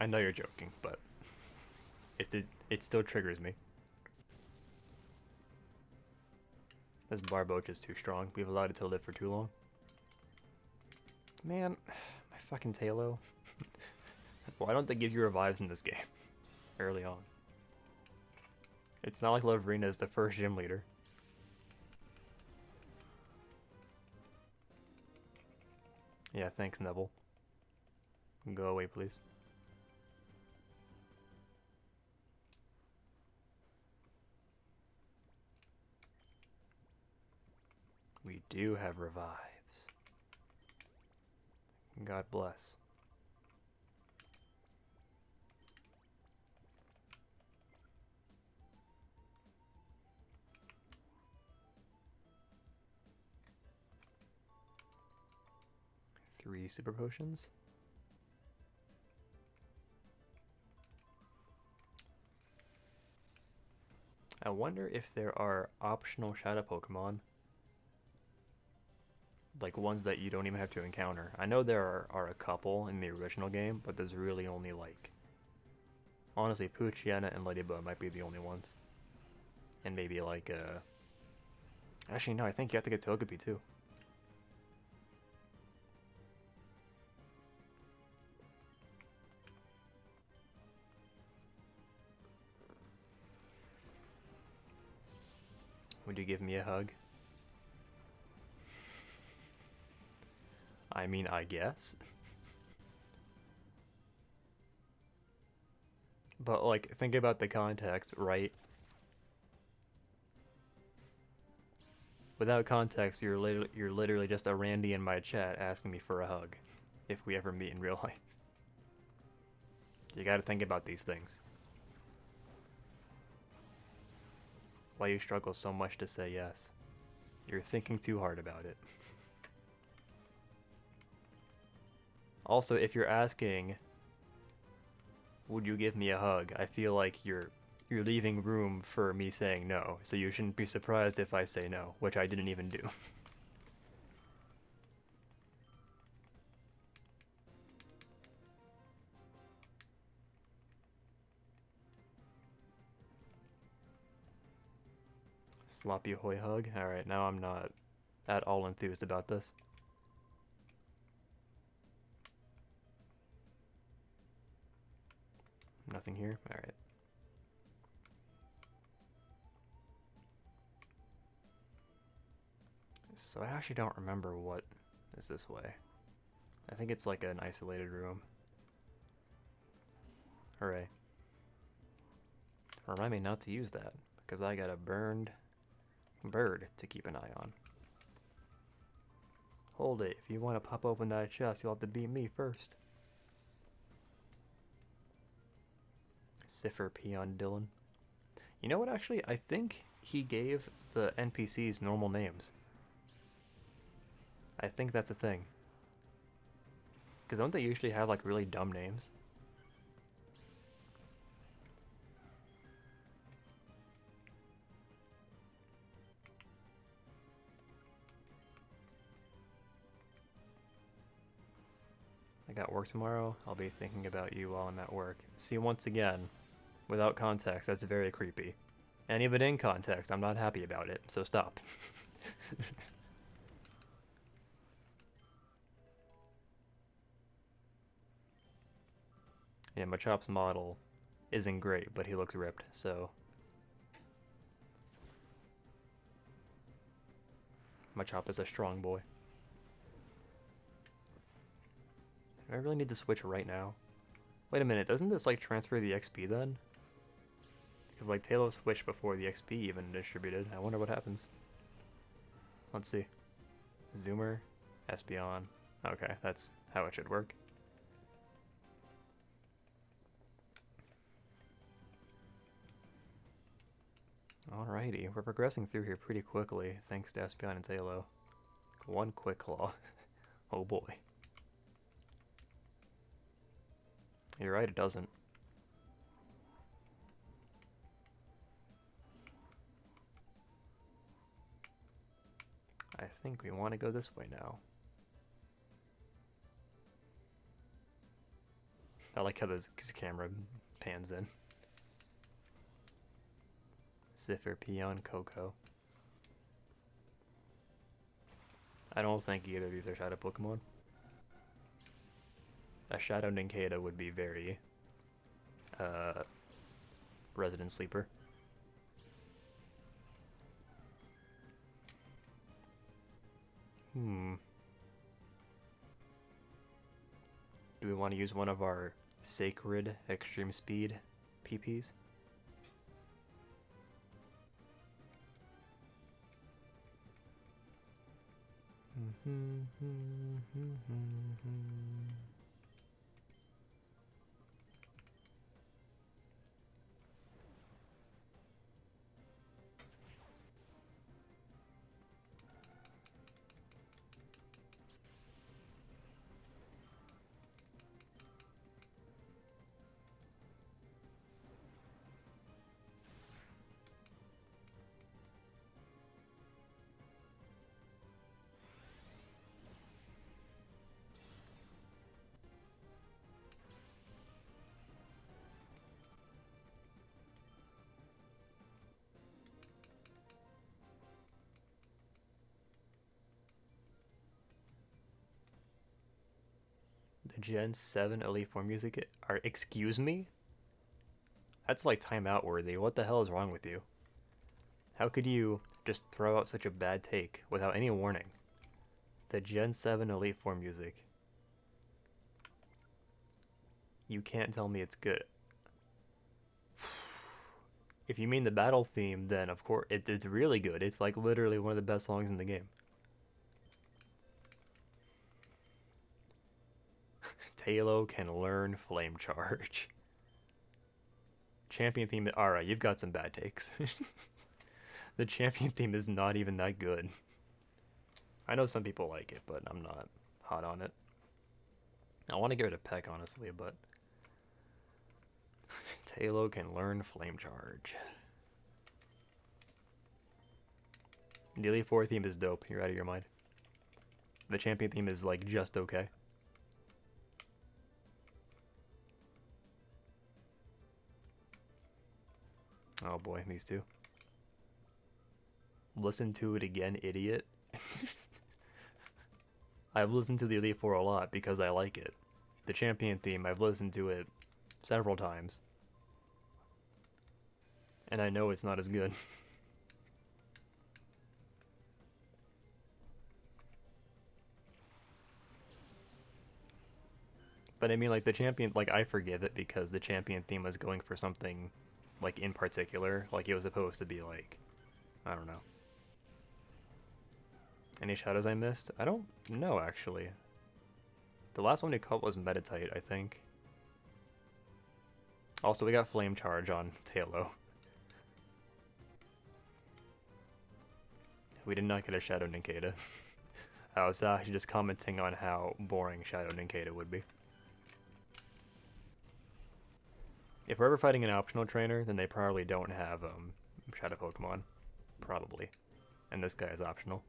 I know you're joking, but it still triggers me. This Barboach is too strong. We've allowed it to live for too long. Man, my fucking Tailo. Why don't they give you revives in this game? Early on. It's not like Lovrina is the first gym leader. Yeah, thanks, Neville. Go away, please. We do have revives. God bless. Three super potions. I wonder if there are optional shadow Pokemon. Like ones that you don't even have to encounter. I know there are a couple in the original game, but there's really only like... Honestly, Poochyena and Ladybug might be the only ones. And maybe like Actually, no, I think you have to get Togepi too. Would you give me a hug? I mean, I guess. But, like, think about the context, right? Without context, you're literally just a Randy in my chat asking me for a hug. If we ever meet in real life. You gotta think about these things. Why you struggle so much to say yes. You're thinking too hard about it. Also, if you're asking, would you give me a hug? I feel like you're leaving room for me saying no, so you shouldn't be surprised if I say no, which I didn't even do. Sloppy hoy hug? Alright, now I'm not at all enthused about this. Nothing here? Alright. So I actually don't remember what is this way. I think it's like an isolated room. Hooray. Remind me not to use that, because I got a burned bird to keep an eye on. Hold it, if you want to pop open that chest, you'll have to beat me first. Cipher Peon Dylan. You know what, actually? I think he gave the NPCs normal names. I think that's a thing. Because don't they usually have, like, really dumb names? got work tomorrow. I'll be thinking about you while I'm at work. See, once again, without context, that's very creepy. And even in context, I'm not happy about it, so stop. Yeah, Machop's model isn't great, but he looks ripped, so... Machop is a strong boy. Do I really need to switch right now? Wait a minute, doesn't this like transfer the XP then? Because like Tailo switched before the XP even distributed. I wonder what happens. Let's see. Zoomer, Espeon. Okay, that's how it should work. Alrighty, we're progressing through here pretty quickly, thanks to Espeon and Tailo. One quick claw. Oh boy. You're right, it doesn't. I think we want to go this way now. I like how this camera pans in. Zephyr, Peon, Coco. I don't think either of these are Shadow Pokemon. A Shadow Nincada would be very Resident Sleeper. Do we want to use one of our Sacred Extreme Speed PPs? The Gen 7 Elite Four music are, excuse me? That's like timeout worthy. What the hell is wrong with you? How could you just throw out such a bad take without any warning? The Gen 7 Elite Four music. You can't tell me it's good. If you mean the battle theme, then of course it's really good. It's like literally one of the best songs in the game. Tailo can learn Flame Charge. Champion theme, alright, you've got some bad takes. The champion theme is not even that good. I know some people like it, but I'm not hot on it. I want to get rid of Peck, honestly, but... Tailo can learn Flame Charge. The Elite Four theme is dope. You're out of your mind. The champion theme is, like, just okay. Oh boy, these two. Listen to it again, idiot. I've listened to the Elite Four a lot because I like it. The champion theme, I've listened to it several times. And I know it's not as good. But I mean, like, the champion, like, I forgive it because the champion theme was going for something, like, in particular. Like, it was supposed to be, like, I don't know. Any shadows I missed? I don't know, actually. The last one we caught was Meditite, I think. Also, we got Flame Charge on Tailo. We did not get a Shadow Nincada. I was actually just commenting on how boring Shadow Nincada would be. If we're ever fighting an optional trainer, then they probably don't have Shadow Pokemon. Probably. And this guy is optional.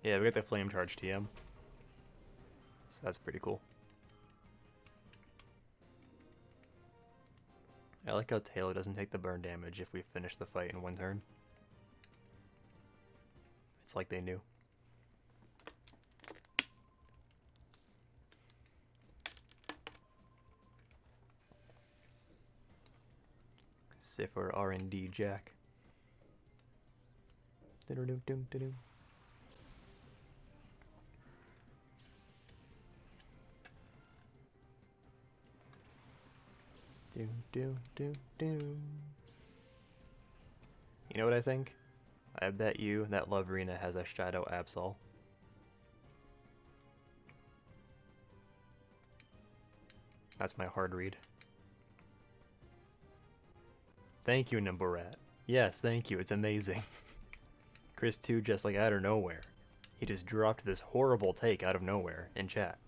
Yeah, we got the flame charge TM. So that's pretty cool. I like how Taylor doesn't take the burn damage if we finish the fight in one turn. It's like they knew. Cipher R&D Jack. Do-do-do-do-do-do. Do do do do. You know what I think? I bet you that Loverina has a Shadow Absol. That's my hard read. Thank you, NimbleRat. Yes, thank you. It's amazing. Chris 2 just like out of nowhere. He just dropped this horrible take out of nowhere in chat.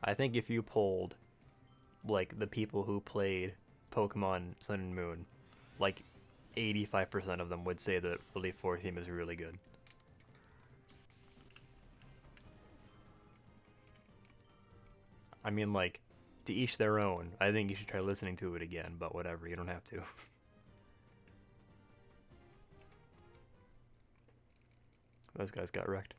I think if you polled, like, the people who played Pokemon Sun and Moon, like, 85% of them would say the Relief 4 theme is really good. I mean, like, to each their own. I think you should try listening to it again, but whatever, you don't have to. Those guys got wrecked.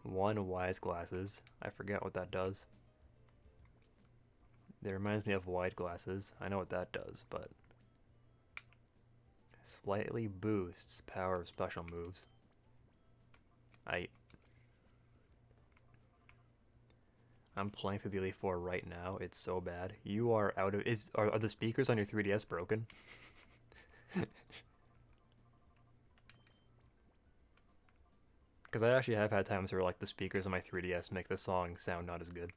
One Wise Glasses. I forget what that does. It reminds me of Wide Glasses. I know what that does, but... Slightly boosts power of special moves. I'm playing through the Elite 4 right now. It's so bad. You are out of... Are the speakers on your 3DS broken? Because I actually have had times where, like, the speakers on my 3DS make the song sound not as good.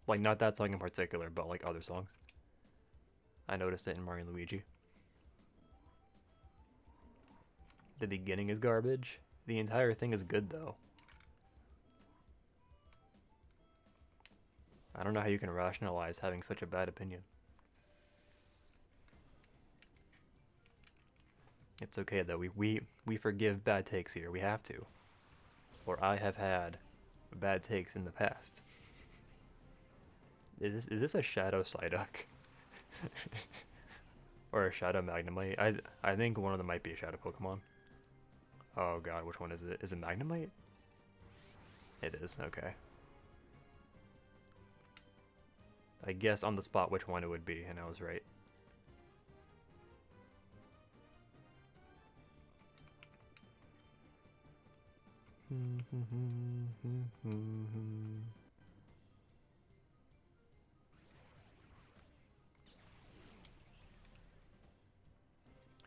Like, not that song in particular, but, like, other songs. I noticed it in Mario and Luigi. The beginning is garbage. The entire thing is good, though. I don't know how you can rationalize having such a bad opinion. It's okay, though. We forgive bad takes here. We have to. For I have had bad takes in the past. Is this a Shadow Psyduck? Or a Shadow Magnemite? I think one of them might be a Shadow Pokemon. Oh god, which one is it? Is it Magnemite? It is, okay. I guessed on the spot which one it would be, and I was right.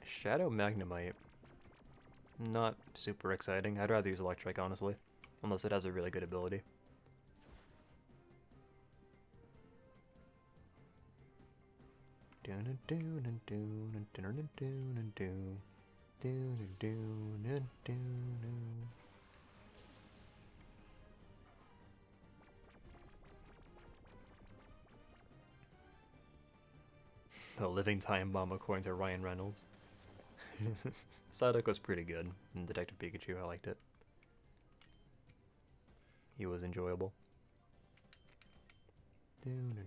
Shadow Magnemite. Not super exciting. I'd rather use Electric, honestly. Unless it has a really good ability. A living time bomb according to Ryan Reynolds. Psyduck was pretty good in Detective Pikachu. I liked it. He was enjoyable. I'm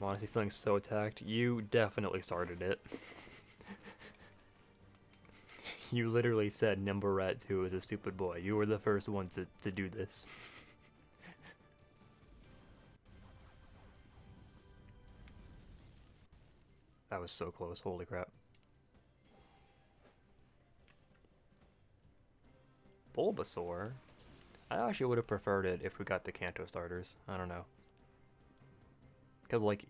honestly feeling so attacked. You definitely started it. You literally said NimbleRat 2 is a stupid boy. You were the first one to do this. That was so close, holy crap. Bulbasaur? I actually would have preferred it if we got the Kanto starters. I don't know. Because, like,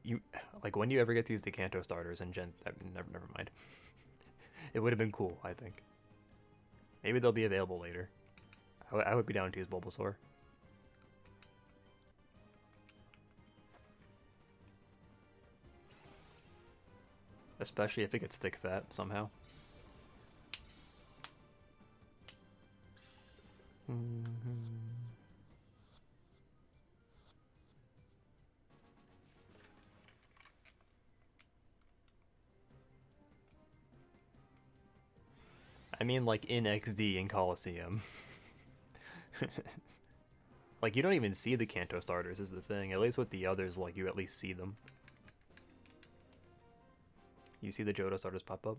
when do you ever get to use the Kanto starters in Gen... never mind. It would have been cool, I think. Maybe they'll be available later. I would be down to use Bulbasaur. Especially if it gets thick fat somehow. I mean, like in XD in Coliseum. Like, you don't even see the Kanto starters is the thing. At least with the others, like, you at least see them. You see the Johto starters pop up?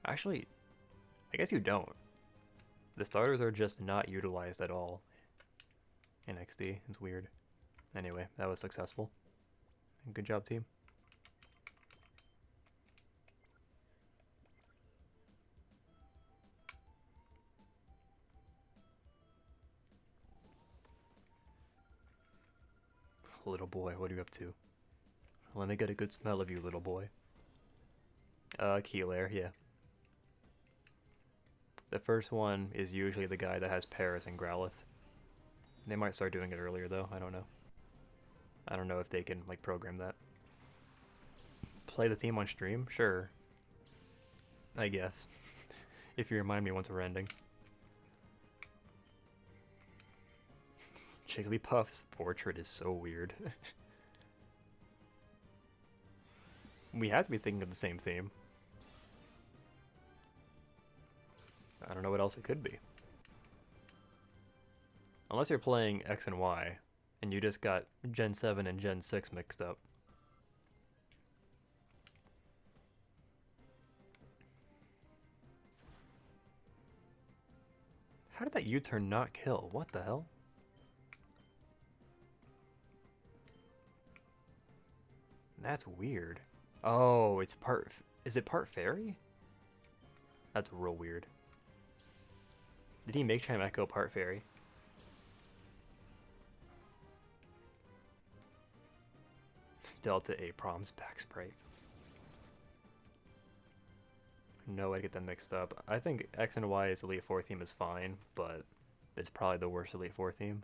Actually, I guess you don't. The starters are just not utilized at all in XD. It's weird. Anyway, that was successful. Good job, team. Little boy, what are you up to? Let me get a good smell of you, little boy. Keelair, yeah. The first one is usually the guy that has Paris and Growlithe. They might start doing it earlier, though. I don't know. I don't know if they can, like, program that. Play the theme on stream? Sure. I guess. If you remind me once we're ending. Jigglypuff's portrait is so weird. We have to be thinking of the same theme. I don't know what else it could be. Unless you're playing X and Y, and you just got Gen 7 and Gen 6 mixed up. How did that U-turn not kill? What the hell? That's weird. Oh, it's part... Is it part fairy? That's real weird. Did he make Chimecho part fairy? Delta A proms back sprite. No way to get them mixed up. I think X and Y's Elite Four theme is fine, but it's probably the worst Elite Four theme.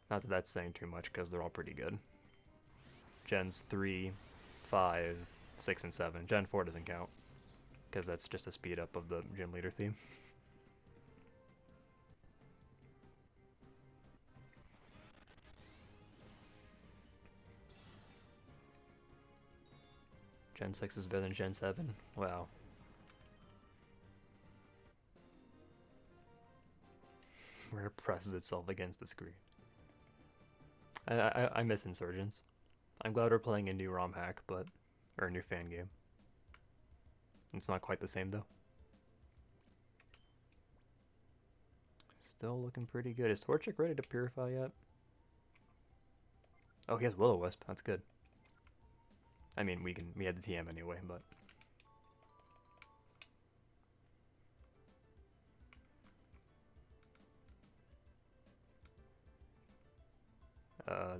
Not that that's saying too much, because they're all pretty good. Gens 3, 5, 6, and 7. Gen 4 doesn't count, because that's just a speed up of the gym leader theme. Gen 6 is better than Gen 7? Wow. Where it presses itself against the screen. I miss Insurgents. I'm glad we're playing a new ROM hack, but... or a new fan game. It's not quite the same, though. Still looking pretty good. Is Torchic ready to purify yet? Oh, he has Will-O-Wisp. That's good. I mean, we had the TM anyway, but...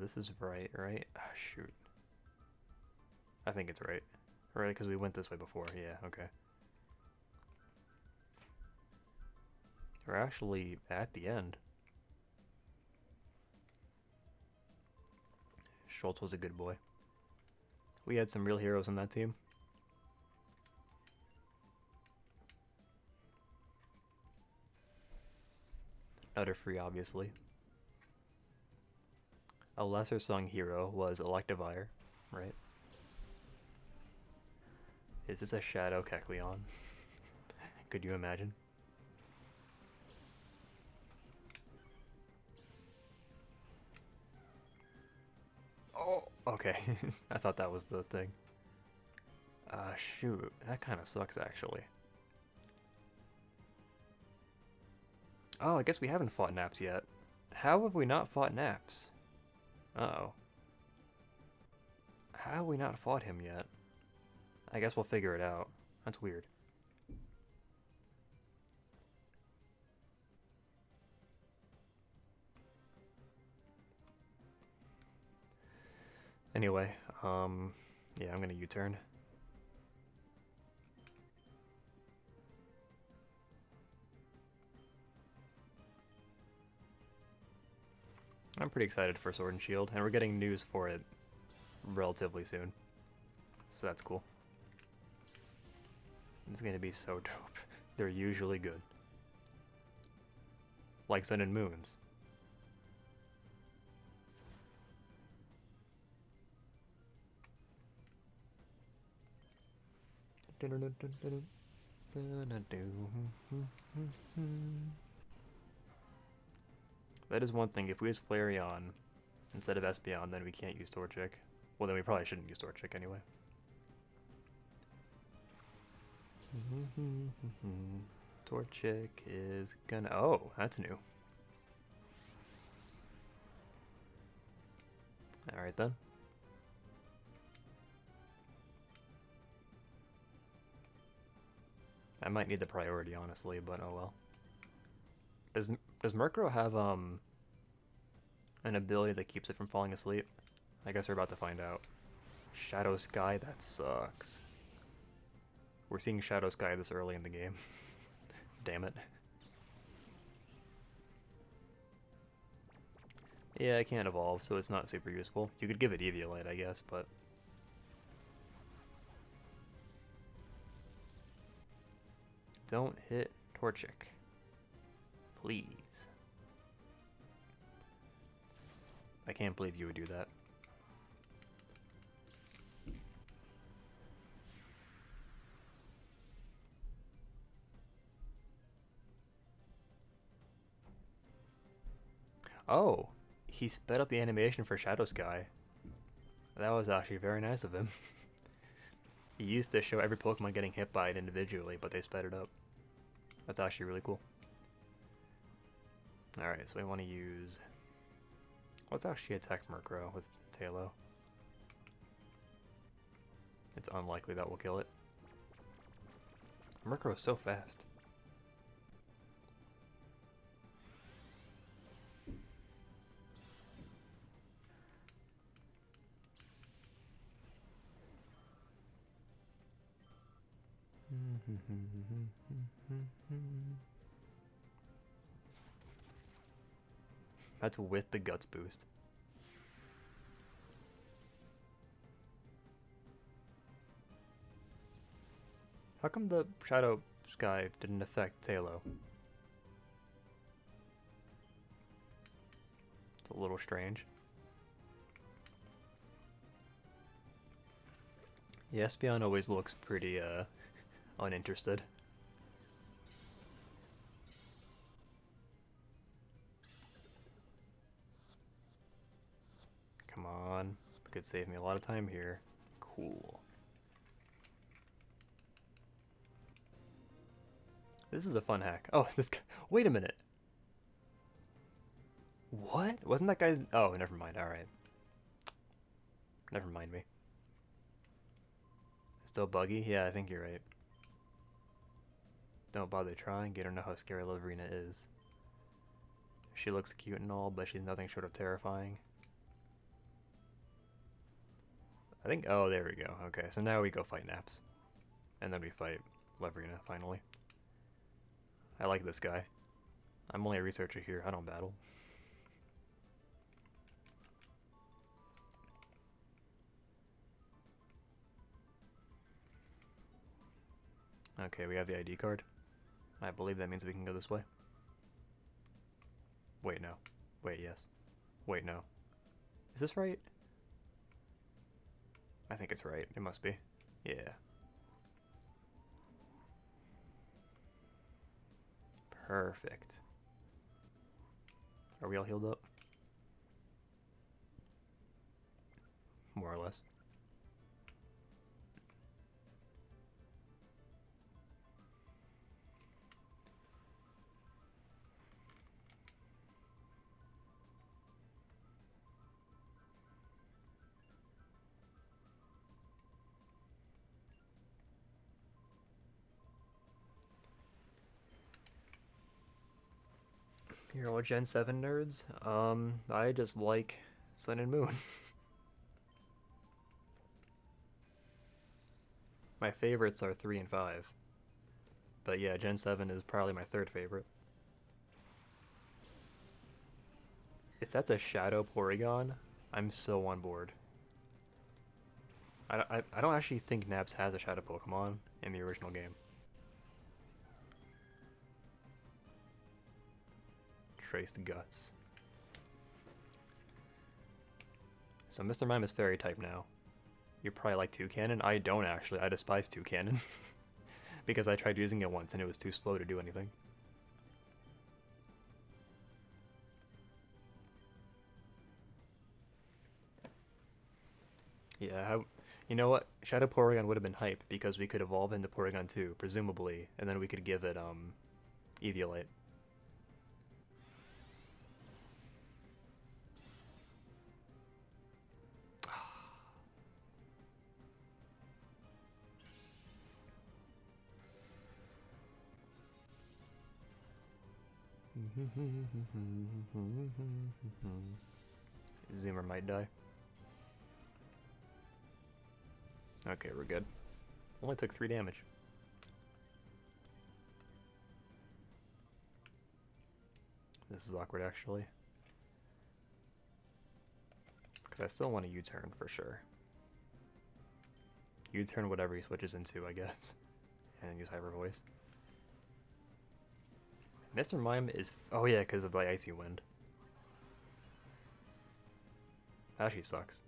this is right? Ah, shoot. I think it's right. Right, because we went this way before. Yeah, okay. We're actually at the end. Schultz was a good boy. We had some real heroes on that team. Utterfree, obviously. A lesser sung hero was Electivire, right? Is this a Shadow Kecleon? Could you imagine? Oh, okay. I thought that was the thing. Shoot. That kind of sucks, actually. Oh, I guess we haven't fought Naps yet. How have we not fought Naps? Uh-oh. How have we not fought him yet? I guess we'll figure it out. That's weird. Anyway, yeah, I'm gonna U-turn. pretty excited for Sword and Shield, and we're getting news for it relatively soon. So that's cool. It's gonna be so dope. They're usually good. Like Sun and Moons. That is one thing. If we use Flareon instead of Espeon, then we can't use Torchic. Well, then we probably shouldn't use Torchic anyway. Torchic is gonna... Oh, that's new. Alright then. I might need the priority, honestly, but oh well. Does Murkrow have an ability that keeps it from falling asleep? I guess we're about to find out. Shadow Sky, that sucks. We're seeing Shadow Sky this early in the game. Damn it. Yeah, it can't evolve, so it's not super useful. You could give it Eviolite, I guess, but... Don't hit Torchic. Please. I can't believe you would do that. Oh, he sped up the animation for Shadow Sky. That was actually very nice of him. He used to show every Pokemon getting hit by it individually, but they sped it up. That's actually really cool. Alright, so we want to use... Let's actually attack Murkrow with Tailo. It's unlikely that will kill it. Murkrow is so fast. That's with the Guts boost. How come the Shadow Sky didn't affect Tailo? It's a little strange. Yeah, Espeon always looks pretty uninterested. Come on. Could save me a lot of time here. Cool. This is a fun hack. Oh, this guy. Wait a minute. What? Wasn't that guy's... Oh, never mind. Alright. Never mind me. Still buggy? Yeah, I think you're right. Don't bother trying. You don't know how scary Liverina is. She looks cute and all, but she's nothing short of terrifying. I think... Oh, there we go. Okay, so now we go fight Naps. And then we fight Liverina, finally. I like this guy. I'm only a researcher here. I don't battle. Okay, we have the ID card. I believe that means we can go this way. Wait, no. Wait, yes. Wait, no. Is this right? I think it's right. It must be. Yeah. Perfect. Are we all healed up? More or less. You're all Gen 7 nerds? I just like Sun and Moon. My favorites are 3 and 5. But yeah, Gen 7 is probably my third favorite. If that's a Shadow Porygon, I'm so on board. I don't actually think Naps has a Shadow Pokemon in the original game. Traced Guts. So Mr. Mime is Fairy type now. You probably like Toucannon. I don't actually. I despise Toucannon. Because I tried using it once and it was too slow to do anything. Yeah, you know what? Shadow Porygon would have been hype because we could evolve into Porygon 2, presumably, and then we could give it Eviolite. Zoomer might die. Okay, we're good. Only took 3 damage. This is awkward, actually. Because I still want a U-turn, for sure. U-turn whatever he switches into, I guess. And use Hyper Voice. Mr. Mime is... Oh yeah, because of the Icy Wind. That actually sucks.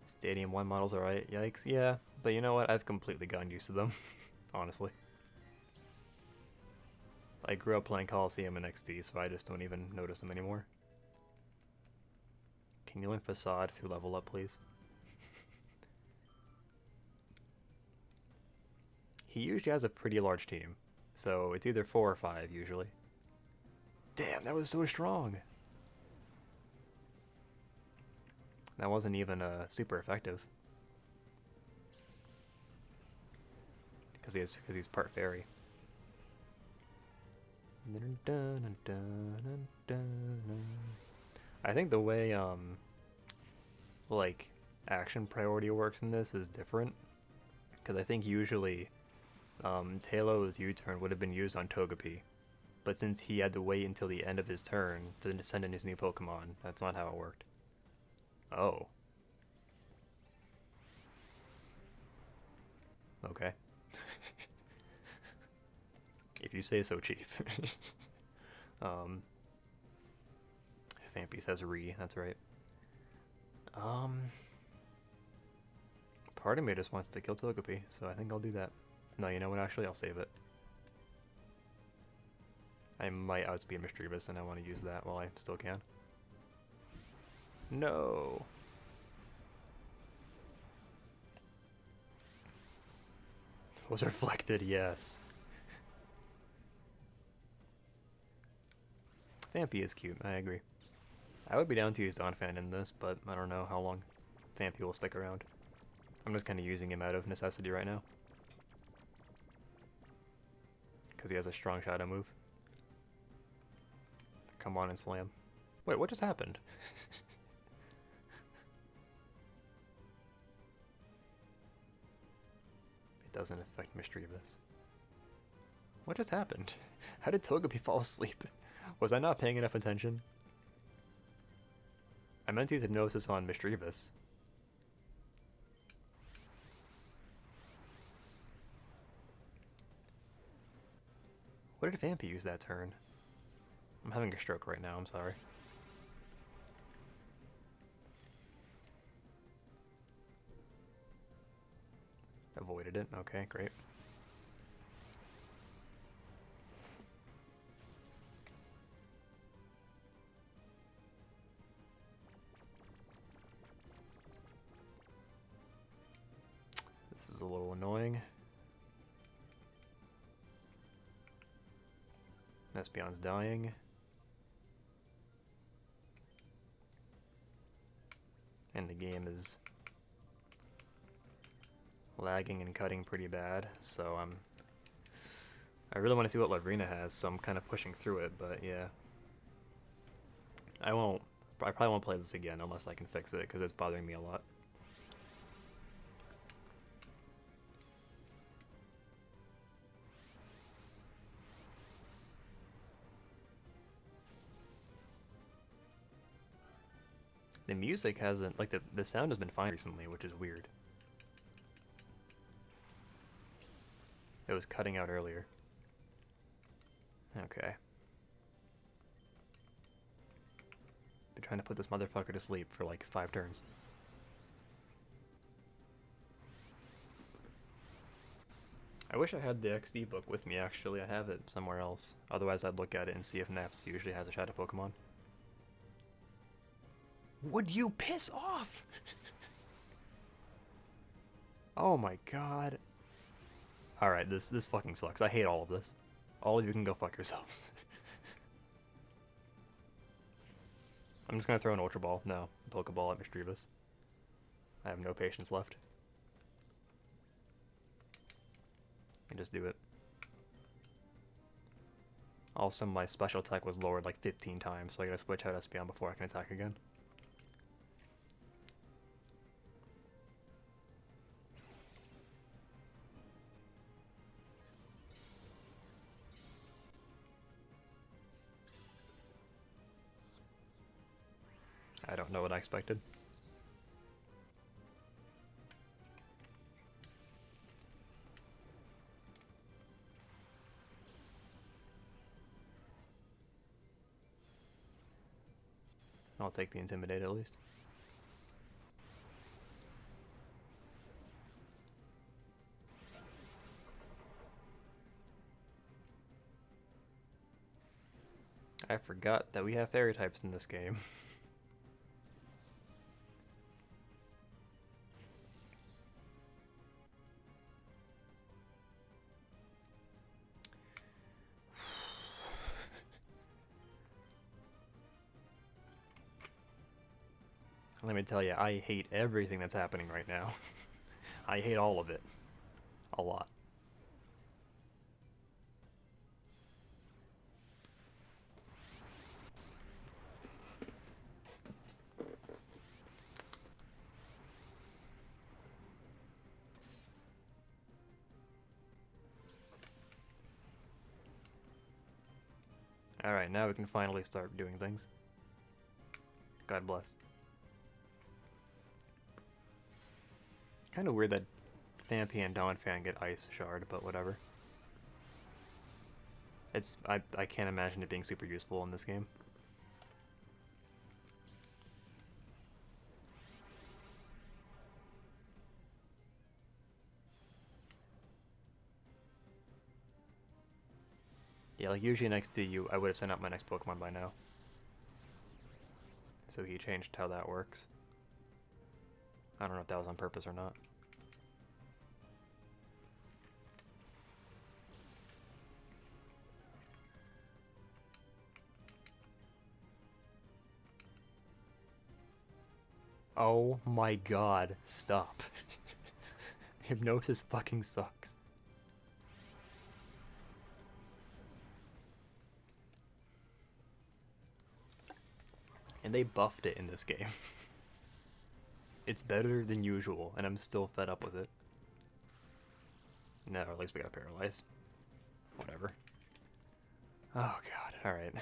Stadium 1 models are right. Yikes, yeah. But you know what? I've completely gotten used to them. Honestly. I grew up playing Coliseum and NeXt, so I just don't even notice them anymore. Can you learn Facade through level up, please? He usually has a pretty large team, so it's either 4 or 5 usually. Damn, that was so strong! That wasn't even super effective. Because he's part fairy. I think the way like action priority works in this is different. Because I think usually Tailow's U-turn would have been used on Togepi. But since he had to wait until the end of his turn to send in his new Pokemon, that's not how it worked. Oh. Okay. If you say so, Chief. Fampy says re, that's right. Part of me just wants to kill Togepi, so I think I'll do that. No, you know what, actually, I'll save it. I might outspeed Mischievous, and I want to use that while I still can. No! Was reflected, yes. Fampy is cute, I agree. I would be down to use Donphan in this, but I don't know how long Fampy will stick around. I'm just kind of using him out of necessity right now. Because he has a strong shadow move. Come on and slam. Wait, what just happened? It doesn't affect Mischievous. What just happened? How did Togepi fall asleep? Was I not paying enough attention? I meant to use Hypnosis on Mischievous. What did Vampy use that turn? I'm having a stroke right now, I'm sorry. Avoided it, okay, great. This is a little annoying. Espeon's dying. And the game is lagging and cutting pretty bad, so I really want to see what Lavrina has, so I'm kind of pushing through it, but yeah. I probably won't play this again unless I can fix it, because it's bothering me a lot. The music hasn't, like, the sound has been fine recently, which is weird. It was cutting out earlier. Okay. Been trying to put this motherfucker to sleep for like 5 turns. I wish I had the XD book with me, actually. I have it somewhere else. Otherwise, I'd look at it and see if NeXt usually has a shadow Pokemon. Would you piss off? Oh my god. Alright, this fucking sucks. I hate all of this. All of you can go fuck yourselves. I'm just gonna throw an Ultra Ball. No, a Pokeball at Mischievous. I have no patience left. And just do it. Also, my special attack was lowered like 15 times, so I gotta switch out Espeon before I can attack again. I don't know what I expected. I'll take the Intimidate at least. I forgot that we have fairy types in this game. Let me tell you, I hate everything that's happening right now. I hate all of it. A lot. Alright, now we can finally start doing things. God bless. Kind of weird that Phanpy and Donphan get Ice Shard, but whatever. It's I can't imagine it being super useful in this game. Yeah, like usually next to you, I would have sent out my next Pokemon by now. So he changed how that works. I don't know if that was on purpose or not. Oh my god, stop. Hypnosis fucking sucks. And they buffed it in this game. It's better than usual, and I'm still fed up with it. No, at least we got paralyzed. Whatever. Oh god, alright.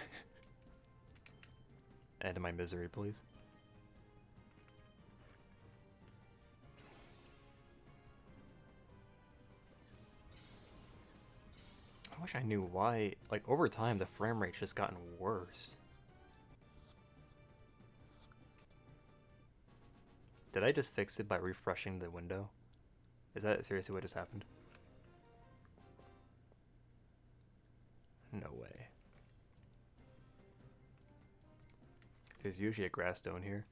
End my misery, please. I wish I knew why, like, over time the frame rate's just gotten worse. Did I just fix it by refreshing the window? Is that seriously what just happened? No way. There's usually a grass stone here.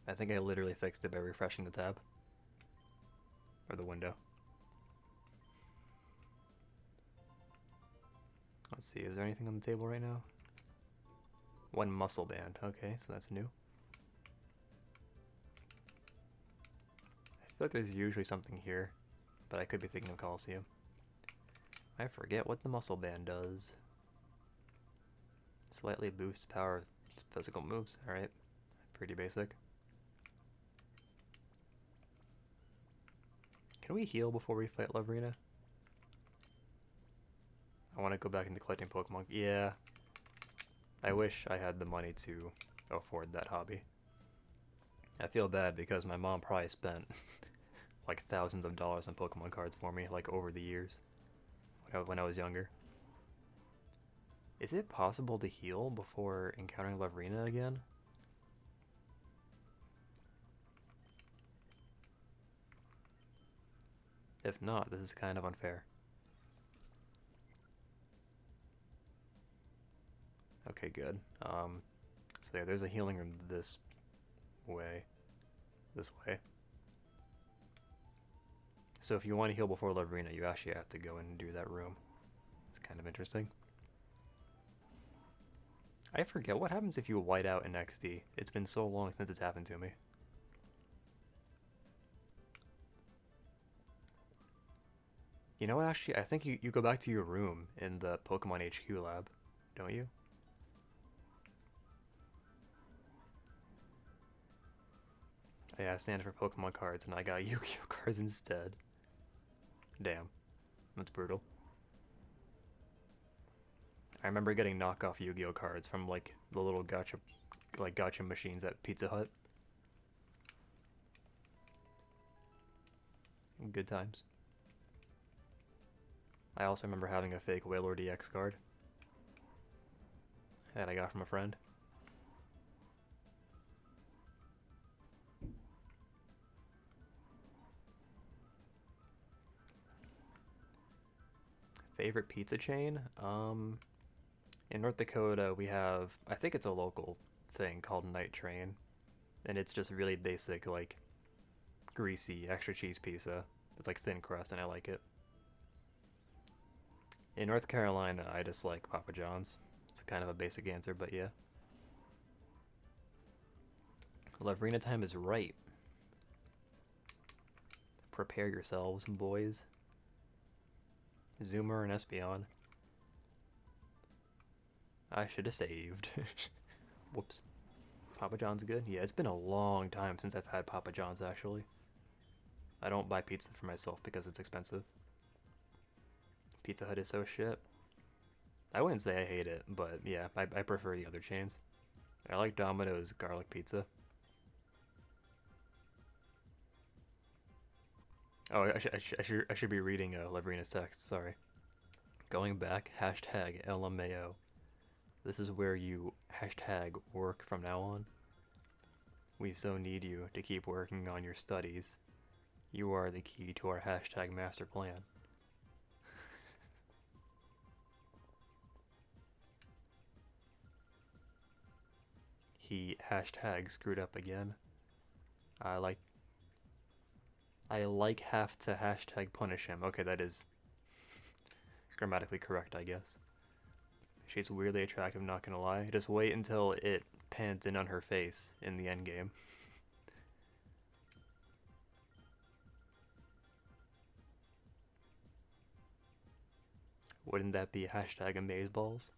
I think I literally fixed it by refreshing the tab. Or the window. Let's see, is there anything on the table right now? One muscle band, okay, so that's new. I feel like there's usually something here, but I could be thinking of Coliseum. I forget what the muscle band does. Slightly boosts power of physical moves, alright. Pretty basic. Can we heal before we fight Lavrina? I want to go back into collecting Pokemon. Yeah. I wish I had the money to afford that hobby. I feel bad because my mom probably spent like thousands of dollars on Pokemon cards for me, like over the years, when I was younger. Is it possible to heal before encountering Lavrina again? If not, this is kind of unfair. Okay, good. So yeah, there's a healing room this way. This way. So if you want to heal before Lavrina, you actually have to go in and do that room. It's kind of interesting. I forget, what happens if you white out in NeXt? It's been so long since it's happened to me. You know what, actually, I think you go back to your room in the Pokemon HQ lab, don't you? Yeah, I stand for Pokemon cards and I got Yu-Gi-Oh cards instead. Damn. That's brutal. I remember getting knockoff Yu-Gi-Oh cards from like the little gotcha machines at Pizza Hut. Good times. I also remember having a fake Wailord EX card that I got from a friend. Favorite pizza chain? In North Dakota we have, I think it's a local thing called Night Train, and it's just really basic, like greasy extra cheese pizza. It's like thin crust and I like it. In North Carolina I just like Papa John's. It's kind of a basic answer, but yeah. Lavrina time is right. Prepare yourselves, boys. Zoomer and Espeon. I should have saved. Whoops. Papa John's good? Yeah, it's been a long time since I've had Papa John's, actually. I don't buy pizza for myself because it's expensive. Pizza Hut is so shit. I wouldn't say I hate it, but yeah, I prefer the other chains. I like Domino's garlic pizza. Oh, I should be reading Lavrina's text, sorry. Going back, hashtag LMAO. This is where you hashtag work from now on. We so need you to keep working on your studies. You are the key to our hashtag master plan. He hashtag screwed up again. I like have to hashtag punish him. Okay, that is grammatically correct, I guess. She's weirdly attractive, not gonna lie. Just wait until it pans in on her face in the endgame. Wouldn't that be hashtag amazeballs?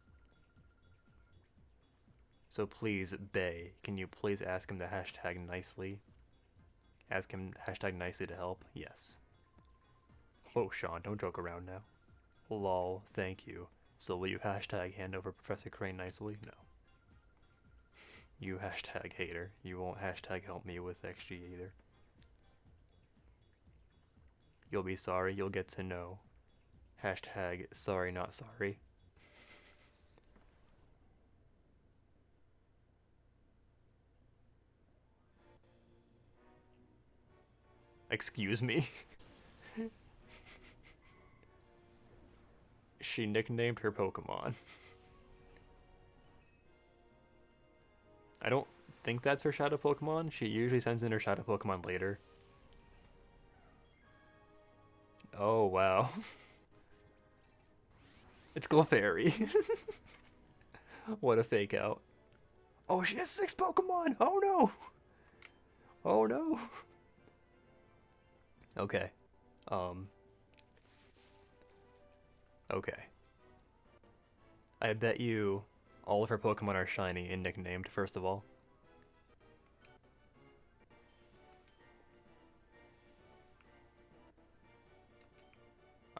So please, Bay, can you please ask him to hashtag nicely? Ask him hashtag nicely to help? Yes. Whoa, Sean, don't joke around now. Lol, thank you. So will you hashtag hand over Professor Crane nicely? No. You hashtag hater. You won't hashtag help me with XG either. You'll be sorry, you'll get to know. Hashtag sorry not sorry. Excuse me? She nicknamed her Pokemon. I don't think that's her shadow Pokemon. She usually sends in her shadow Pokemon later. Oh, wow. It's Clefairy. What a fake out. Oh, she has 6 Pokemon! Oh no! Oh no! Okay. Okay. I bet you all of her Pokemon are shiny and nicknamed, first of all.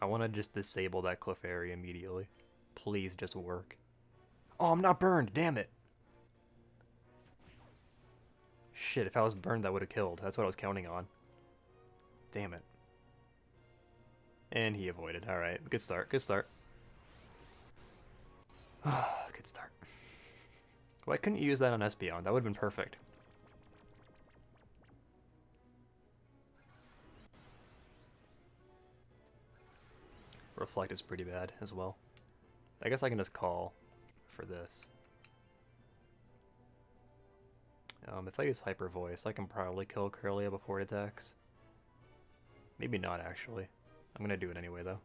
I want to just disable that Clefairy immediately. Please just work. Oh, I'm not burned, damn it! Shit, if I was burned that would have killed. That's what I was counting on. Damn it. And he avoided. Alright, good start, good start. Good start. Why couldn't you use that on Espeon? That would have been perfect. Reflect is pretty bad as well. I guess I can just call for this. If I use Hyper Voice, I can probably kill Curlia before it attacks. Maybe not, actually. I'm gonna do it anyway, though.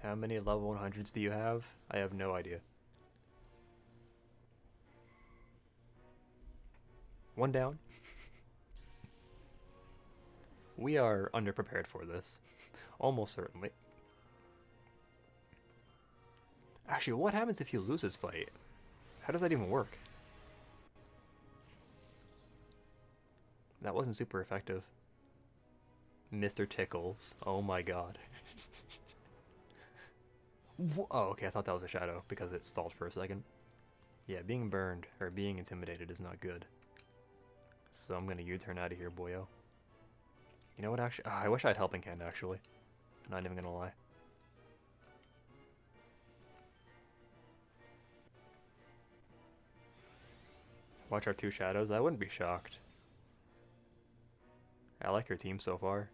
How many level 100s do you have? I have no idea. One down. We are underprepared for this. Almost certainly. Actually, what happens if you lose this fight? How does that even work? That wasn't super effective. Mr. Tickles. Oh my god. Oh, okay, I thought that was a shadow because it stalled for a second. Yeah, being burned, or being intimidated is not good. So I'm gonna U-turn out of here, boyo. You know what, actually? Oh, I wish I had Helping Hand, actually. I'm not even gonna lie. Watch our two shadows? I wouldn't be shocked. I like your team so far.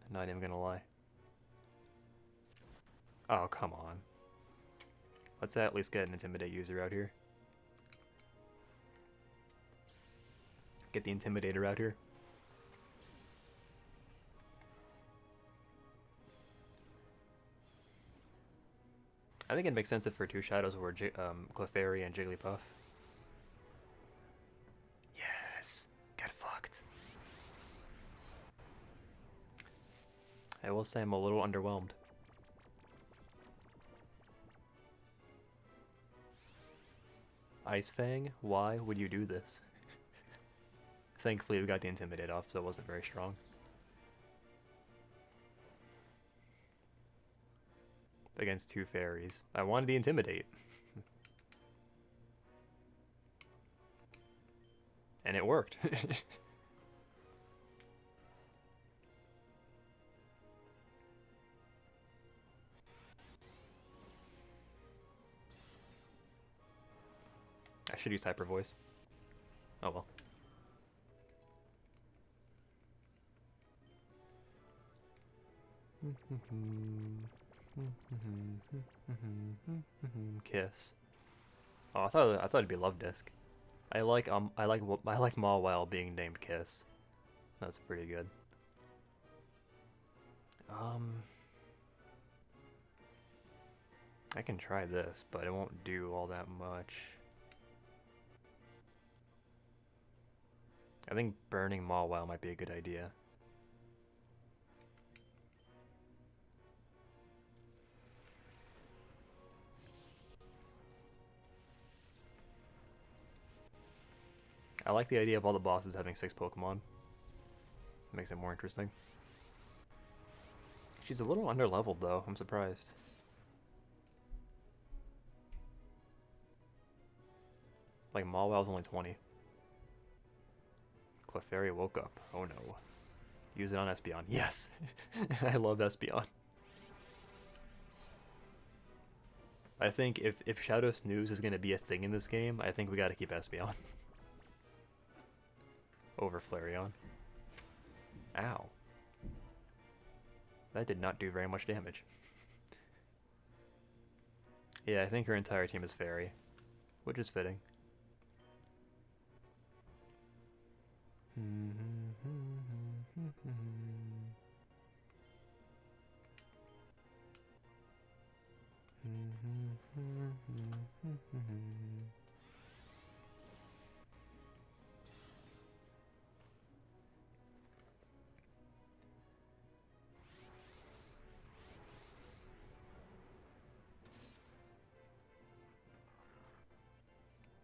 I'm not even gonna lie. Oh, come on. Let's at least get an Intimidate user out here. Get the Intimidator out here. I think it makes sense if for two shadows were Clefairy and Jigglypuff. Yes! Get fucked. I will say I'm a little underwhelmed. Ice Fang? Why would you do this? Thankfully we got the Intimidate off, so it wasn't very strong. Against two fairies. I wanted the Intimidate. And it worked. I should use Hyper Voice. Oh well. Kiss. Oh, I thought it'd be Love Disc. I like Mawile being named Kiss. That's pretty good. I can try this, but it won't do all that much. I think burning Mawile might be a good idea. I like the idea of all the bosses having 6 Pokemon. It makes it more interesting. She's a little underleveled though, I'm surprised. Like Mawile's only 20. Clefairy woke up. Oh no. Use it on Espeon. Yes! I love Espeon. I think if Shadow Snooze is going to be a thing in this game, I think we got to keep Espeon. Over Flareon. Ow. That did not do very much damage. Yeah, I think her entire team is Fairy, which is fitting.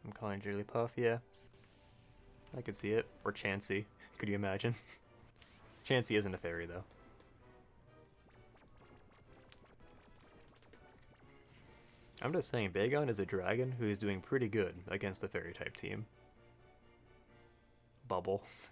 I'm calling Jigglypuff, yeah. I could see it. Or Chansey. Could you imagine? Chansey isn't a fairy, though. I'm just saying, Bagon is a dragon who is doing pretty good against the fairy-type team. Bubbles.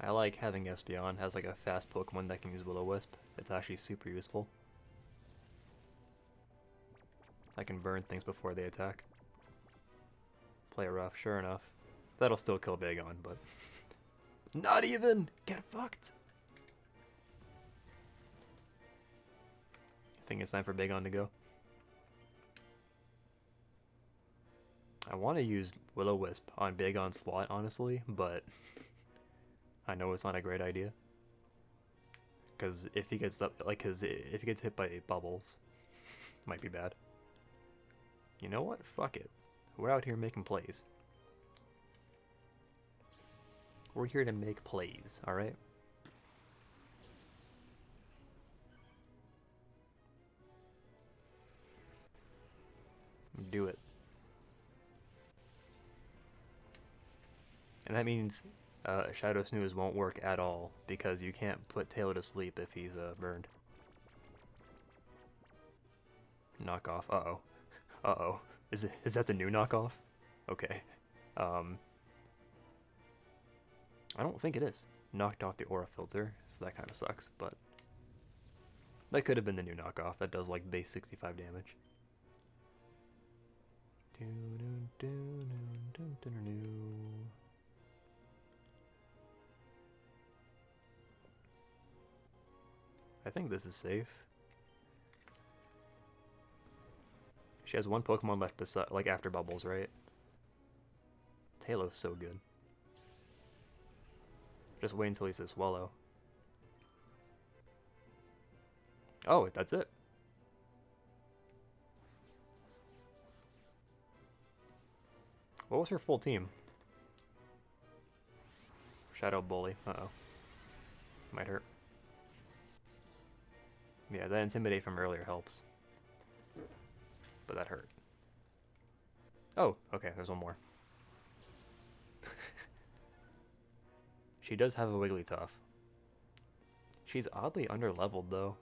I like having Espeon as like a fast Pokemon that can use Will-O-Wisp. It's actually super useful. I can burn things before they attack. Play rough, sure enough. That'll still kill Bagon, but... Not even! Get fucked! I think it's time for Bagon to go. I want to use Will-O-Wisp on Bagon's slot, honestly, but... I know it's not a great idea. Because if he gets if he gets hit by bubbles, might be bad. You know what? Fuck it. We're out here making plays. We're here to make plays, alright? Do it. And that means Shadow Snooze won't work at all, because you can't put Taylor to sleep if he's burned. Knockoff. Uh-oh. Uh-oh. Is that the new knockoff? Okay. I don't think it is. Knocked off the aura filter, so that kind of sucks, but... That could have been the new knockoff. That does like base 65 damage. I think this is safe. She has one Pokemon left beside, like after Bubbles, right? Talos so good. Just wait until he says Swallow. Oh, that's it. What was her full team? Shadow Bully. Uh-oh. Might hurt. Yeah, that Intimidate from earlier helps. But that hurt. Oh, okay, there's one more. She does have a Wigglytuff. She's oddly underleveled, though.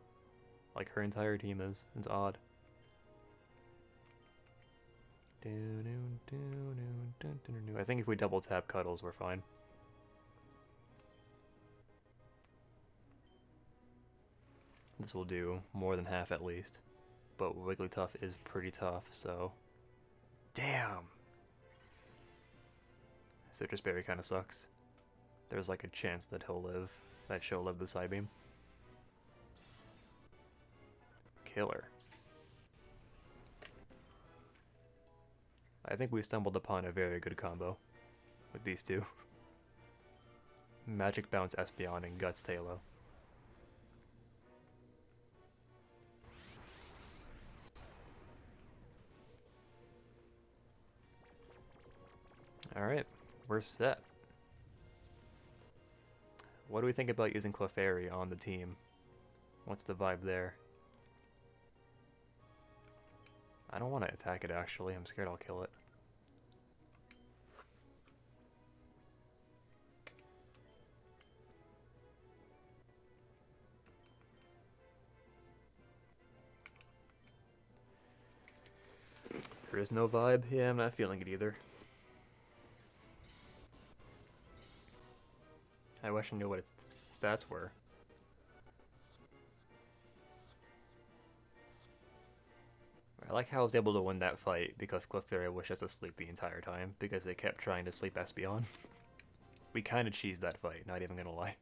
Like her entire team is. It's odd. I think if we double tap Cuddles, we're fine. This will do more than half at least. But Wigglytuff is pretty tough, so... Damn! Citrus Berry kind of sucks. There's like a chance that he'll live, that she'll live the Psybeam. Killer. I think we stumbled upon a very good combo with these two. Magic Bounce Espeon and Guts Talo. Alright, we're set. What do we think about using Clefairy on the team? What's the vibe there? I don't want to attack it, actually. I'm scared I'll kill it. There is no vibe? Yeah, I'm not feeling it either. I wish I knew what its stats were. I like how I was able to win that fight because Clefairy was just asleep the entire time because it kept trying to sleep Espeon. We kind of cheesed that fight, not even gonna lie.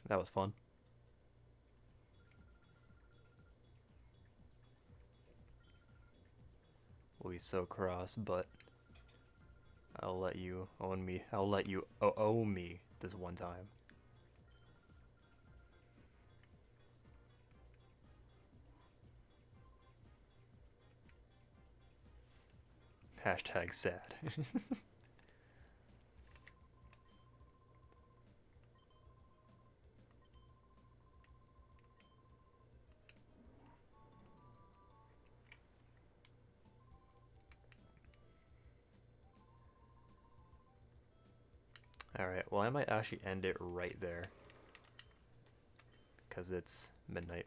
That was fun. probably so cross, but I'll let you own me. I'll let you owe me this one time. Hashtag sad. Alright, well I might actually end it right there. Because it's midnight.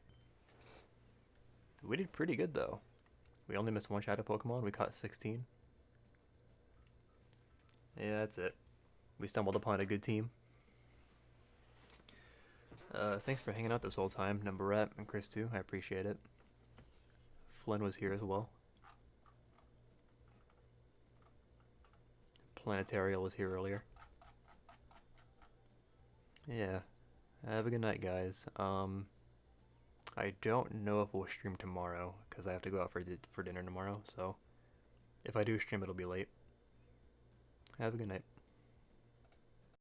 We did pretty good though. We only missed one shadow Pokemon, we caught 16. Yeah, that's it. We stumbled upon a good team. Thanks for hanging out this whole time, NimbleRat and Chris too, I appreciate it. Flynn was here as well. Planetarial was here earlier. Yeah. Have a good night, guys. I don't know if we'll stream tomorrow, because I have to go out for dinner tomorrow, so if I do stream, it'll be late. Have a good night.